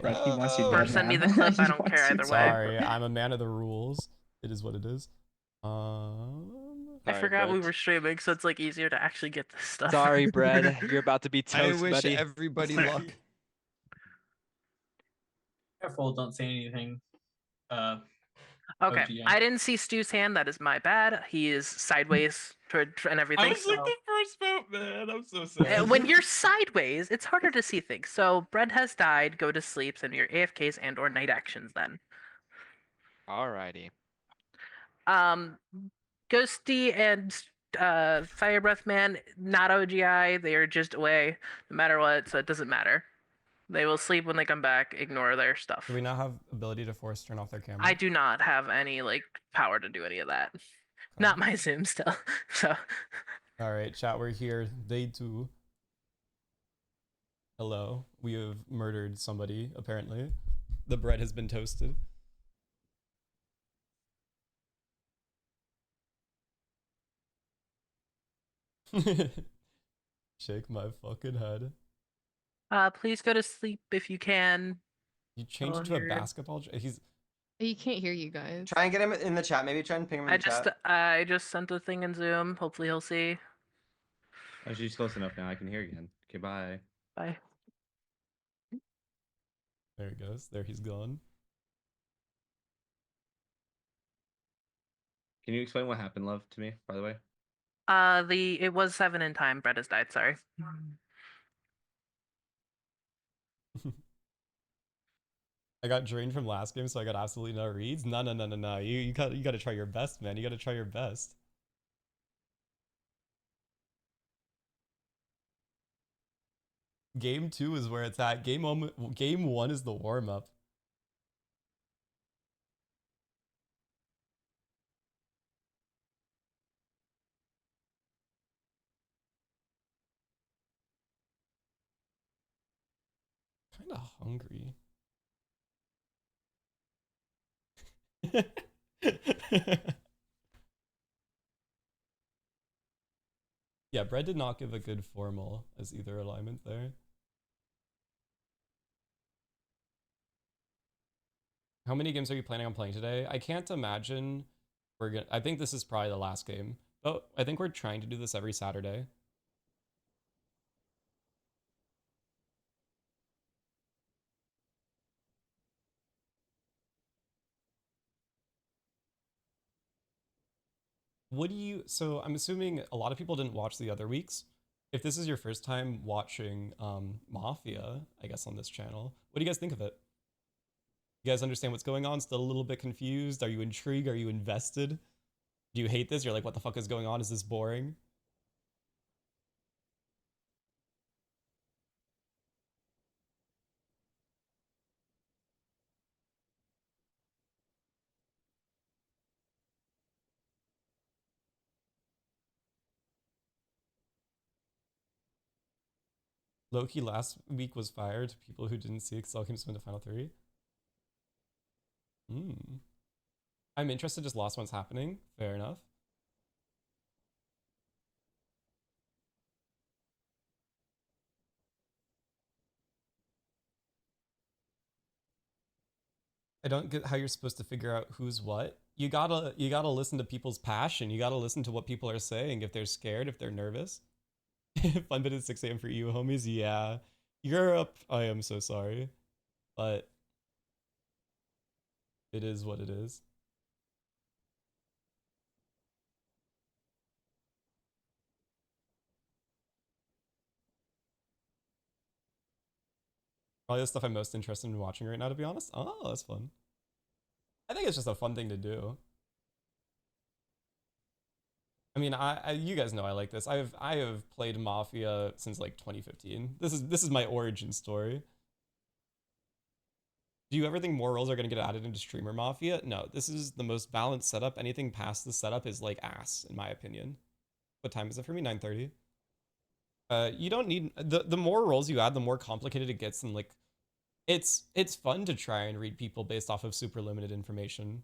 Right, he wants you Or dead, send me man. the clip. I He don't wants care you either way. Sorry, I'm a man of the rules. It is what it is. I Sorry, forgot we Brett. were streaming, so it's like easier to actually get this stuff. Sorry, Brad. You're about to be I toast, wish buddy. everybody luck. Careful, don't say anything. Okay, OGN. I didn't see Stu's hand. That is my bad. He is sideways and everything. I was like so- the first vote, man. I'm so sad. When you're sideways, it's harder to see things. So Bread has died. Go to sleep. Send me your AFKs and or night actions then. Alrighty. Ghosty and Fire Breath Man, not OGI. They are just away no matter what, so it doesn't matter. They will sleep when they come back. Ignore their stuff. Do we now have ability to force turn off their camera? I do not have any like power to do any of that. Not my Zoom still. So All right, chat. We're here. Day 2. Hello. We have murdered somebody. Apparently, the bread has been toasted. Shake my fucking head. please go to sleep if you can. You changed it to a basketball. He's. He can't hear you guys. Try and get him in the chat. Maybe try and ping him in the chat. I just sent a thing in Zoom. Hopefully he'll see. Oh, she's close enough now. I can hear again. Okay, bye. Bye. There he goes. There he's gone. Can you explain what happened, love, to me, by the way? It was 7 in time. Brett has died. Sorry. I got drained from last game, so I got absolutely no reads. No. You got to try your best, man. You got to try your best. Game 2 is where it's at. Game 1 is the warm up. Kind of hungry. Yeah, Brett did not give a good formal as either alignment there. How many games are you planning on playing today? I can't imagine we're gonna. I think this is probably the last game, but I think we're trying to do this every Saturday. What do you, so I'm assuming a lot of people didn't watch the other weeks. If this is your first time watching Mafia, I guess on this channel, what do you guys think of it? You guys understand what's going on? Still a little bit confused? Are you intrigued? Are you invested? Do you hate this? You're like, what the fuck is going on? Is this boring? Loki last week was fired to people who didn't see Excel came to the final 3. I'm interested, just lost what's happening. Fair enough. I don't get how you're supposed to figure out who's what. You gotta listen to people's passion. You gotta listen to what people are saying. If they're scared, if they're nervous. Fun bit at 6 a.m. for you, homies. Yeah, Europe. I am so sorry, but it is what it is. Probably the stuff I'm most interested in watching right now, to be honest. Oh, that's fun. I think it's just a fun thing to do. I mean, you guys know I like this. I have played Mafia since like 2015. This is my origin story. Do you ever think more roles are gonna get added into streamer Mafia? No, this is the most balanced setup. Anything past this setup is like ass, in my opinion. What time is it for me? 9:30. You don't need the more roles you add, the more complicated it gets, and like it's fun to try and read people based off of super limited information.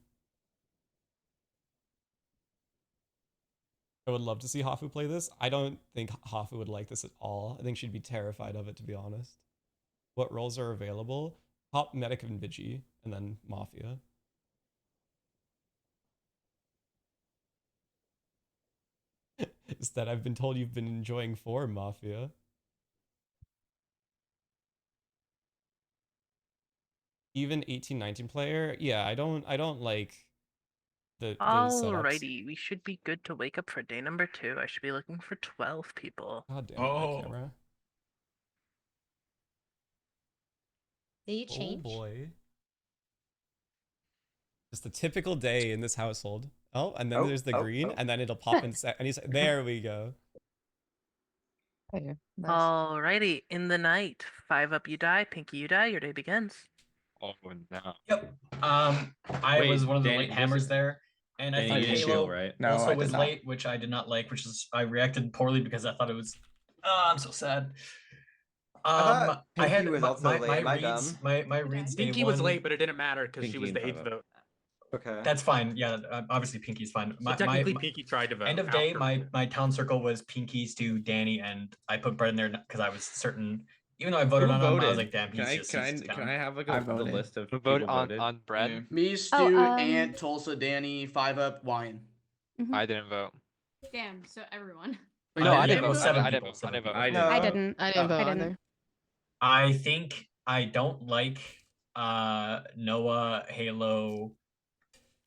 I would love to see Hafu play this. I don't think Hafu would like this at all. I think she'd be terrified of it, to be honest. What roles are available? Top Medic and Vigi, and then Mafia. Instead, I've been told you've been enjoying 4 Mafia. Even 18-19 player? Yeah, I don't like the setups. Alrighty, we should be good to wake up for day number 2. I should be looking for 12 people. God damn it, my camera. Did you change? Oh boy. Just a typical day in this household. Oh, and then there's the green, and then it'll pop in. There we go. Hey, nice. Alrighty, in the night. 5 up, you die. Pinkee, you die. Your day begins. Oh no. Yep. I was one of the late hammers there, and I think Halo right? also was late, which I did not like. Which is I reacted poorly because I thought it was. I'm so sad. I had was also late. my reads. My reads. Pinkee was late, but it didn't matter because she was the Pinkee 8th vote. Okay. That's fine. Yeah, obviously Pinkee's fine. So technically, Pinkee tried to vote. End of day, my town circle was Pinkee, Stu, Danny, and I put Brett in there because I was certain. Even though I voted on him, I was like, damn, he's just. Can I have like a list of Who people voted voted? on Brett? Me, Stu, Ant, Tulsa, Danny, 5 up, Whyin. I didn't vote. Damn, so everyone. No, I didn't vote. vote. I didn't vote. I didn't. I didn't vote either. I think I don't like Noah, Halo.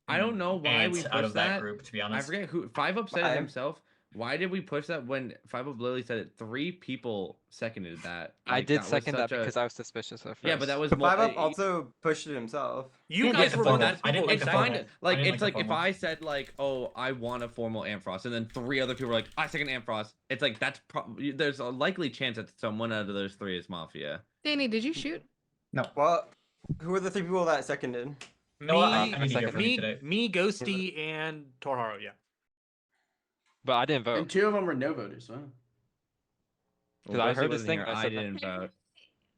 I don't know why we Ant pushed out of that that group, to be honest. I forget who 5 up said it himself. Why did we push that when 5 up literally said it? 3 people seconded that. I Like, did was second that such a- because I was suspicious at first. Yeah, but that was But more. 5 up also pushed it himself. You Yeah, guys were but one that's I didn't people- like it's the fine. formal. Like I didn't it's like like the if I said like, oh, I want a formal Antfrost, and then 3 other people were like, I second Antfrost. It's like that's there's a likely chance that someone out of those 3 is Mafia. Danny, did you shoot? No. Well, who were the 3 people that seconded? I need to hear from you today. Me, Ghosty, and Torharo. Yeah. But I didn't vote. And 2 of them were no voters. Wow. Because I heard this wasn't thing. here, I I said didn't vote.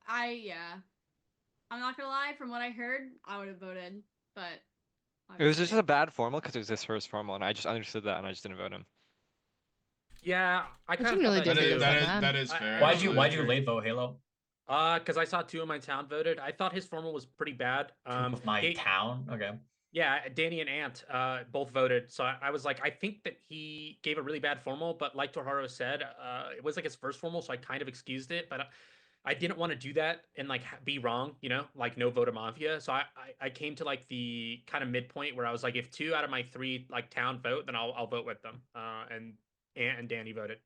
I'm not gonna lie. From what I heard, I would have voted, but. It was just a bad formal because it was his first formal, and I just understood that, and I just didn't vote him. Yeah, I kind of really thought did that it. too. That is fair. Why'd you late vote Halo? Because I saw 2 in my town voted. I thought his formal was pretty bad. Of my town. Okay. Yeah, Danny and Ant both voted. So I was like, I think that he gave a really bad formal, but like Torharo said, it was like his first formal, so I kind of excused it. But I didn't want to do that and like be wrong, you know, like no vote of Mafia. So I came to like the kind of midpoint where I was like, if 2 out of my 3 like town vote, then I'll vote with them. And Ant and Danny voted.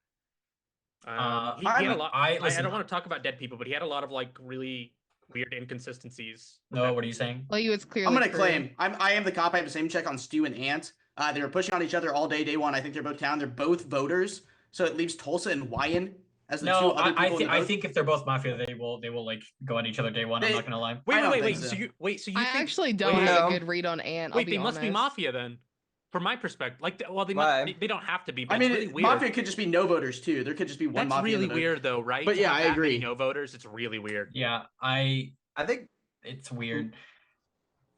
He had a lot. I don't want to talk about dead people, but he had a lot of like really weird inconsistencies. No, what are you saying? Well, you was clearly. I'm gonna true. claim. I am the cop. I have the same check on Stu and Ant. They were pushing on each other all day. Day 1, I think they're both town. They're both voters, so it leaves Tulsa and Whyin as the 2 other people. I think if they're both Mafia, they will like go at each other day 1. I'm not gonna lie. Wait. So you I think, actually don't wait, have a good read on Ant. Wait, I'll they be must be honest. Mafia then, from my perspective. Like, well, they don't have to be. But I mean, it's really weird. Mafia could just be no voters too. There could just be one That's Mafia. really in the vote. weird though, right? But To yeah, have I that many agree. no voters, it's really weird. Yeah, I think it's weird.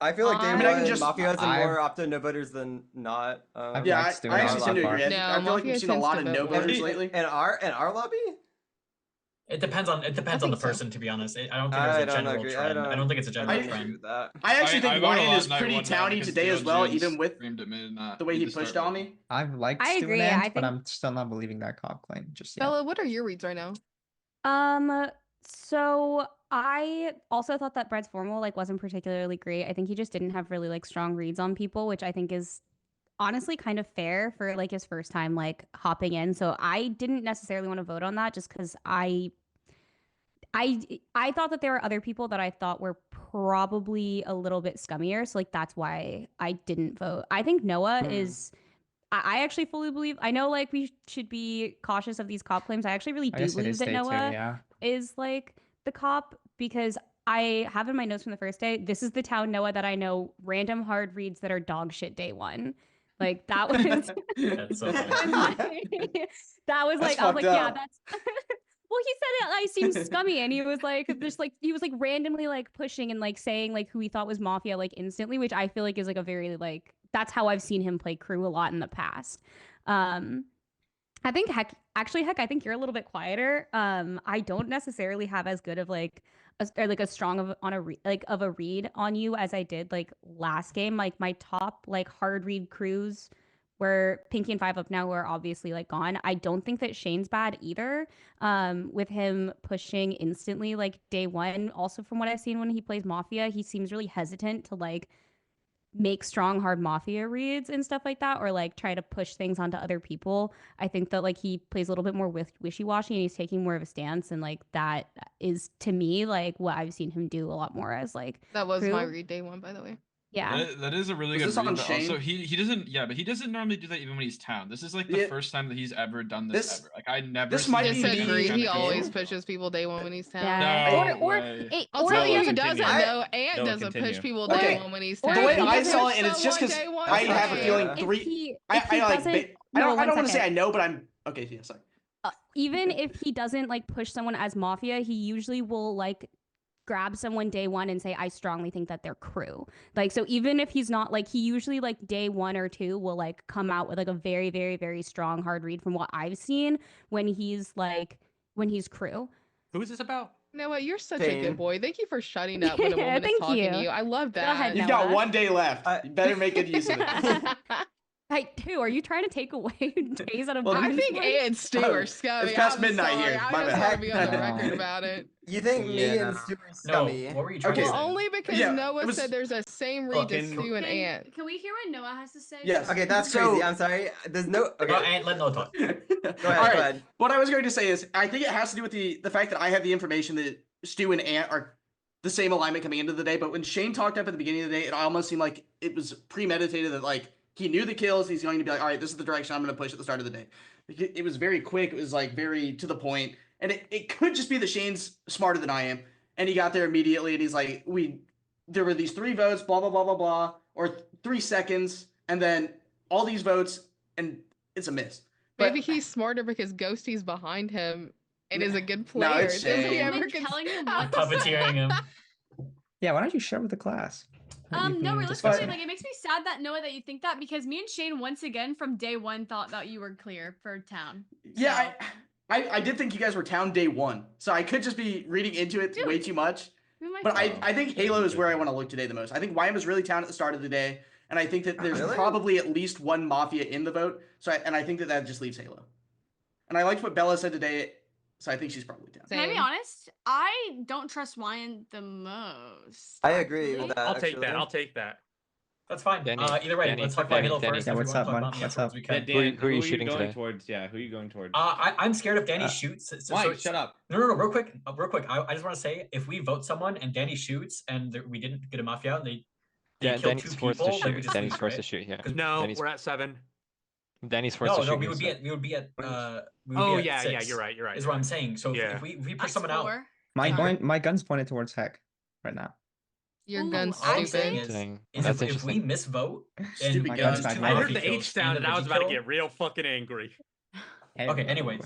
I feel like I day mean, I can 1 just- Mafia has I- more opt-in no voters than not. Yeah, I actually tend to agree. No, I feel like Mafia we've seen a tends lot to of vote no more. voters lately. In our lobby? It depends on the think so. person, to be honest. I don't think I there's a don't general agree. trend. I don't think it's a general agree trend. with that. I actually think vote a Whyin lot is night pretty one now towny because today as Theo well, Jones even with streamed at midnight. the way he Need to pushed start on voting. me. I've liked I Stu agree, and I Ant, but think- I'm still not believing that cop claim just yet. Bella, what are your reads right now? So I also thought that Brett's formal like wasn't particularly great. I think he just didn't have really like strong reads on people, which I think is honestly kind of fair for like his first time like hopping in. So I didn't necessarily want to vote on that just because I thought that there were other people that I thought were probably a little bit scummier. So like that's why I didn't vote. I think Noah is. I actually fully believe. I know like we should be cautious of these cop claims. I actually really I do guess it believe is that day 2, Noah yeah. is like the cop because I have in my notes from the first day. This is the town Noah that I know. Random hard reads that are dog shit day one. Like that was. That's so funny. That was That's like I was fucked like yeah up. that's. Well, he said it. I seemed scummy, and he was like, just like he was like randomly like pushing and like saying like who he thought was Mafia like instantly, which I feel like is like a very like that's how I've seen him play Crew a lot in the past. I think Heck, I think you're a little bit quieter. I don't necessarily have as good of like a strong of on a of a read on you as I did like last game. Like my top like hard read crews where Pinkee and 5 Up now are obviously like gone. I don't think that Shane's bad either. With him pushing instantly like day one. Also from what I've seen when he plays Mafia, he seems really hesitant to like make strong hard Mafia reads and stuff like that, or like try to push things onto other people. I think that like he plays a little bit more wishy-washy and he's taking more of a stance, and like that is to me like what I've seen him do a lot more as like That was my Crew. read day 1, by the way. Yeah. That is a really Was good this read, on but also Shane? he doesn't but he doesn't normally do that even when he's town. This is like the Yeah. first time that he's ever done this ever. Like I never this seen might him be do any Disagree. kind He of always control. pushes people day 1 when he's town. Yeah. No Or way. I'll or tell you like- who doesn't I- though. Ant Noah, doesn't push continue. people Okay. day 1 when he's Or town. The way if I he saw Push it, and it's just someone because day 1 I have a day. feeling if three. he I doesn't like. I no, don't one want to say I second. know, but I'm okay. Yeah, sorry. Even if he doesn't like push someone as Mafia, he usually will like grab someone day 1 and say, I strongly think that they're Crew. Like, so even if he's not like, he usually like day 1 or 2 will like come out with like a very, very, very strong hard read from what I've seen when he's Crew. Who is this about? You know what? You're such a Shane. good boy. Thank you for shutting up when a woman is Thank talking to you. you. I love Go that. ahead, You've got Noah. 1 day left. You better make good use of it. Hey, who are you trying to take away days out of Well, I Boone's think life? Ant and Stu are scummy. It's past I'm midnight sorry. here. I My just bad. want to be on the No. record about it. You think me Yeah. and Stu are No, scummy? what were you trying Okay. to say? Well, only because Yeah, Noah it was- said there's a same read Look, to in- Stu and Ant. Can we hear what Noah has to say? Yes. Okay, that's So- crazy. I'm sorry. There's no. Okay. No, Ant, let Noah talk. Go ahead. All Go right. ahead. What I was going to say is, I think it has to do with the fact that I have the information that Stu and Ant are the same alignment coming into the day. But when Shane talked up at the beginning of the day, it almost seemed like it was premeditated. That like he knew the kills. He's going to be like, all right, this is the direction I'm going to push at the start of the day. It was very quick. It was like very to the point, and it could just be that Shane's smarter than I am, and he got there immediately, and he's like, there were these 3 votes, blah blah blah blah blah, or 3 seconds, and then all these votes, and it's a miss. But Maybe he's smarter because Ghosty's behind him and is a good No, player. it's Does he Shane. ever Been cons- telling him Ah, what to say. Puppeteering him. Yeah, why don't you share with the class? That you No, can realistically, discuss. like it makes me sad that Noah that you think that because me and Shane once again from day 1 thought that you were clear for town. yeah, I did think you guys were town day 1, so I could just be reading into it way too much. Who am But I? I think Halo is where I want to look today the most. I think Whyin was really town at the start of the day, and I think that there's Really? probably at least 1 Mafia in the vote. So I think that just leaves Halo. And I liked what Bella said today, so I think she's probably town. Can I be Same. honest? I don't trust Whyin the most. I agree with actually. that. I'll take actually. that. I'll take that. That's fine. Danny, Either way, Danny, let's talk about Halo Danny. first. Yeah, If we what's want up, to talk man? about Mafia What's afterwards, up? we Yeah, can. Dan, who are you who shooting going today? towards? Yeah, who are you going towards? I'm scared if Danny shoots. Mike, shut up. No, real quick. I just want to say, if we vote someone and Danny shoots and we didn't get a Mafia out, they Yeah, kill Danny's 2 forced to people, then we shoot. just Danny's lose, forced to right? shoot. Yeah. No, Danny's, we're at 7. Danny's forced to No, shoot. we would be instead. at we would be at Oh be at yeah, 6, you're right. You're right. Is you're what I'm right. saying. So Yeah. if we push That's someone out, 4. My gun's pointed towards Heck right now. Your Ooh, gun's all I'm saying stupid. is, Dang, is that's if we interesting. misvote and Stupid we guns. lose 2 I I Mafia heard the kills H sound and and I was Veggie about to kill, get real fucking angry. Okay, anyways.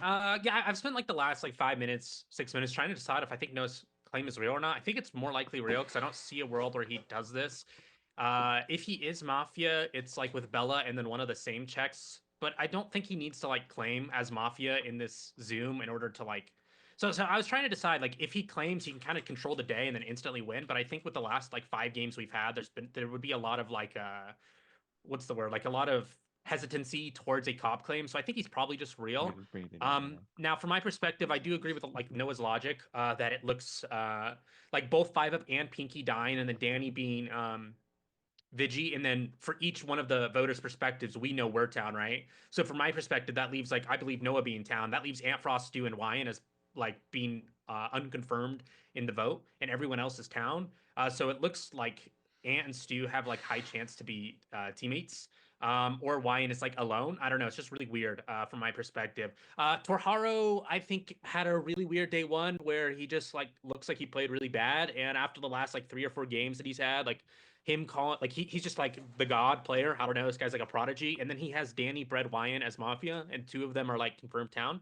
Yeah, I've spent like the last like 5 minutes, 6 minutes trying to decide if I think Noah's claim is real or not. I think it's more likely real because I don't see a world where he does this. If he is Mafia, it's like with Bella and then one of the same checks but I don't think he needs to like claim as Mafia in this Zoom in order to like. So I was trying to decide like if he claims he can kind of control the day and then instantly win, but I think with the last like 5 games we've had, there would be a lot of like what's the word, like a lot of hesitancy towards a cop claim. So I think he's probably just real. Now from my perspective, I do agree with like Noah's logic that it looks like both 5UP and Pinkee dying, and then Danny being Vigi, and then for each one of the voters' perspectives, we know we're town, right? So from my perspective, that leaves like I believe Noah being town. That leaves Antfrost, Stu, and Whyin as like being unconfirmed in the vote, and everyone else is town. So it looks like Ant and Stu have like high chance to be teammates. Or Whyin is like alone. I don't know. It's just really weird from my perspective. Torharo, I think, had a really weird day 1 where he just like looks like he played really bad. And after the last like 3 or 4 games that he's had, like him calling, like he's just like the god player. I don't know. This guy's like a prodigy. And then he has Danny, Bread, Whyin as Mafia, and 2 of them are like confirmed town.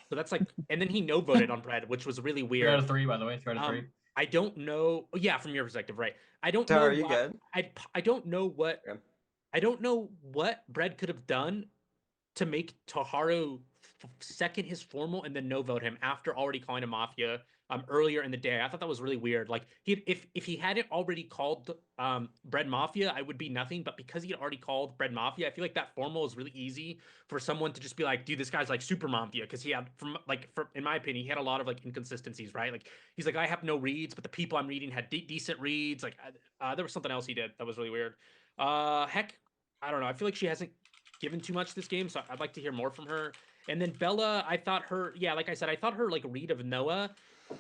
So that's like, and then he no voted on Bread, which was really weird. 3 out of 3, by the way. 3 out of 3. I don't know. Yeah, from your perspective, right? I don't know. Are you good? I don't know what. I don't know what Bread could have done to make Torharo second his formal and then no vote him after already calling him Mafia earlier in the day. I thought that was really weird. Like if he hadn't already called Bread Mafia, I would be nothing. But because he had already called Bread Mafia, I feel like that formal is really easy for someone to just be like, dude, this guy's like super Mafia, because he had in my opinion, he had a lot of like inconsistencies, right? Like he's like, I have no reads, but the people I'm reading had decent reads. Like there was something else he did that was really weird. Heck, I don't know. I feel like she hasn't given too much this game, so I'd like to hear more from her. And then Bella, I thought her, yeah, like I said, I thought her like read of Noah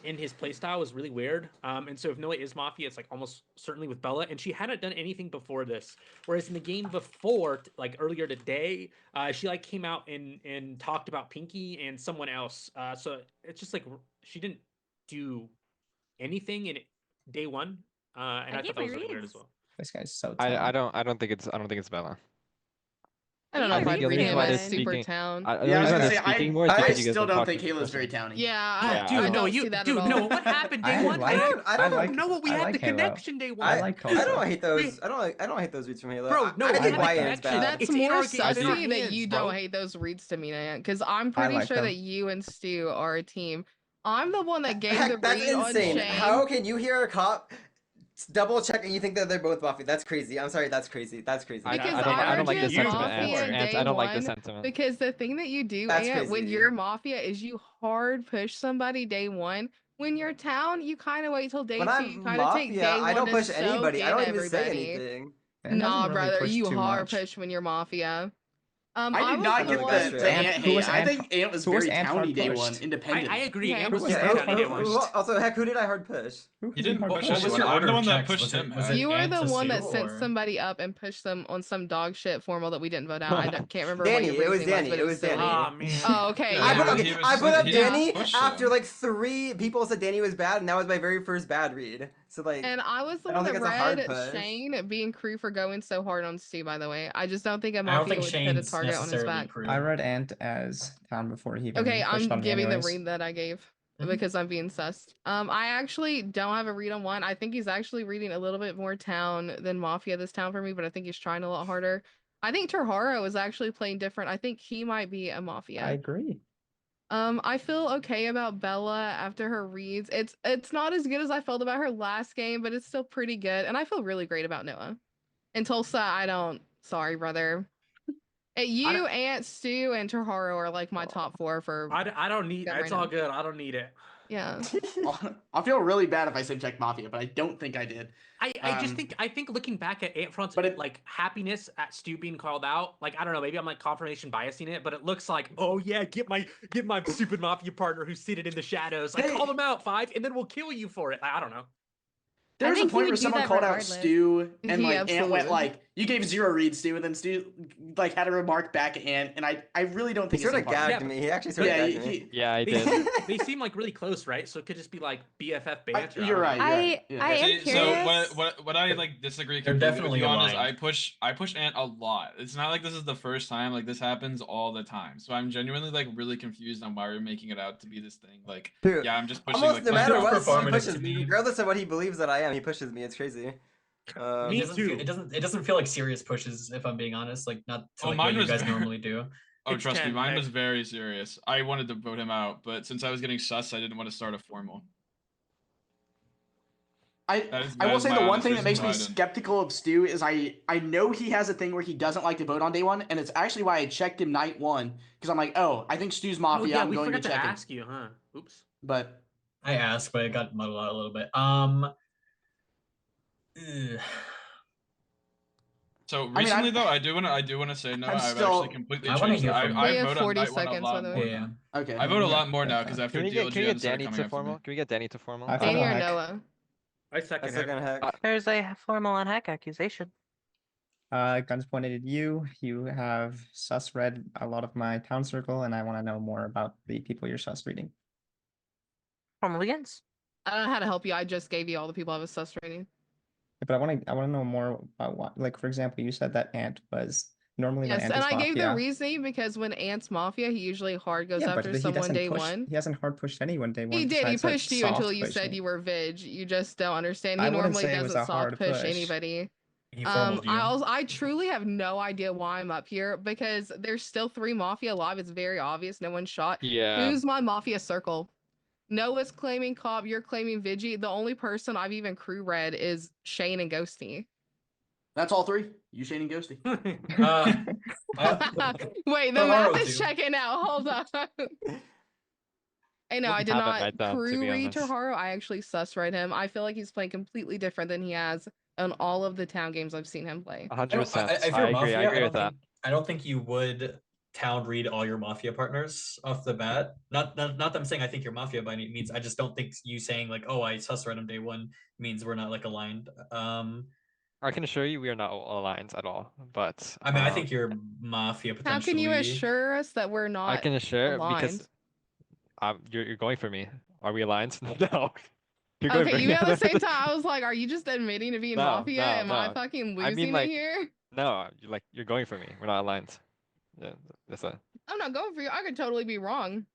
in his playstyle was really weird. And so if Noah is Mafia, it's like almost certainly with Bella, and she hadn't done anything before this. Whereas in the game before, like earlier today, she like came out and talked about Pinkee and someone else. So it's just like she didn't do anything in day 1, and I thought that was really weird as well. This guy's so I don't think it's Bella. I don't know if I'd read him as super speaking- town. the reason why they're speaking more is I because you guys still are don't talking think Halo's first very person. towny. Yeah, Dude, I no, don't you, see that dude, at all. no. What happened day 1? I don't know what we I had like the Halo. connection day 1. I like Tulsa. I don't hate those. I don't hate those reads from Halo. Bro, no, I we think had the Whyin is connection. bad. That's It's in more our game, it's in our sussy that hands, you bro. don't hate those reads to me, Ant, because I'm pretty like sure them. that you and Stu are a team. I'm the one that gave the Heck, that's read on insane. Shane. How can you hear a cop double check and you think that they're both Mafia? That's crazy. I'm sorry, that's crazy. That's crazy. Because I don't like this just sentiment, Mafia Ant. day I don't like this 1, sentiment. Because the thing that you do, That's Ant, when crazy. you're Mafia is you hard push somebody day 1. When you're town, you kind of wait till day When 2. I'm You kind of take Mafia, day I 1 don't to push soak anybody. I in don't even say everybody. anything. Man Nah, doesn't really brother, push you too hard much. push when you're Mafia. I I did was not the get one- the Ant Who was hate. I Ant- think Ant was who was very Ant hard towny day pushed? 1, independent. I agree. Yeah. Ant was Who super was towny day 1. Also, heck, who did I hard push? He didn't hard push push? anyone. I'm the one that pushed him. You were Ant the to one that Stu, sent or- somebody up and pushed them on some dog shit formal that we didn't vote out. I can't remember what Danny, your it was reasoning Danny. but It was still- Danny. Ah, man. Oh, okay. Yeah, I Yeah. put, he okay, was- I put up he didn't Danny push after them. like 3 people said Danny was bad, and that was my very first bad read. So like, And I was the I don't one that think it's a hard read push. Shane being crew for going so hard on Stu, by the way. I just don't think a I don't Mafia think would hit a Shane's target on his necessarily back. crew. I read Ant as town before he even Okay, pushed I'm on me giving anyways. the read that I gave Mhm. because I'm being sussed. I actually don't have a read on one. I think he's actually reading a little bit more town than Mafia this town for me, but I think he's trying a lot harder. I think Torharo is actually playing different. I think he might be a Mafia. I agree. I feel okay about Bella after her reads. It's not as good as I felt about her last game, but it's still pretty good. And I feel really great about Noah. And Tulsa, I don't. Sorry, brother. You, Ant, Stu, and Torharo are like my top 4 for. I don't need. Got It's right all now. good. I don't need it. Yeah. I'll feel really bad if I say check Mafia, but I don't think I did. I just think looking back at Antfront's like happiness at Stu being called out, like I don't know, maybe I'm like confirmation biasing it, but it looks like, oh yeah, get my stupid Mafia partner who's seated in the shadows. Like call them out 5 and then we'll kill you for it. I don't know. There was a think he point would where do someone that called out regardless. Stu, and He like Ant went absolutely- like, "You gave 0 reads, Stu," and then Stu like had a remark back at Ant, and I really don't he think sort of it's impossible. gagged me. He actually sort of Yeah, gagged me. Yeah, I They did. seem, they seem like really close, right? So it could just be like BFF banter. You're right. I Yeah. I am See, curious. so what I like disagree They're completely with definitely you on is aligned. I push Ant a lot. It's not like this is the first time. Like this happens all the time. So I'm genuinely like really confused on why we're making it out to be this thing. Like Dude, yeah, I'm just pushing almost like no matter He's what, he performative pushes to me. me. Regardless of what he believes that I am, he pushes me. It's crazy. It doesn't feel like serious pushes, if I'm being honest. Like not to like what you guys normally do. Oh, It's trust me, 10, mine Nick. was very serious. I wanted to vote him out, but since I was getting sus, I didn't want to start a formal. I that will is say my the one honest thing that reason makes why me I didn't. skeptical of Stu is I know he has a thing where he doesn't like to vote on day one, and it's actually why I checked him night one because I'm like, oh, I think Stu's Mafia. Oh yeah, I'm we going forgot to to check him. ask you, huh? Oops. But I asked, but it got muddled out a little bit. So recently, though, I do want to say no. I've actually completely changed. I vote on night one a lot more. Yeah. Okay. I vote a lot more now because after Can we get DLGN started Danny coming to after me. formal? Can we get Danny to formal? I Danny follow or Heck. Noah? I second Heck. There's a formal on Heck accusation. Guns pointed at you. You have sus read a lot of my town circle, and I want to know more about the people you're sus reading. Formal begins. I don't know how to help you. I just gave you all the people I was sus rating. But I want to know more about what, like, for example, you said that Ant was normally when Yes, Ant and is I gave the Mafia. reasoning because when Ant's Mafia, he usually hard goes Yeah, but after he someone doesn't day push. one. He hasn't hard pushed anyone day one. He did. He besides, like, pushed you until soft you said pushing. you were Vig. You just don't understand. He I wouldn't normally say it was doesn't a soft hard push push. anybody. He formaled you. I truly have no idea why I'm up here because there's still 3 Mafia alive. It's very obvious. No one's shot. Yeah. Who's my Mafia circle? Noah's claiming Cobb. You're claiming Vigi. The only person I've even crew read is Shane and Ghosty. that's all 3. You, Shane, and Ghosty. Wait, the Torharo math is too. checking out. Hold on. Hey, no, I did Have it not right down, to crew be read honest. Torharo. I actually sus read him. I feel like he's playing completely different than he has on all of the town games I've seen him play. 100%. If I you're agree. Mafia, I agree with that. I don't think you would town read all your Mafia partners off the bat. Not that I'm saying I think you're Mafia by any means. I just don't think you saying like, oh, I sus read him day one means we're not like aligned. I can assure you we are not aligned at all. But I mean, I think you're Mafia potentially. How can you assure us that we're not I can assure aligned? because you're going for me. Are we aligned? No. You're going Okay, for you me. at the same time, I was like, are you just admitting to being No, Mafia? no, Am I no. fucking I losing mean, like, it here? No, you're going for me. We're not aligned. Yeah, that's a. I'm not going for you. I could totally be wrong.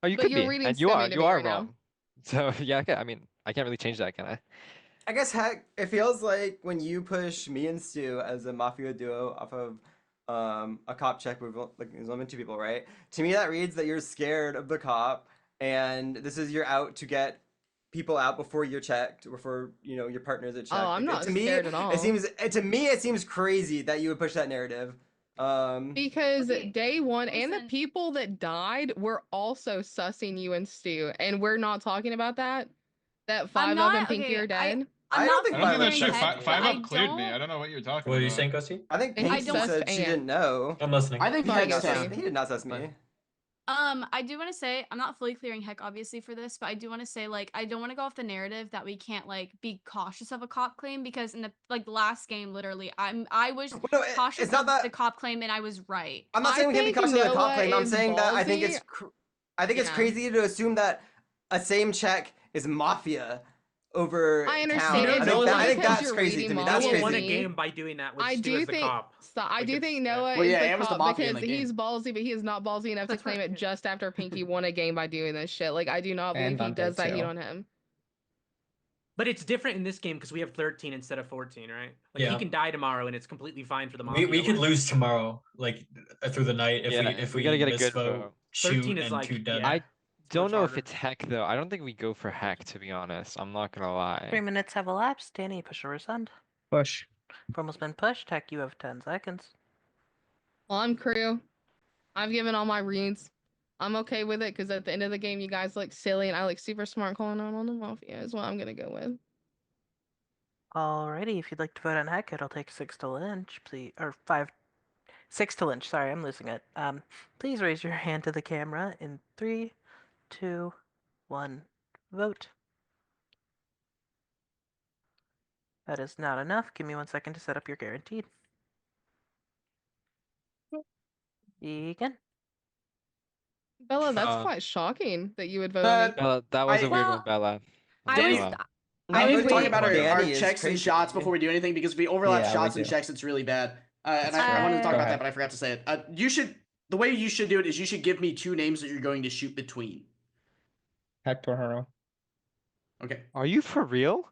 Oh, you But could you're be, reading and you Stimmy are. to You me are right now. wrong. So yeah, I mean, I can't really change that, can I? I guess Heck, it feels like when you push me and Stu as a Mafia duo off of a cop check with like there's only 2 people, right? To me that reads that you're scared of the cop and this is you're out to get people out before you're checked, before your partners are checked. Oh, I'm not scared at all. It seems crazy that you would push that narrative. Because day one and the people that died were also sussing you and Stu, and we're not talking about that. That 5 up and Pinkee are dead. I don't think I don't think that's true. Heck, Five but up cleared me. I don't know what you're talking What are about. you saying, Ghosty? I think And he Pinkee sussed said she Ant. didn't know. I'm listening. I think He Heck's did not suss me. I do want to say I'm not fully clearing Heck obviously for this, but I do want to say like I don't want to go off the narrative that we can't like be cautious of a cop claim because in the last game literally I was cautious of the cop claim and I was right. I'm not saying we can't be cautious of the cop claim. I'm saying that I think it's Yeah. crazy to assume that a same check is Mafia over I town. understand. I think Because that's you're crazy reading to me. Noah That's won a crazy. game by doing that with I Stu do as the think. cop. I do think Noah Well, is yeah, the Ant was the cop Mafia in because the game. he's ballsy, but he is not ballsy enough to claim it just after Pinkee won a game by doing this shit. Like I do not believe And he on does day that 2. heat on him. But it's different in this game because we have 13 instead of 14, right? Like Yeah. he can die tomorrow and it's completely fine for the Mafia. We could one. lose tomorrow, like through the night if we gotta get a good misvote, vote. shoot 13 is and like, 2 dead. yeah. I don't much know if harder. it's Heck though. I don't think we go for Heck to be honest. I'm not gonna lie. 3 minutes have elapsed. Danny, push or resend. Push. Formal's been pushed. Heck, you have 10 seconds. Well, I'm crew. I've given all my reads. I'm okay with it because at the end of the game, you guys look silly and I look super smart calling out on the Mafia is what I'm gonna go with. Alrighty, if you'd like to vote on Heck, it'll take 6 to lynch, please, or 6 to lynch. Sorry, I'm losing it. Please raise your hand to the camera in 3, 2, 1. Vote. That is not enough. Give me 1 second to set up your guaranteed. Begin. Bella, that's quite shocking that you would vote on me. Bella, that was a weird one, Bella. I Danny, was I was talking wait, about our Danny is checks and crazy. shots before we do anything because if we overlap Yeah, we shots and do. checks, it's really bad. And I fair. wanted to talk Go about ahead. that, but I forgot to say it. The way you should do it is you should give me 2 names that you're going to shoot between. Heck Torharo. Okay. Are you for real?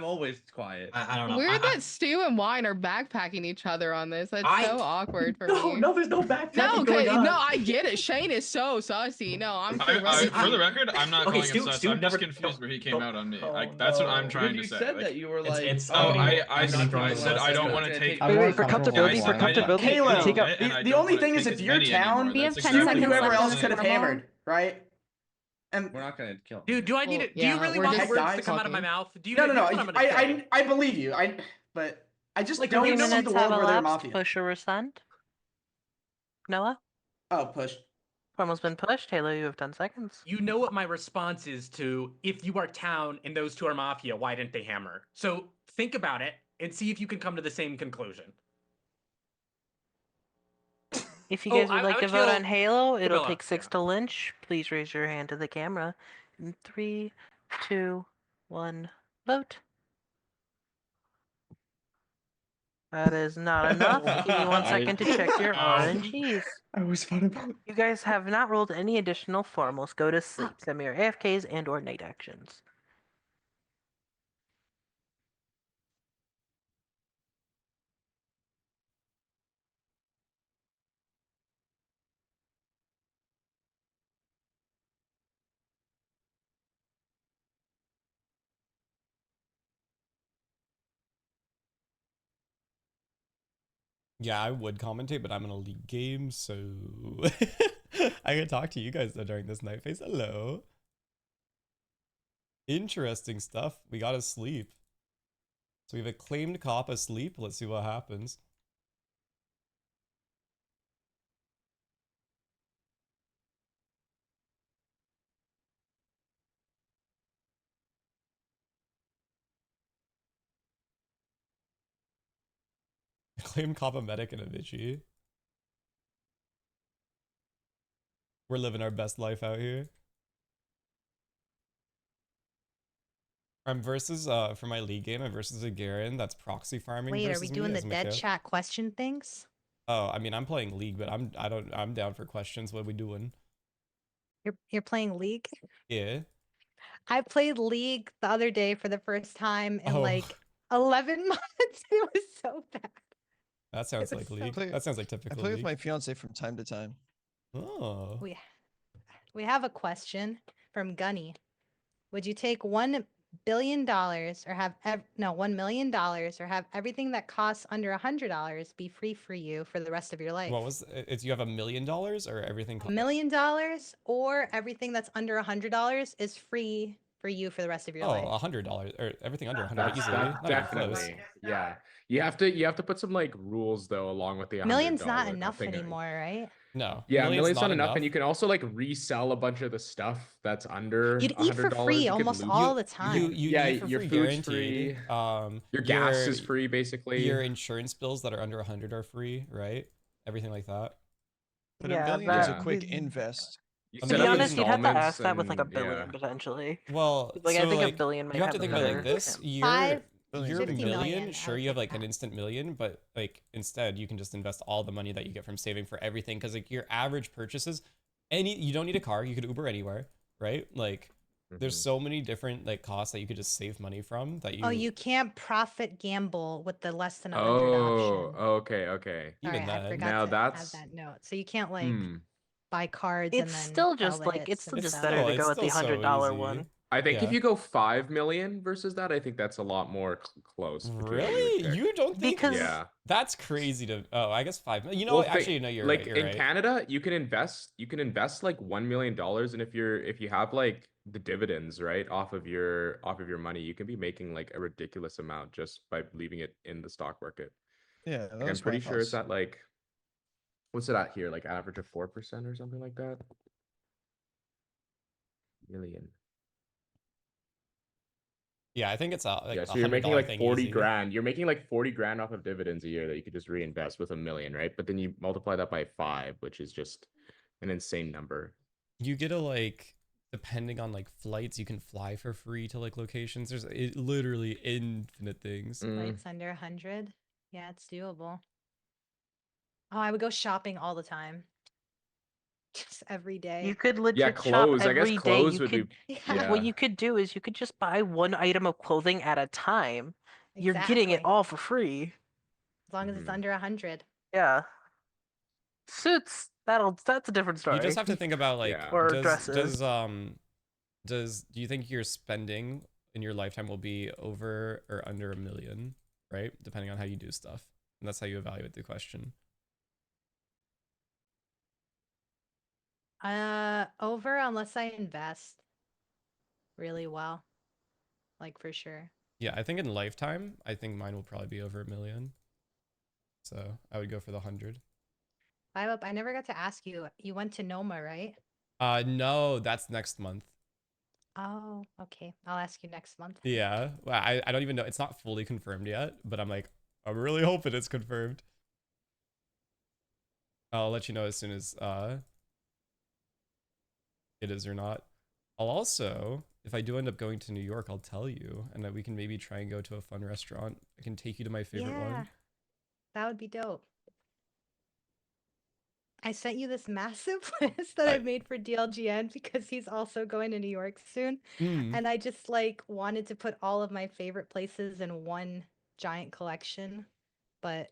I'm always quiet. I don't know. Weird that Stu and Whyin are backpacking each other on this. That's so awkward for No, me. no, there's no backpacking No, going on. no, I get it. Shane is so sussy. No, I'm For the record, I'm not Okay, calling him Stu- sus. Stu I'm never- just confused where he came don't- out on me. oh, Like that's what I'm no. trying You to say. said like, that you were It's- like, it's- oh, I'm I getting thrown said under the I don't bus. want to take. I'm more for comfortable with comfortability, Whyin. Halo, take up- the only thing is if you're town, We have Stu 10 and seconds whoever left else on could have the promo. hammered, right? And we're not gonna kill him. Dude, do I need Well, to? Do you yeah, really we're want the just words to come out of my talking. mouth? Do you? no, you know what I'm gonna say? I believe you. But I just Like, don't you see know, the minutes world have where they're elapsed. mafia. Push or resend. Noah? Oh, push. Formal's been pushed. Halo, you have 10 seconds. You know what my response is to if you are town and those two are mafia, why didn't they hammer? So think about it and see if you can come to the same conclusion. If you Oh, guys would I like would to vote kill on Halo, it'll Troubella, take 6 to lynch. Please raise your hand to the camera. In 3, 2, 1, vote. That is not enough. Give me 1 second to check your RNGs. I always thought about. You guys have not rolled any additional formals. Go to sleep. Send me your AFKs and or night actions. Yeah, I would commentate, but I'm in a league game, so I can talk to you guys though during this night phase. Hello. Interesting stuff. We got to sleep. So we have a claimed cop asleep. Let's see what happens. Claimed cop, a medic, and a Vichy. We're living our best life out here. I'm versus for my league game. I'm versus a Garen that's proxy farming. Wait, are versus we me doing the as dead Mikhail. chat question things? Oh, I mean, I'm playing league, but I'm down for questions. What are we doing? You're playing League? Yeah. I played League the other day for the first time in Oh. like 11 months. It was so bad. That sounds was like so league. bad. That sounds like I typical play with league. my fiance from time to time. Oh. We have a question from Gunny. Would you take $1 billion or have $1 million or have everything that costs under $100 be free for you for the rest of your life? What was it's you have $1 million or everything? $1 million or everything that's under $100 is free for you for the rest of your life. Oh, $100 or everything under 100 That's easily. Not even close. definitely, yeah. You have to put some like rules though along with the $100. Million's not I enough think. anymore, right? No. Yeah, million's million's not not enough, enough. and you can also like resell a bunch of the stuff that's under You'd eat for $100. free You could almost loot- all the time. yeah, eat for your free, food's guaranteed. free. Your gas is free, basically. Your insurance bills that are under 100 are free, right? Everything like that. But Yeah, $1 million is a that- quick invest. You To To set be up honest, you'd have to installments ask that with like a and- billion yeah. potentially. Well, Like so I think like, a billion might you have to a think about it like better- this. Your 50 million, million, sure, I you have think like an instant million, but like instead you can just invest all the money that you get from saving for everything. Because like your average purchases, you don't need a car. You could Uber anywhere, right? Like there's so many different like costs that you could just save money from that you. Oh, you can't profit gamble with the less than 100 Oh, option. okay. Even Sorry, I then. forgot Now to that's- add that note. So you can't like Hmm. buy cards and It's then still sell just the like hits it's still and just sell- better to it's go with the still so $100 easy. one. I think if Yeah. you go 5 million versus that, I think that's a lot more close. between what you would Really? pick. You don't think? Because- Yeah. That's crazy to. Oh, I guess 5 million. You know Well, what? Actually, no, you're like right. You're in right. Canada, you can invest like $1 million, and if you have like the dividends right off of your money, you can be making like a ridiculous amount just by leaving it in the stock market. Yeah, Like, I'm pretty sure it's at like, what's it at here? Like average of 4% or something like that. Million. Yeah, I think it's like Yeah, so you're making $100 like thing 40 easy. grand. You're making like 40 grand off of dividends a year that you could just reinvest with $1 million, right? But then you multiply that by 5, which is just an insane number. You get to like, depending on like flights, you can fly for free to like locations. There's literally infinite things. Flights under 100. Yeah, it's doable. Oh, I would go shopping all the time. Just every day. You could legit Yeah, clothes. shop I guess every day. clothes You would could, be. What you could do is you could just buy one item of clothing at a time. You're getting it Exactly. all for free. As long as it's under 100. Yeah. Suits, that's a different story. You just have to think about like, Or does dresses. do you think your spending in your lifetime will be over or under $1 million, right? Depending on how you do stuff, and that's how you evaluate the question. Over unless I invest really well. Like for sure. Yeah, I think in lifetime, I think mine will probably be over $1 million. So I would go for the 100. Five Up, I never got to ask you. You went to Noma, right? No, that's next month. Oh, okay. I'll ask you next month. Yeah, well, I don't even know. It's not fully confirmed yet, but I'm really hoping it's confirmed. I'll let you know as soon as it is or not. I'll also, if I do end up going to New York, I'll tell you, and then we can maybe try and go to a fun restaurant. I can take you to my favorite one. That would be dope. I sent you this massive list that I made for DLGN because he's also going to New York soon. And I just like wanted to put all of my favorite places in one giant collection, but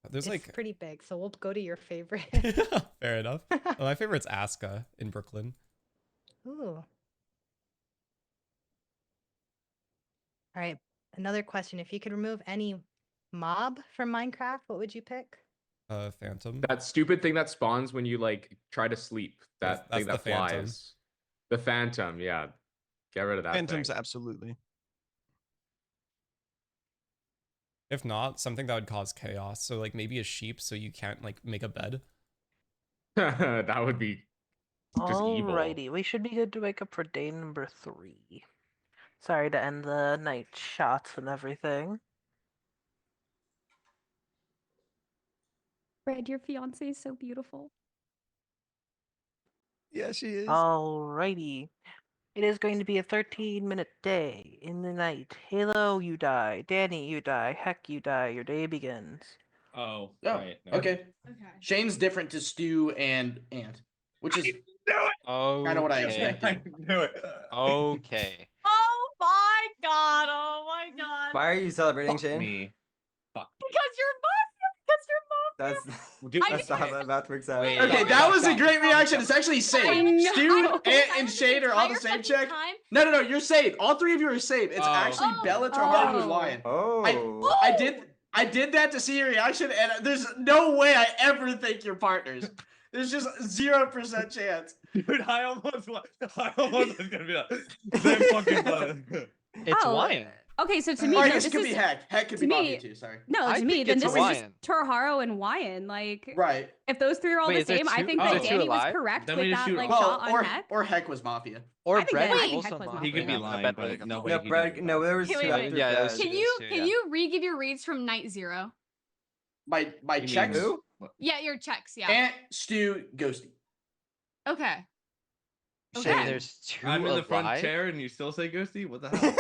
There's it's pretty big, so we'll go to your favorite. Fair enough. My favorite's Aska in Brooklyn. Ooh. All right, another question. If you could remove any mob from Minecraft, what would you pick? Phantom. That stupid thing that spawns when you like try to sleep. That That's thing that the Phantom. flies. The Phantom, yeah. Get rid of that Phantoms, thing. absolutely. If not, something that would cause chaos. So like maybe a sheep so you can't like make a bed. That would be just evil. Alrighty, we should be good to wake up for day number 3. Sorry to end the night shots and everything. Fred, your fiance is so beautiful. Yeah, she is. Alrighty. It is going to be a 13-minute day. In the night, Halo, you die. Danny, you die. Heck, you die. Your day begins. Oh, Oh, right. No. okay. Shane's different to Stu and Ant, which is Oh, kind of what I expected. knew it. Okay. Oh my god! Oh my god! Why are you celebrating, Fuck Shane? me. Fuck. Because you're Mafia! Because you're That's Dude, that's not how that math works out. Wait, Okay, that was a great reaction. It's actually safe. know. Stu, I Ant, and was Shane are all the entire same fucking check. time- No, you're safe. All three of you are safe. It's actually Bella, Torharo, and Whyin. Oh. I did that to see your reaction, and there's no way I ever think you're partners. There's just 0% chance. Dude, I almost was gonna be like, they're fucking fun. It's Oh, Whyin. Okay, so to me, Or I no, guess this it could is be Heck. Heck could to be me- Mafia too, sorry. no, I to me, think then it's this is just Whyin. Torharo and Whyin. Like, Right. if those three are all Wait, the is there same, I two- think is that there two Danny was alive? correct Then with we just that shoot like Well, shot on Heck. or Heck was Mafia. Or I think Brett that- was I think also Heck was Mafia. He could be I lying, bet but he could no be way No, he Brad, did no, there was Okay, two wait, after wait. Yeah, Brad. that's Can true, you too, can yeah. you re-give your reads from night 0? My He checks. means- Who? Yeah, your checks. Yeah. Ant, Stu, Ghosty. Okay. Shane, Okay. there's 2 I'm in the front alive? chair and you still say Ghosty? What the hell?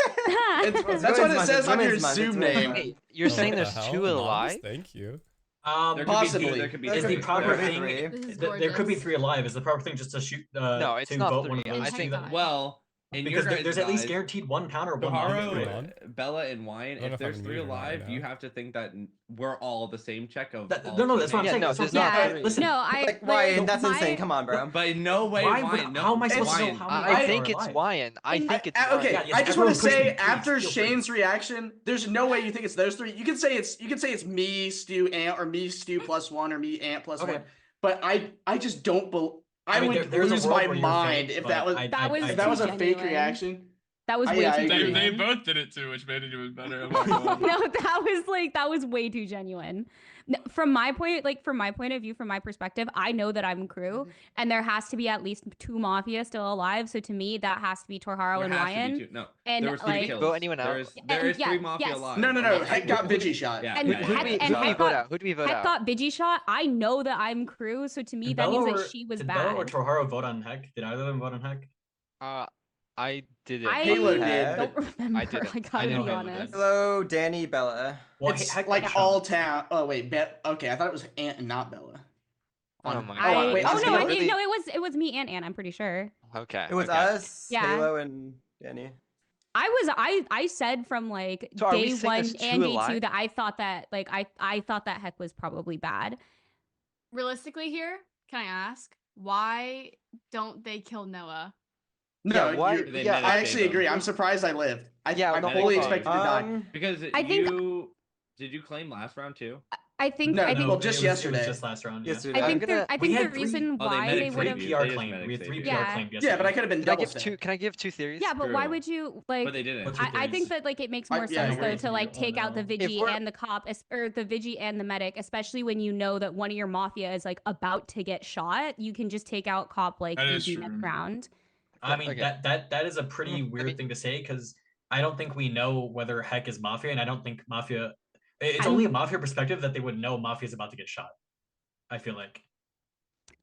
That's what it Women's says month, on your women's month, it's Zoom women's name. month. Wait, you're Oh, saying what the there's hell? 2 Anonymous? alive? Thank you. There Possibly. Could be two. There could be There Is could the be- proper there could be thing? three. This is There could be gorgeous. 3 alive. Is the proper thing just to shoot? No, it's to not vote one 3. of them? I Heck think died. Well, in Because your there's guys' at least eyes, guaranteed one counter. One mob. Torharo, Bella, and Whyin, I don't know if if there's I'm 3 muted or not alive, right you now. have to think that we're all the same check of all No, that's what I'm teammates. saying. no, That's what I'm there's not saying. 3. Listen, No, I Like, like, Whyin, that's my- insane. Come on, bro. But no way, Why Whyin. would- No, how am I it's supposed to know Whyin. how many I are think it's alive? Whyin. I In- think it's Okay, Yeah, yes, I just want to everyone push say me, please, after feel free. Shane's reaction, there's no way you think it's those 3. You can say it's me, Stu, Ant, or me, Stu plus 1, or me, Ant plus Okay. 1. But I just don't believe. I mean, would there's a lose world my where you're mind fake, if but that was That was if that was a too fake genuine. reaction. That was I- way yeah, I too agree. They genuine. both did it too, which made it even better. I'm not gonna lie. No, that was way too genuine. From my point of view, from my perspective, I know that I'm crew, and there has to be at least 2 Mafia still alive. So to me, that has to be Torharo There and has to be Whyin. 2. No, And there was 3 like, kills. Vote anyone out? There is yeah, 3 Mafia yes. alive. No. Heck got Vigi shot. Yeah, And yeah, Who yeah, do we, yeah. and who do we Heck vote got- out? Who do we vote Heck out? got Vigi shot. I know that I'm crew, so to me Did that Bella means or- that she was did bad. Bella or Torharo vote on Heck? Did either of them vote on Heck? I didn't. I Halo did, don't but remember. I didn't. I gotta I know be Halo honest. did. Hello, Danny, Bella. Well, It's Heck like got all shot. town. Oh wait, okay. I thought it was Ant and not Bella. Oh my I, god. wait, oh is no, it I really- think no, it was me and Ann. I'm pretty sure. Okay. It was okay. us, Yeah. Halo, and Danny. I said from like So are we day saying 1 there's and two day 2 alive? that I thought that like I thought that Heck was probably bad. Realistically, here, can I ask why don't they kill Noah? No, Yeah, why- you're- yeah, I actually save agree. him. I'm surprised I lived. I'm no, fully hold on. expected to die. Because I think- did you claim last round too? I I think No, I think well, it just was yesterday. just last round. Yesterday. I I'm think gonna- I We think the had three- reason Oh, they why medic they would saved have you. PR They just claim. medic We had saved 3 you. PR Yeah. claimed yesterday. Yeah, but I could have been Can I double give stacked. two? Can I give two theories? Yeah, but why True. would you like? But they didn't. What's your I think theories? that like it makes I- more yeah, I sense though agree. to like Oh, take out the no. Vigi we're- and the cop, or the Vigi and the medic, especially when you know that one of your mafia is like about to get shot. You can just take out cop like That is easy next true. round. I mean, Okay. that is a pretty weird mean- thing to say because I don't think we know whether Heck is Mafia, and I don't think Mafia. It's I'm- only a Mafia perspective that they would know Mafia is about to get shot. I feel like.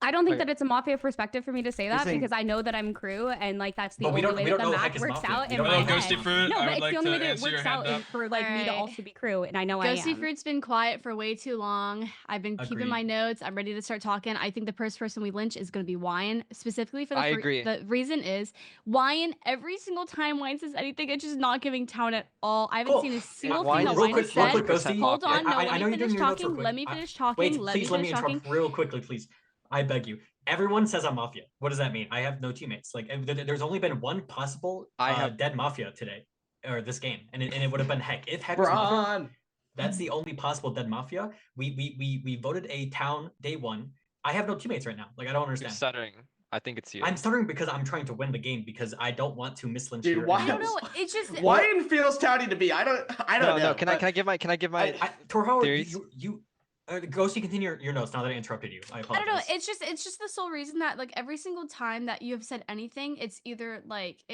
I don't think Okay. that it's a mafia perspective for me to say You're that saying- because I know that I'm crew and like that's the But we only don't- way we that don't the know math Heck is works Mafia. out We in don't my know head. Ghosty Fruit, No, I but would it's like the only to way that it answer your works out hand up. for like me to Alright. also be crew, and I know I Ghosty am. Fruit's been quiet for way too long. I've been keeping my Agreed. notes. I'm ready to start talking. I think the first person we lynch is going to be Whyin, specifically for the I agree. The reason is Whyin, every single time Whyin says anything, it's just not giving town at all. I haven't Cool. seen a single Whyin thing that is real Whyin quick, has real said. quick, Ghosty. Hold on, no, I let know me you're doing finish your notes real talking. quick. Let me finish talking. Wait, Let please me let me finish interrupt talking. real quickly, please. I beg you. Everyone says I'm Mafia. What does that mean? I have no teammates. Like, there's only been one possible I have- dead Mafia today, or this game, and it would have been Heck. If Heck was Mafia, Bron. that's the only possible dead Mafia. We voted a town day one. I have no teammates right now. Like, I don't You're understand. stuttering. I think it's you. I'm stuttering because I'm trying to win the game because I don't want to mislynch Dude, here. why- I don't know. It's just Whyin feels touty to me. I don't No, know. can I but- give my Torharo, theories? you Ghosty, continue your notes now that I interrupted you. I I apologize. don't know. It's just the sole reason that like every single time that you have said anything, it's either like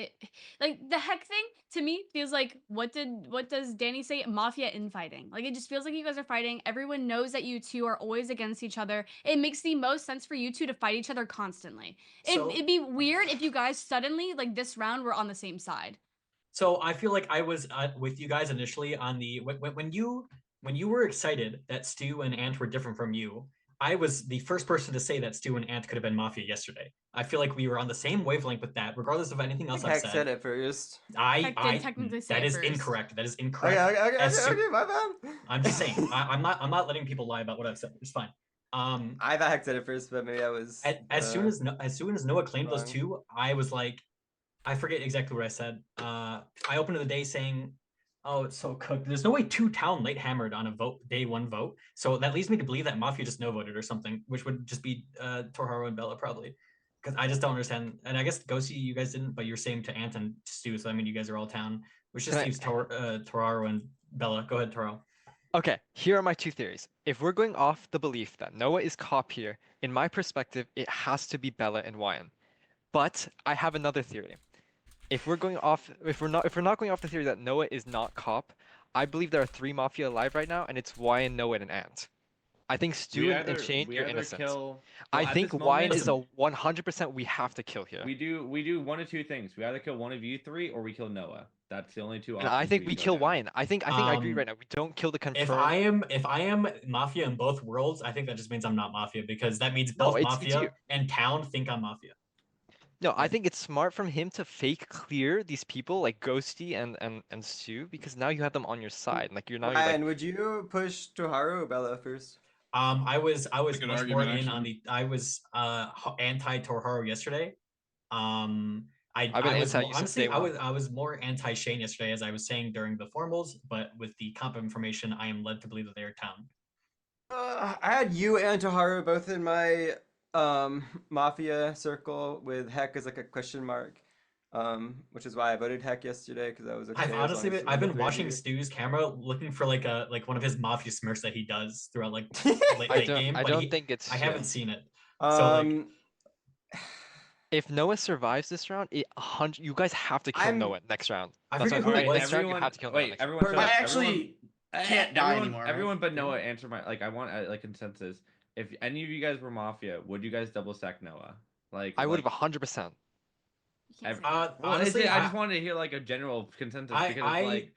like the Heck thing to me feels like what does Danny say? Mafia infighting. Like it just feels like you guys are fighting. Everyone knows that you two are always against each other. It makes the most sense for you two to fight each other constantly. So- It'd be weird if you guys suddenly like this round were on the same side. So I feel like I was with you guys initially on the when you were excited that Stu and Ant were different from you. I was the first person to say that Stu and Ant could have been Mafia yesterday. I feel like we were on the same wavelength with that, regardless of anything else I've Heck said. said it first. Heck did technically say that it is first. incorrect. That is incorrect. Okay, As soo- my bad. I'm just saying. I'm not letting people lie about what I've said. It's fine. I thought Heck said it first, but maybe I was. As soon as Noah claimed those wrong. two, I was like, I forget exactly what I said. I opened the day saying, "Oh, it's so cooked." There's no way two town late hammered on a day one vote, so that leads me to believe that Mafia just no voted or something, which would just be Torharo and Bella probably, because I just don't understand. And I guess Ghosty, you guys didn't, but you're saying to Ant and Stu, so I mean you guys are all town, which just Can I- leaves Torharo and Bella. Go ahead, Torharo. Okay, here are my two theories. If we're going off the belief that Noah is cop here, in my perspective, it has to be Bella and Whyin. But I have another theory. If we're not going off the theory that Noah is not cop, I believe there are 3 Mafia alive right now, and it's Whyin, Noah, and Ant. I think Stu and Shane, you're innocent. I think Whyin is a 100% we have to kill here. We do one of two things. We either kill one of you 3 or we kill Noah. That's the only two And options. I think we can go kill down. Whyin. I think I agree right now. We don't kill the confirmed. If I am Mafia in both worlds, I think that just means I'm not Mafia because that means No, both it's Mafia you. and town think I'm Mafia. No, I think it's smart from him to fake clear these people like Ghosty and Stu because now you have them on your side. Like you're And like, would you push Torharo or Bella first? I was That's a good much argument, more in on actually. I was anti Torharo yesterday. I've been was anti you since honestly day one. I was more anti Shane yesterday, as I was saying during the formals, but with the comp information, I am led to believe that they are town. I had you and Torharo both in my Mafia circle with Heck as like a question mark, which is why I voted Heck yesterday because I was okay. I've as long honestly as I've the been three of watching you. Stu's camera looking for like one of his Mafia smirks that he does throughout like late I game. don't but think it's I haven't him. seen it. So like, If Noah survives this round, you guys have to kill Noah next round. I That's forget what who I'm it saying. was. Next round, you have to kill Noah. Wait, next everyone. round. shut up. I actually can't die everyone, anymore. Everyone but Noah answer my I want like consensus. If any of you guys were Mafia, would you guys double stack Noah? Like I would have like, 100%. well, honestly, I just wanted to hear like a general consensus because it's like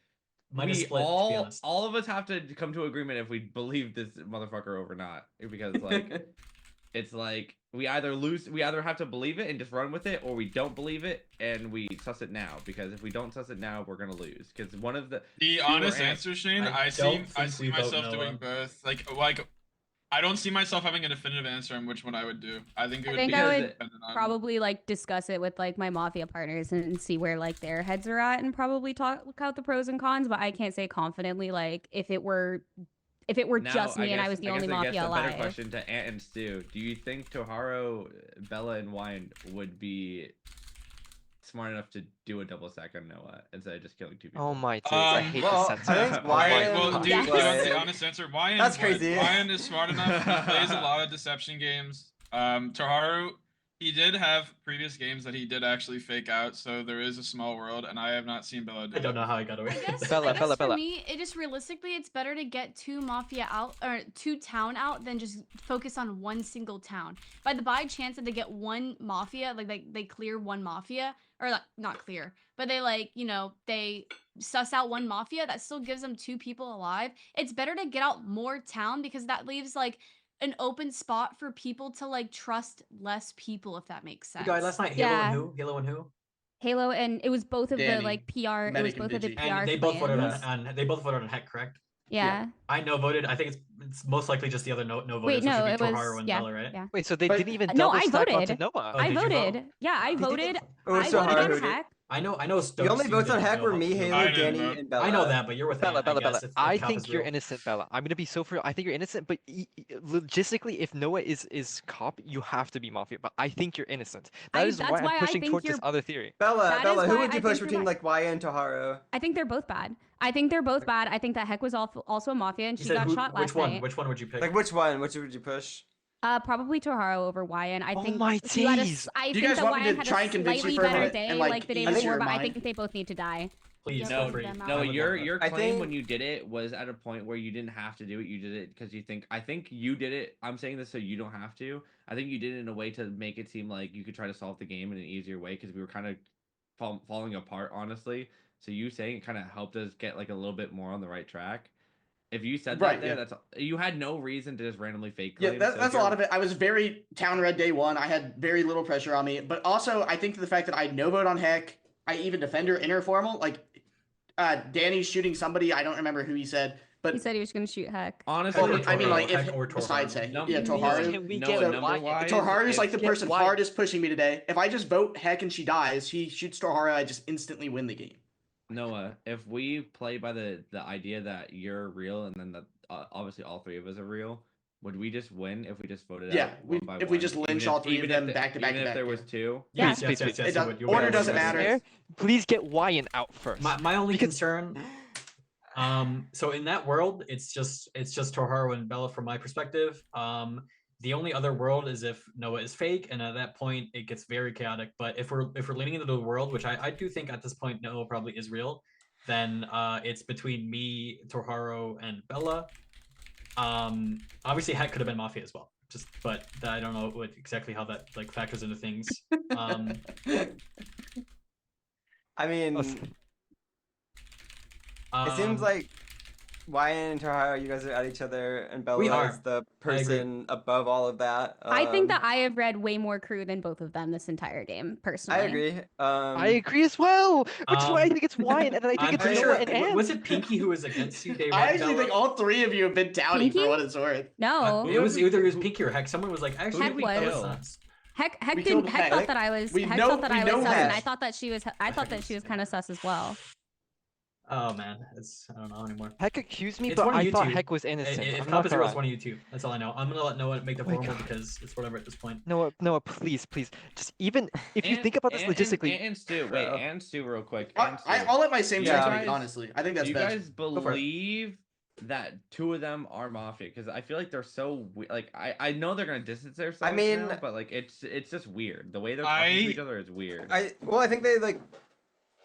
might have we split, to be honest. all of us have to come to agreement if we believe this motherfucker over not because like it's like we either have to believe it and just run with it or we don't believe it and we suss it now because if we don't suss it now we're gonna lose because one of the honest answer, Shane, I see we vote myself Noah. doing both. Like I don't see myself having a definitive answer on which one I would do. I think it I would think be I would dependent on- probably like discuss it with like my Mafia partners and see where like their heads are at and probably talk out the pros and cons. But I can't say confidently like if it were if it were Now, just me and I guess- was the I only guess a Mafia better alive. question to Ant and Stu. Do you think Torharo, Bella, and Whyin would be smart enough to do a double stack on Noah instead of just killing 2 people? Oh my days, I hate well, the I think sentence. Whyin- Well, do you want the Whyin- honest answer? Whyin That's would. crazy. Whyin is smart enough. He plays a lot of deception games. Torharo, he did have previous games that he did actually fake out, so there is a small world, and I have not seen Bella do I don't know how I got away. I guess, Bella, I guess for Bella. me, it just realistically, it's better to get 2 Mafia out or 2 town out than just focus on one single town. By chance that they get 1 Mafia, like they clear 1 Mafia, or not clear, but they they suss out 1 Mafia, that still gives them 2 people alive. It's better to get out more town because that leaves an open spot for people to trust less people, if that makes sense. You guys, last night, Halo and who? Halo, and it was both of Danny, the PR. It was Medic, both and of the Digi. PR. And they both voted clans. on they both voted on Heck, correct? Yeah. I no voted. I think it's most likely just the other no voters, Wait, which no, would it be was Torharo and Bella, right? yeah. Wait, so they But- didn't even No, double I stack onto voted. Noah? Oh, I did you voted. vote? Yeah, I voted. It was I so voted hard. on Heck. I know. The Stokes, only you votes on didn't Heck know were how- me, know Halo, how- I didn't Danny, vote. and Bella. I know that, but you're with Bella, Ant, Bella, I guess, Bella. if I Cup think is you're real. innocent, Bella. I'm gonna be so for real. I think you're innocent, but logistically, if Noah is cop, you have to be Mafia. But I think you're innocent. That is that's why why I'm I pushing think towards this you're- other theory. Bella, That Bella, is who why would I you think push you're between right. Whyin and Torharo? I think they're both bad. I think they're both bad. I think that Heck was also a Mafia, and You she said got who, shot which last one? night. Which one would you pick? Like which one? Which would you push? Probably Torharo over Whyin. I Oh think my you had days. I Do you think guys that want me Whyin to had try a and convince you slightly for a better minute day, and, like the day ease before, your but I mind? think they both need to die. Please, No, feel free. no, I would love your that. I claim think- when you did it was at a point where you didn't have to do it. You did it because you think. I think you did it. I'm saying this so you don't have to. I think you did it in a way to make it seem like you could try to solve the game in an easier way because we were kind of falling apart, honestly. So you saying it kind of helped us get a little bit more on the right track. If you said Right, that there, yeah. that's you had no reason to just randomly fake Yeah, claim. that's a lot of it. I was very town red day 1. I had very little pressure on me, but also I think the fact that I no vote on Heck, I even defender inner formal, Danny's shooting somebody. I don't remember who he said, but He said he was going to shoot Heck. Honestly, well, I mean, Torharo, if Heck or besides Torharo. Heck, Num- yeah, Torharo. Can we no, get number Whyin? wise, Torharo's like the Get person Whyin. hardest pushing me today. If I just vote Heck and she dies, he shoots Torharo, I just instantly win the game. Noah, if we play by the idea that you're real and then that obviously all 3 of us are real, would we just win if we just voted Yeah, out one by if we one? just Even lynch if- all 3 of even if them the- back to back even to if there back. was 2? Yeah. Please, please, please. It does- you would. order Yeah, doesn't yeah, matter. Fair? Please get Whyin out first. My only Because- concern. So in that world, it's just Torharo and Bella from my perspective. The only other world is if Noah is fake, and at that point it gets very chaotic. But if we're leaning into the world, which I do think at this point Noah probably is real, then it's between me, Torharo, and Bella. Obviously Heck could have been Mafia as well. But I don't know exactly how that factors into things. I mean, it seems like Whyin and Torharo, you guys are at each other, and Bella We are. is the I agree. person above all of that. I think that I have read way more crew than both of them this entire game, personally. I agree. I agree as well, which is why I think it's Whyin, and then I think I'm it's pretty Noah sure. and Ant. Was it Pinkee who was against you? Day I one, actually Bella? think all 3 of you have been downing for Pinky? what it's worth. No. It was either Pinkee or Heck. Someone was like, actually, Heck we killed was. us. Heck We didn't. killed Heck Heck. thought that I was. We Heck know- thought that we I know was sus, and I Heck. thought that she was. I thought that she was kind of sus as well. Oh man, I don't know anymore. Heck accused me, It's but one of I you thought two. Heck was innocent. If I'm Cup not is gonna real, lie. it's one of you two. That's all I know. I'm gonna let Noah make the my formal God. because it's whatever at this point. Noah, please, just even if you think about this logistically. And Stu, wait, and Stu, real quick. I'll let my same Yeah. choice make it, honestly. I think that's Do you best. guys for it. believe that 2 of them are Mafia? Because I feel like they're so I know they're gonna distance themselves. mean- now, but it's just weird. The way they're talking to each other is weird. I think they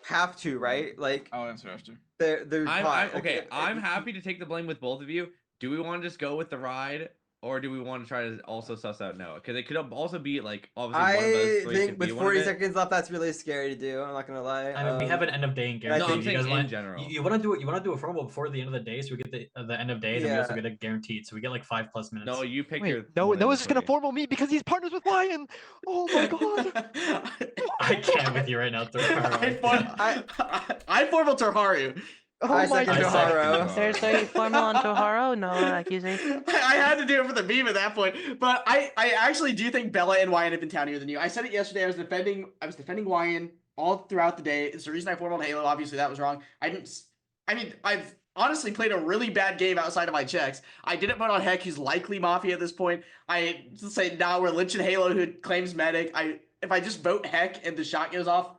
have to, right? I'll answer after. They're caught. I'm happy to take the blame with both of you. Do we want to just go with the ride, or do we want to try to also suss out Noah? Because it could also be obviously one of us I 3 think could with be one of 40 it. seconds left, that's really scary to do. I'm not gonna lie. I mean, we have an end of day in guarantee. No, I'm you saying guys in want, general. You want to do it? You want to do a formal before the end of the day, so we get the end of day, and then we also Yeah. get it guaranteed. So we get 5+ minutes. No, you pick Wait, your. Noah's just gonna formal me because he's partners with Whyin. Oh my god. I can't with you right now, I formal Torharo. Oh I my second god. Torharo. There's a formal on Torharo? No accusation. I had to do it for the meme at that point, but I actually do think Bella and Whyin have been townier than you. I said it yesterday. I was defending Whyin all throughout the day. It's the reason I formaled Halo. Obviously, that was wrong. I've honestly played a really bad game outside of my checks. I didn't vote on Heck, who's likely Mafia at this point. I just say now we're Lynch and Halo, who claims Medic. If I just vote Heck and the shot goes off,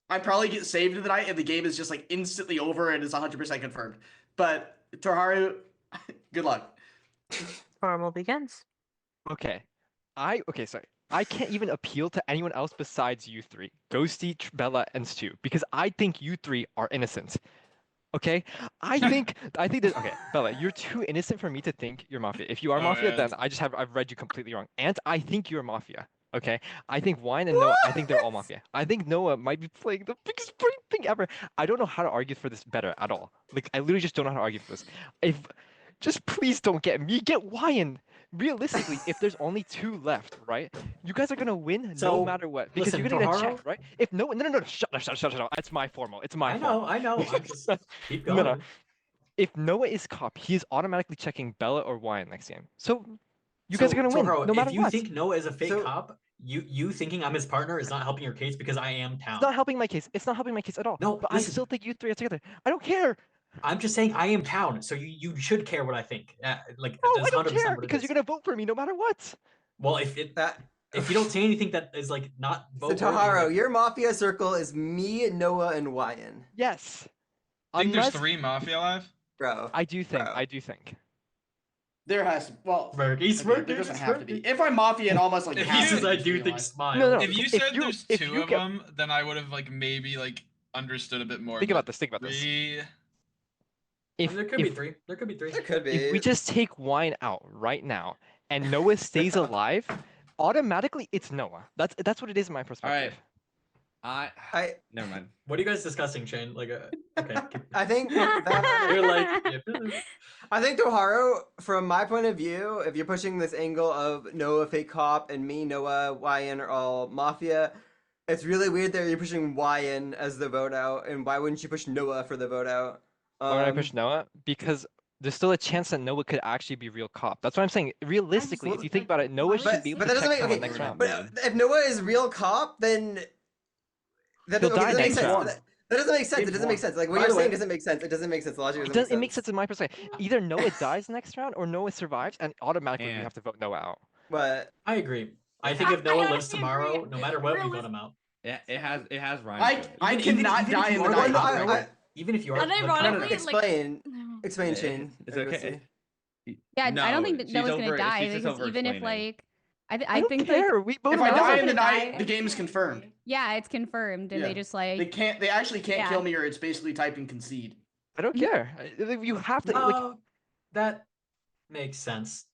I probably get saved in the night and the game is just like instantly over and is 100% confirmed. But Torharo, good luck. Formal begins. Okay. Sorry. I can't even appeal to anyone else besides you three, Ghosty, Troubella, and Stu, because I think you three are innocent. Okay? I think that okay, Bella, you're too innocent for me to think you're Mafia. If you are Mafia, then I've read you completely wrong. And I think you're Mafia. Okay? I think Whyin and Noah, I think they're all Mafia. I think Noah might be playing the biggest brain thing ever. I don't know how to argue for this better at all. Like, I literally just don't know how to argue for this. Just please don't get me. Get Whyin. Realistically, if there's only 2 left, right? You guys are gonna win no matter what because listen, you're gonna get Torharo? checked, right? If no, shut up. It's my formal. It's my. I know. I'm just keep going. No. If Noah is cop, he is automatically checking Bella or Whyin next game. So you guys are gonna win Torharo, no matter if you what. think Noah is a fake cop, you thinking I'm his partner is not helping your case because I am town. It's not helping my case. It's not helping my case at all. No, but listen. I still think you three are together. I don't care. I'm just saying I am town, so you should care what I think. Like No, that's I don't 100% care what it because is. you're gonna vote for me no matter what. Well, if you don't say anything that is like not So vote Torharo, your Mafia circle is me, Noah, and Whyin. Yes. I think there's 3 Mafia alive. Bro. I do think. There has Well, there doesn't have to be. If I'm Mafia and almost like If half you- of I them do realize- think smile. No. If you if said you- there's if 2 you of get- them, then I would have like maybe like understood a bit more. Think but about this. Think about this. 3... If There could be 3. There could be 3. There could be. If we just take Whyin out right now and Noah stays alive, automatically it's Noah. That's what it is in my perspective. I never mind. What are you guys discussing, Shane? Like, okay. I think You're like, I think Torharo, from my point of view, if you're pushing this angle of Noah fake cop and me, Noah, Whyin are all Mafia, it's really weird that you're pushing Whyin as the vote out, and why wouldn't you push Noah for the vote out? Why would I push Noah? Because there's still a chance that Noah could actually be real cop. That's what I'm saying. Realistically, if you think about it, Noah should be able But to that doesn't check make someone okay. next round. But if Noah is real cop, then that He'll doesn't die make next sense. round. That doesn't make sense. It doesn't make sense. Like what By you're the way- saying doesn't make sense. It doesn't make sense. The logic It, doesn't does, it makes sense in my perspective. Either Noah dies next round or Noah survives, and automatically we And- have to vote Noah out. But I agree. I think if Noah lives actually tomorrow, agree. no matter what, we vote him out. Yeah, it has rhyme. I to it. I Even- cannot even die if in you the are night. like- I- Even if you are. Unironically, like, like- explain, explain, Yeah, Shane. it's I okay. see. Yeah, I don't No, think that she's Noah's over- gonna die she's just because even if over-explaining. like I don't think care. like We both If I Noah's die not in the gonna night, die. the game is confirmed. yeah, it's confirmed, and Yeah. they just like They actually can't Yeah. kill me, or it's basically typed in concede. I don't care. You have to. Like, Oh, that makes sense.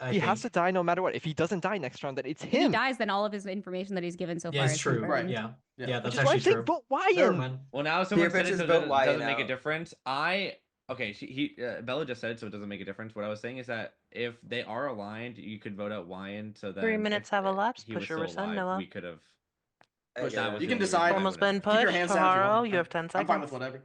I he has think. to die no matter what. If he doesn't die next round, then it's if he him. dies, then all of his information that he's given so Yeah, far it's is true. confirmed. Right. Yeah. Yeah. Yeah, Which that's is why I'm actually saying true. vote Whyin. Never mind. Well, now someone said pitches it, so vote it Whyin doesn't make a out. difference. Bella just said it, so it doesn't make a difference. What I was saying is that if they are aligned, you could vote out Whyin. So then 3 minutes have elapsed. he was Push your still resend, alive, Noah. we could have. Okay. That was You the can only reason decide. I Formal's would've- been Keep your pushed. hands down if you Tomorrow, want. you have 10 I'm seconds. fine with whatever.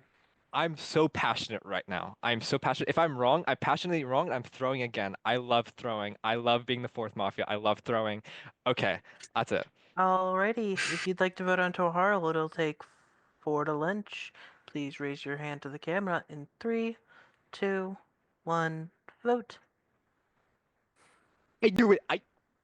I'm so passionate right now. I'm so passionate. If I'm wrong, I'm passionately wrong. I'm throwing again. I love throwing. I love being the 4th Mafia. I love throwing. Okay, that's it. Alrighty, if you'd like to vote on Torharo, it'll take 4 to Lynch. Please raise your hand to the camera in 3, 2, 1, vote. I knew it.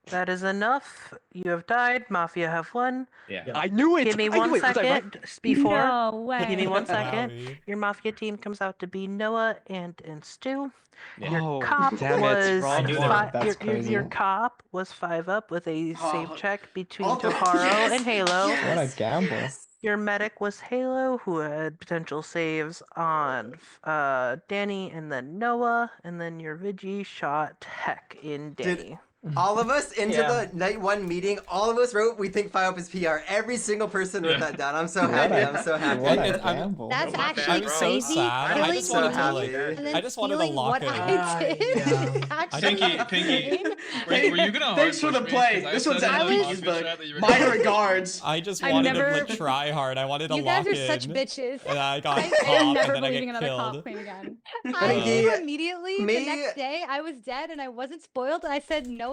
That is enough. You have died. Mafia have won. Yeah. I knew it. Give me I knew 1 it. Was I right? second before. No way. Give me 1 second. Wowie. Your Mafia team comes out to be Noah and Stu. Yeah. Your Oh, cop damn it, was wrong knew one. that. That's your crazy. cop was 5 up with a save Oh, check between oh, Torharo yes, and Halo. What a gamble. Your medic was Halo, who had potential saves on Danny and then Noah, and then your Vigi shot Heck in Dude, Danny. all of us into Yeah. the night 1 meeting, all of us wrote we think 5 up is PR. Every single person wrote that down. I'm so What happy. a- I'm so happy. What a I'm- gamble. That's Not bad, actually bro. I'm so crazy. sad. I Feeling just so wanted to happy. like. and then I just wanted to feeling lock what it. I did. yeah. Actually, Pinky, were you gonna Thanks for hard the push me? play. 'Cause I This said one's in at the Pinky's Mafia book. chat that you were My gonna- regards. I just I've wanted never- to like try hard. I wanted to you lock guys are such in, bitches. and I got I caught, am and never then I believing get another cop killed. claim again. I Pinky, knew immediately me- the next day I was dead and I wasn't spoiled. I said no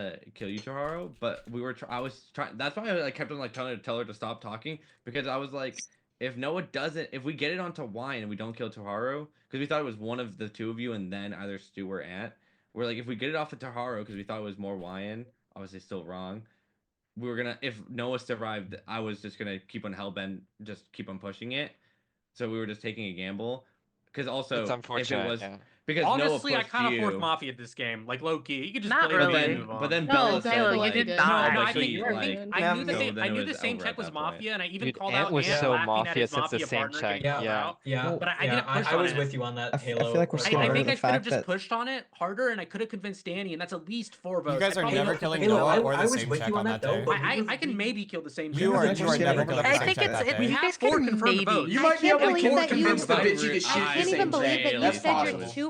to kill you, Torharo, but we were. I was trying. That's why I like kept on like trying to tell her to stop talking because I was like, if Noah doesn't, if we get it onto Whyin and we don't kill Torharo, because we thought it was one of the two of you and then either Stu or Ant. We're like, if we get it off of Torharo because we thought it was more Whyin, obviously still wrong. We were gonna, if Noah survived, I was just gonna keep on hellbent, just keep on pushing it. So we were just taking a gamble. Because also, It's if unfortunate. it was, yeah. because Honestly, Noah I pushed kind of you, fourth Mafia this game, like low key. You could just Not play really. the game but and move on. then No, Bella Taylor, said you like, did No, not. no, I actually, think, like, I knew that no, they, then I it knew the was same over check at was that point. Mafia, and I even Dude, called Ant out was Ant so laughing at Mafia his since the Mafia same partner check, getting called yeah. out. Yeah, But I yeah, didn't push I on was it. with you on that I Halo. feel like we're or skipping I over Halo. think the I could have fact just that pushed on it harder, and I could have convinced Danny, and that's at least 4 votes. You guys I are probably never would've killing convinced Noah Noah. or I the was same with check you on on that that though, day. but I can maybe kill the same. You check. are Just never kidding. gonna kill the I same think check it's that it, day. you We guys have could 4 confirmed maybe. votes. You I might be can't able to believe that you- convince the bitch you could shoot I the can't same even believe day. that you That's said you're possible. 2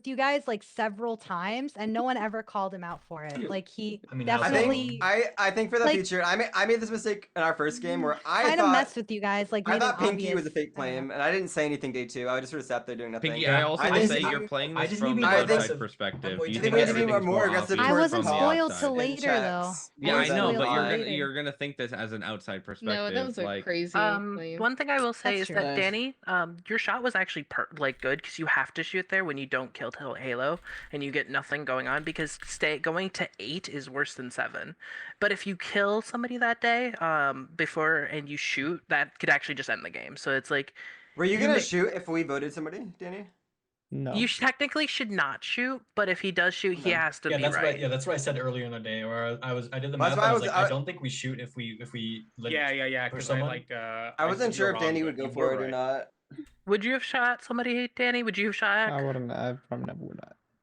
with you guys like several times, and no one ever called him out for it. Like he I mean, that was definitely I think for the like- future, I made this mistake in our first game where I kind of thought messed with you guys. Like I made thought it Pinkee was a obvious. fake claim, and I didn't say anything day 2. I just sort of sat there doing nothing. Pinkee, I also I want to think- say you're playing I this just need to from be the more outside aggressive. perspective. waiting You to think get be everything's more aggressive obvious I towards wasn't from the spoiled outside. till later though. Yeah, I wasn't know, spoiled but till you're later. gonna think this as an outside perspective. No, that was a like, crazy. claim. One thing I will say That's is true. that Nice. Danny, your shot was actually good because you have to shoot there when you don't kill till Halo and you get nothing going on because going to 8 is worse than 7. But if you kill somebody that day before and you shoot, that could actually just end the game. So it's like Were you you gonna ma- shoot if we voted somebody, Danny? No. you technically should not shoot, but if he does shoot, he Okay. has to Yeah, be that's right. what. Yeah, that's what I said earlier in the day. Where I did the That's math. why I I was was- like, I don't think we shoot if we. Let Yeah. for Because someone. I wasn't sure you're if Danny wrong, would but go you for were it or right. not. Would you have shot somebody, Danny? Would you have shot? I wouldn't. I probably never would.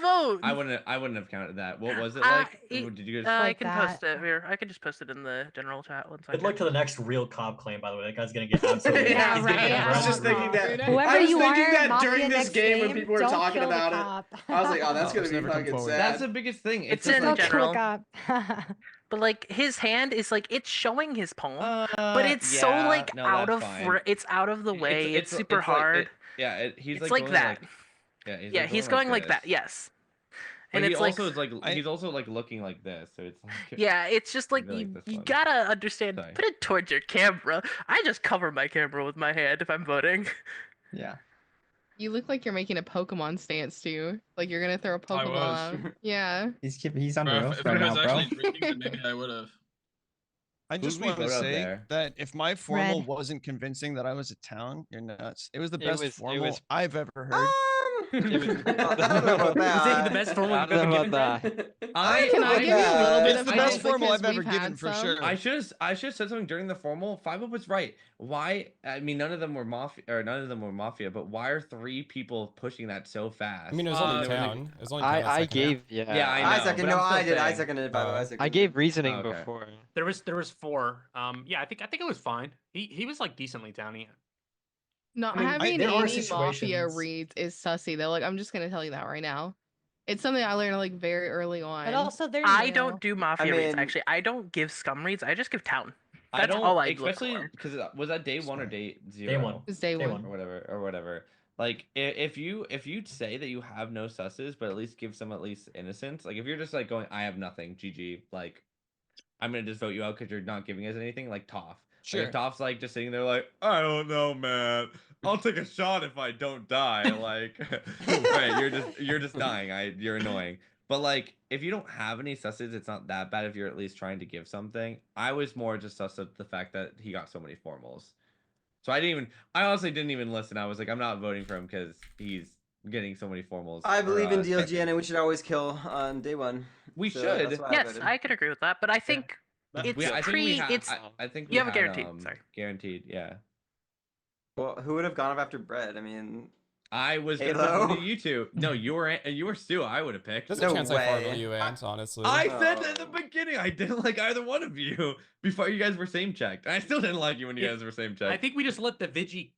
vote. I wouldn't have counted that. What was it Uh, like? it- Did you guys? I Like can that. post it here. I can just post it in the general chat once I Good luck can. to the next real cob claim, by the way. That guy's gonna get absolutely. Yeah, he's gonna right, get yeah. I was just drowned. thinking that. Whoever I was you thinking are, that Mafia during this next game when game, people were don't talking kill the about it. cop. I was like, oh, that's Oh, gonna it's be never come fucking forward. sad. That's the biggest thing. It's just in like, Don't kill general. the cop. But like his hand is like it's showing his palm, but it's so like no, out that's of fine. it's out of the way. It's, super it's like hard. he's It's like like going that. like yeah, he's Yeah, like he's going going like that. this. Yes. But And he it's like also is like he's also like looking like this, so it's like yeah, it's just like maybe you, this you one. gotta understand. Sorry. Put it towards your camera. I just cover my camera with my hand if I'm voting. Yeah. You look like you're making a Pokemon stance too. Like you're gonna throw a I Pokeball was. out. Yeah. He's Bro, under if, oath if right it was now, bro. actually drinking, then maybe I would have. I Who'd just we want to vote out say there? that if my formal Red. wasn't convincing that I was a town, you're nuts. It was the It best was- it formal was- I've ever heard. I don't know about that. Was it the best formal I you've don't ever know given, about Brad? Can I give you a little bit It's of the help best formal because I've ever we've given had for some? sure. I should have said something during the formal. 5-Up was right. Why? I mean, none of them were mafia, but why are 3 people pushing that so fast? I mean, it was only there was, like- town. It was only town that I second gave round. yeah. Yeah, I know. I second. but No, I'm still I did. I saying. seconded it. By the way, I I seconded gave it. reasoning Okay. before. There was 4. Yeah, I think it was fine. He was like decently towny. Not I mean, having there are any mafia situations- reads is sussy though. Like I'm just gonna tell you that right now. It's something I learned like very early on. But also, there's I don't do mafia reads. mean- Actually, I don't give scum reads. I just give town. I That's don't, all I look especially for. because was that day 1 or day 0? Day 1. It's day Day one. one. or whatever. Like if you say that you have no susses, but at least give some at least innocence. Like if you're just like going, I have nothing, GG. Like I'm gonna just vote you out because you're not giving us anything. Like Toph. Sure. Like, if Toph's like just sitting there like, I don't know, man. I'll take a shot if I don't die. Like, right? You're just dying. You're annoying. But like, if you don't have any susses, it's not that bad if you're at least trying to give something. I was more just sus of the fact that he got so many formals. So I honestly didn't even listen. I was like, I'm not voting for him because he's getting so many formals. I believe in DLGN, seconds. and we should always kill on day 1. We So should. that's why Yes, voted. I could agree with that. But I think But- it's I think we pre. had. It's I think you have a had, guaranteed, sorry. Guaranteed, yeah. Well, who would have gone up after Bread? I mean, I was gonna Halo? vote you 2. No, you were Stu. I would have picked. There's No a chance way. I farm you, Ant, honestly. I said that at the beginning. I didn't like either one of you before you guys were same checked. I still didn't like you when you Yeah, guys were same I checked. think we just let the Vigi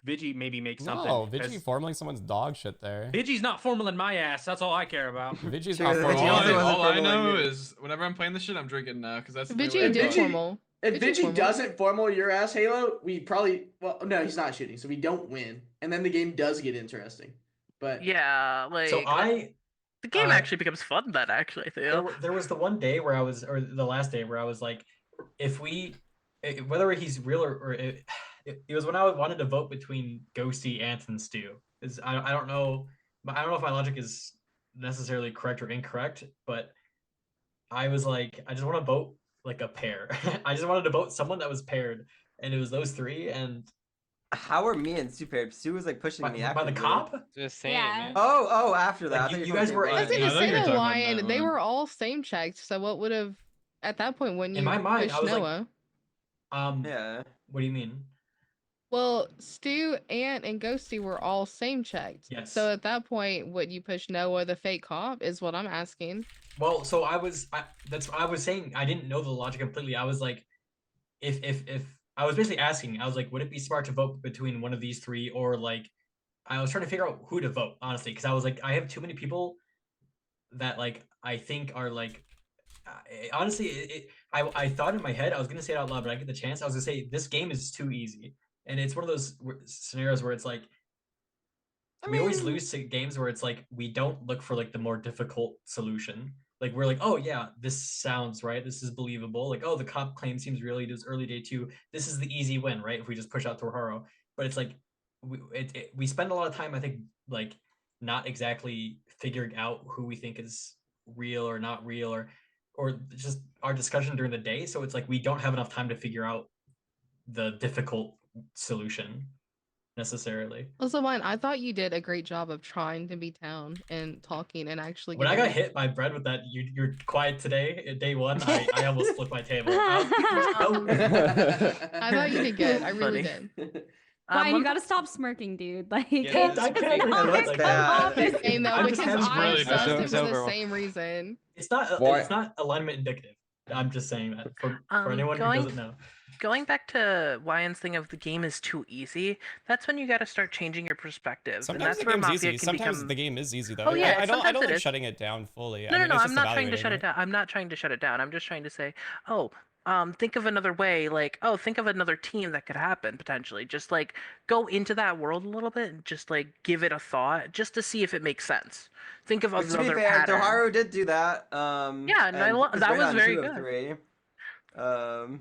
maybe make something. No, 'cause Vigi formaling someone's dog shit there. Vigi's not formaling my ass. That's all I care about. Vigi's Sure, not the All, Vigi formaling. also wasn't all I formal know like you. is whenever I'm playing this shit, I'm drinking now because that's the Vigi way I did go. formal. If Vigi Vinci formal. doesn't formal your ass Halo, we probably no, he's not shooting, so we don't win, and then the game does get interesting. But Yeah, like So the game uh, actually becomes fun then. Actually, I feel. there was the one day where I was, or the last day where I was like, whether he's real or it was when I wanted to vote between Ghosty, Ant, and Stu. I don't know if my logic is necessarily correct or incorrect, but I was like, I just want to vote like a pair. I just wanted to vote someone that was paired, and it was those 3. And how are me and Stu paired? Stu was like pushing me by the actively. cop, Just saying, Yeah. man. Oh, after that. Like, I thought you were guys talking were about I was it. gonna I thought say you were the talking about Whyin, that they one. were all same checked. So what would have at that point when you in my mind, push I was Noah? like, Yeah. what do you mean? Well, Stu, Ant, and Ghosty were all same checked. Yes. So at that point, would you push Noah, the fake cop? Is what I'm asking. Well, so I was saying I didn't know the logic completely. I was like, if I was basically asking, I was like, would it be smart to vote between one of these 3, or like, I was trying to figure out who to vote, honestly, because I was like, I have too many people that like I think are like, honestly, I thought in my head I was gonna say it out loud, but I get the chance. I was gonna say this game is too easy, and it's one of those scenarios where it's like. We always lose to games where it's like we don't look for like the more difficult solution. Like we're like, oh yeah, this sounds right. This is believable. Like, oh, the cop claim seems really does early day 2. This is the easy win, right? If we just push out Torharo. But it's like we spend a lot of time, I think, like not exactly figuring out who we think is real or not real, or just our discussion during the day. So it's like we don't have enough time to figure out the difficult solution necessarily. Also, mine, I thought you did a great job of trying to be town and talking and actually. When I got getting- hit by Bread with that, you're quiet today at day 1. I almost flipped my table. I thought you did good. I really Funny. did. Why you gotta stop smirking, dude? Like, Yeah, I can't It looks like bad. that. Same though, I'm because just I really sussed bad. it It's for the over. same reason. It's not Why- it's not alignment indicative. I'm just saying that for anyone who going- doesn't know. Going back to Whyan's thing of the game is too easy, that's when you got to start changing your perspective. Sometimes and that's the where game's Mafia easy. can Sometimes become... the game is easy though. Oh yeah, I don't sometimes it like is. shutting it down fully. No, I mean, no, it's I'm just not trying to evaluating, shut it right? down. I'm not trying to shut it down. I'm just trying to say, think of another way. Like, think of another team that could happen potentially. Just like go into that world a little bit and just like give it a thought, just to see if it makes sense. Think of Which, to be another fair, pattern. Torharo did do that. Yeah, and and that right was on very 2 of good. 3.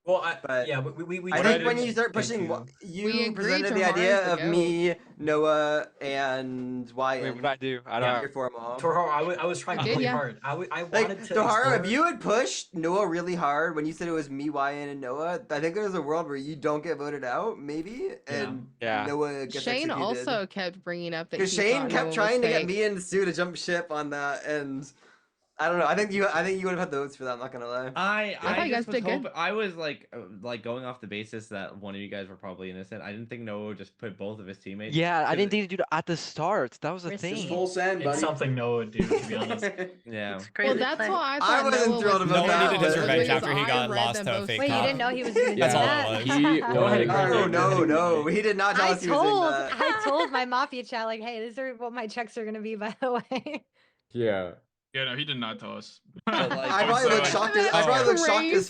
Well, but yeah, we I tried think to when you make- start thank pushing, you. We you agreed presented the Torharo's idea the of goat. me, Noah, and Whyin. Wait, what I do? I Yeah. don't. Your formal. Torharo, I was trying You did, really yeah. hard. I Like, wanted to Torharo, explore... if you had pushed Noah really hard when you said it was me, Whyin, and Noah, I think there's a world where you don't get voted out, maybe, and Yeah. Noah gets Shane executed. also kept bringing up that Because he Shane thought kept Noah trying was to get fake. me and Stu to jump ship on that, and I don't know. I think you would have had the votes for that. I'm not gonna lie. I thought you guys just was did good. hoping, I was like going off the basis that one of you guys were probably innocent. I didn't think Noah would just put both of his teammates. Yeah, I 'cause didn't think to do that at the start. That was the Risky. thing. Full send, buddy. It's something Noah would do, to be honest. Yeah. It's crazy. Well, that's like- why I I thought wasn't Noah thrilled was about Noah that, needed his but- revenge because after he I got read lost them to a both fake Wait, you cop. didn't know he was gonna do That's all that? it was. He Go ahead, was- No. He did not tell us he was doing that. I told my Mafia chat, like, hey, these are what my checks are gonna be, by the way. Yeah. Yeah, no, he did not tell us. But, like, I probably looked shocked as fuck when he said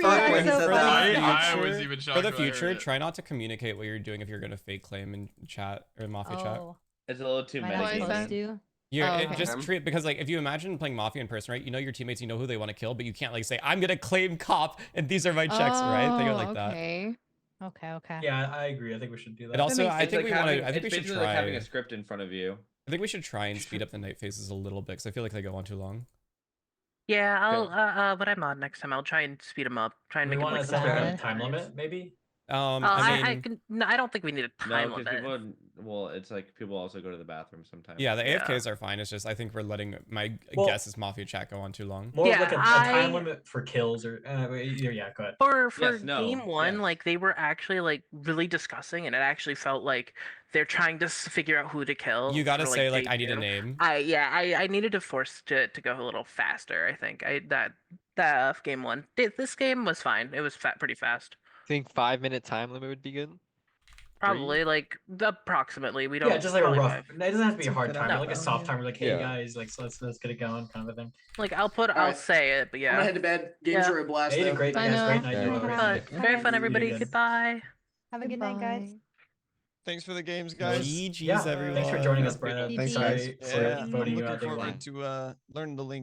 So that. I was even shocked. For the when I heard future, it. try not to communicate what you're doing if you're gonna fake claim in chat or Mafia chat. Oh, It's a little too am I many. not Why is supposed that? to? You're Oh, it okay. just treat because like if you imagine playing Mafia in person, right? You know your teammates, you know who they want to kill, but you can't like say I'm gonna claim cop and these are my checks, right? Think of it like that. Okay. Okay. Yeah, I agree. I think we should do that. And also, makes I sense, think like we want having- to. I think we it's should basically like having try. a script in front of you. I think we should try and speed up the night phases a little bit because I feel like they go on too long. Yeah, I'll when I'm on next time, I'll try and speed them up. Try and We make them want like to set a Alright. time limit, maybe? I don't think we need a time No, because limit. people. Well, it's like people also go to the bathroom sometimes. Yeah, the Yeah. AFKs are fine. It's just I think we're letting my Well- guess is Mafia chat go on too long. More Yeah, of like a time I- limit for kills or yeah, go ahead. For Yes, no, game one, yes. like they were actually like really discussing, and it actually felt like they're trying to figure out who to kill. You gotta for, say like day I need a two. name. I needed to force to go a little faster. I think that game one. This game was fine. It was pretty fast. Think 5-minute time limit would be good. Probably like approximately. We don't. Yeah, just like a probably rough. It doesn't have to be a hard Something timer, out like a there, soft yeah. timer. Like, hey Yeah. guys, like so let's get it going, kind of a thing. Like I'll Alright. say it, but I'm gonna yeah. head to bed. Games Yeah. were a blast. Hey, you did though. great, I guys. know. Great night. Yeah. You were But great. very fun, See you everybody. again. Goodbye. Have a good night, guys. Thanks for the games, guys. GG's Yeah, everyone. thanks for joining us, Have a good Brandon. one. Thanks, sorry GGs. for Yeah, I'm voting you looking out day one. forward to learning the link.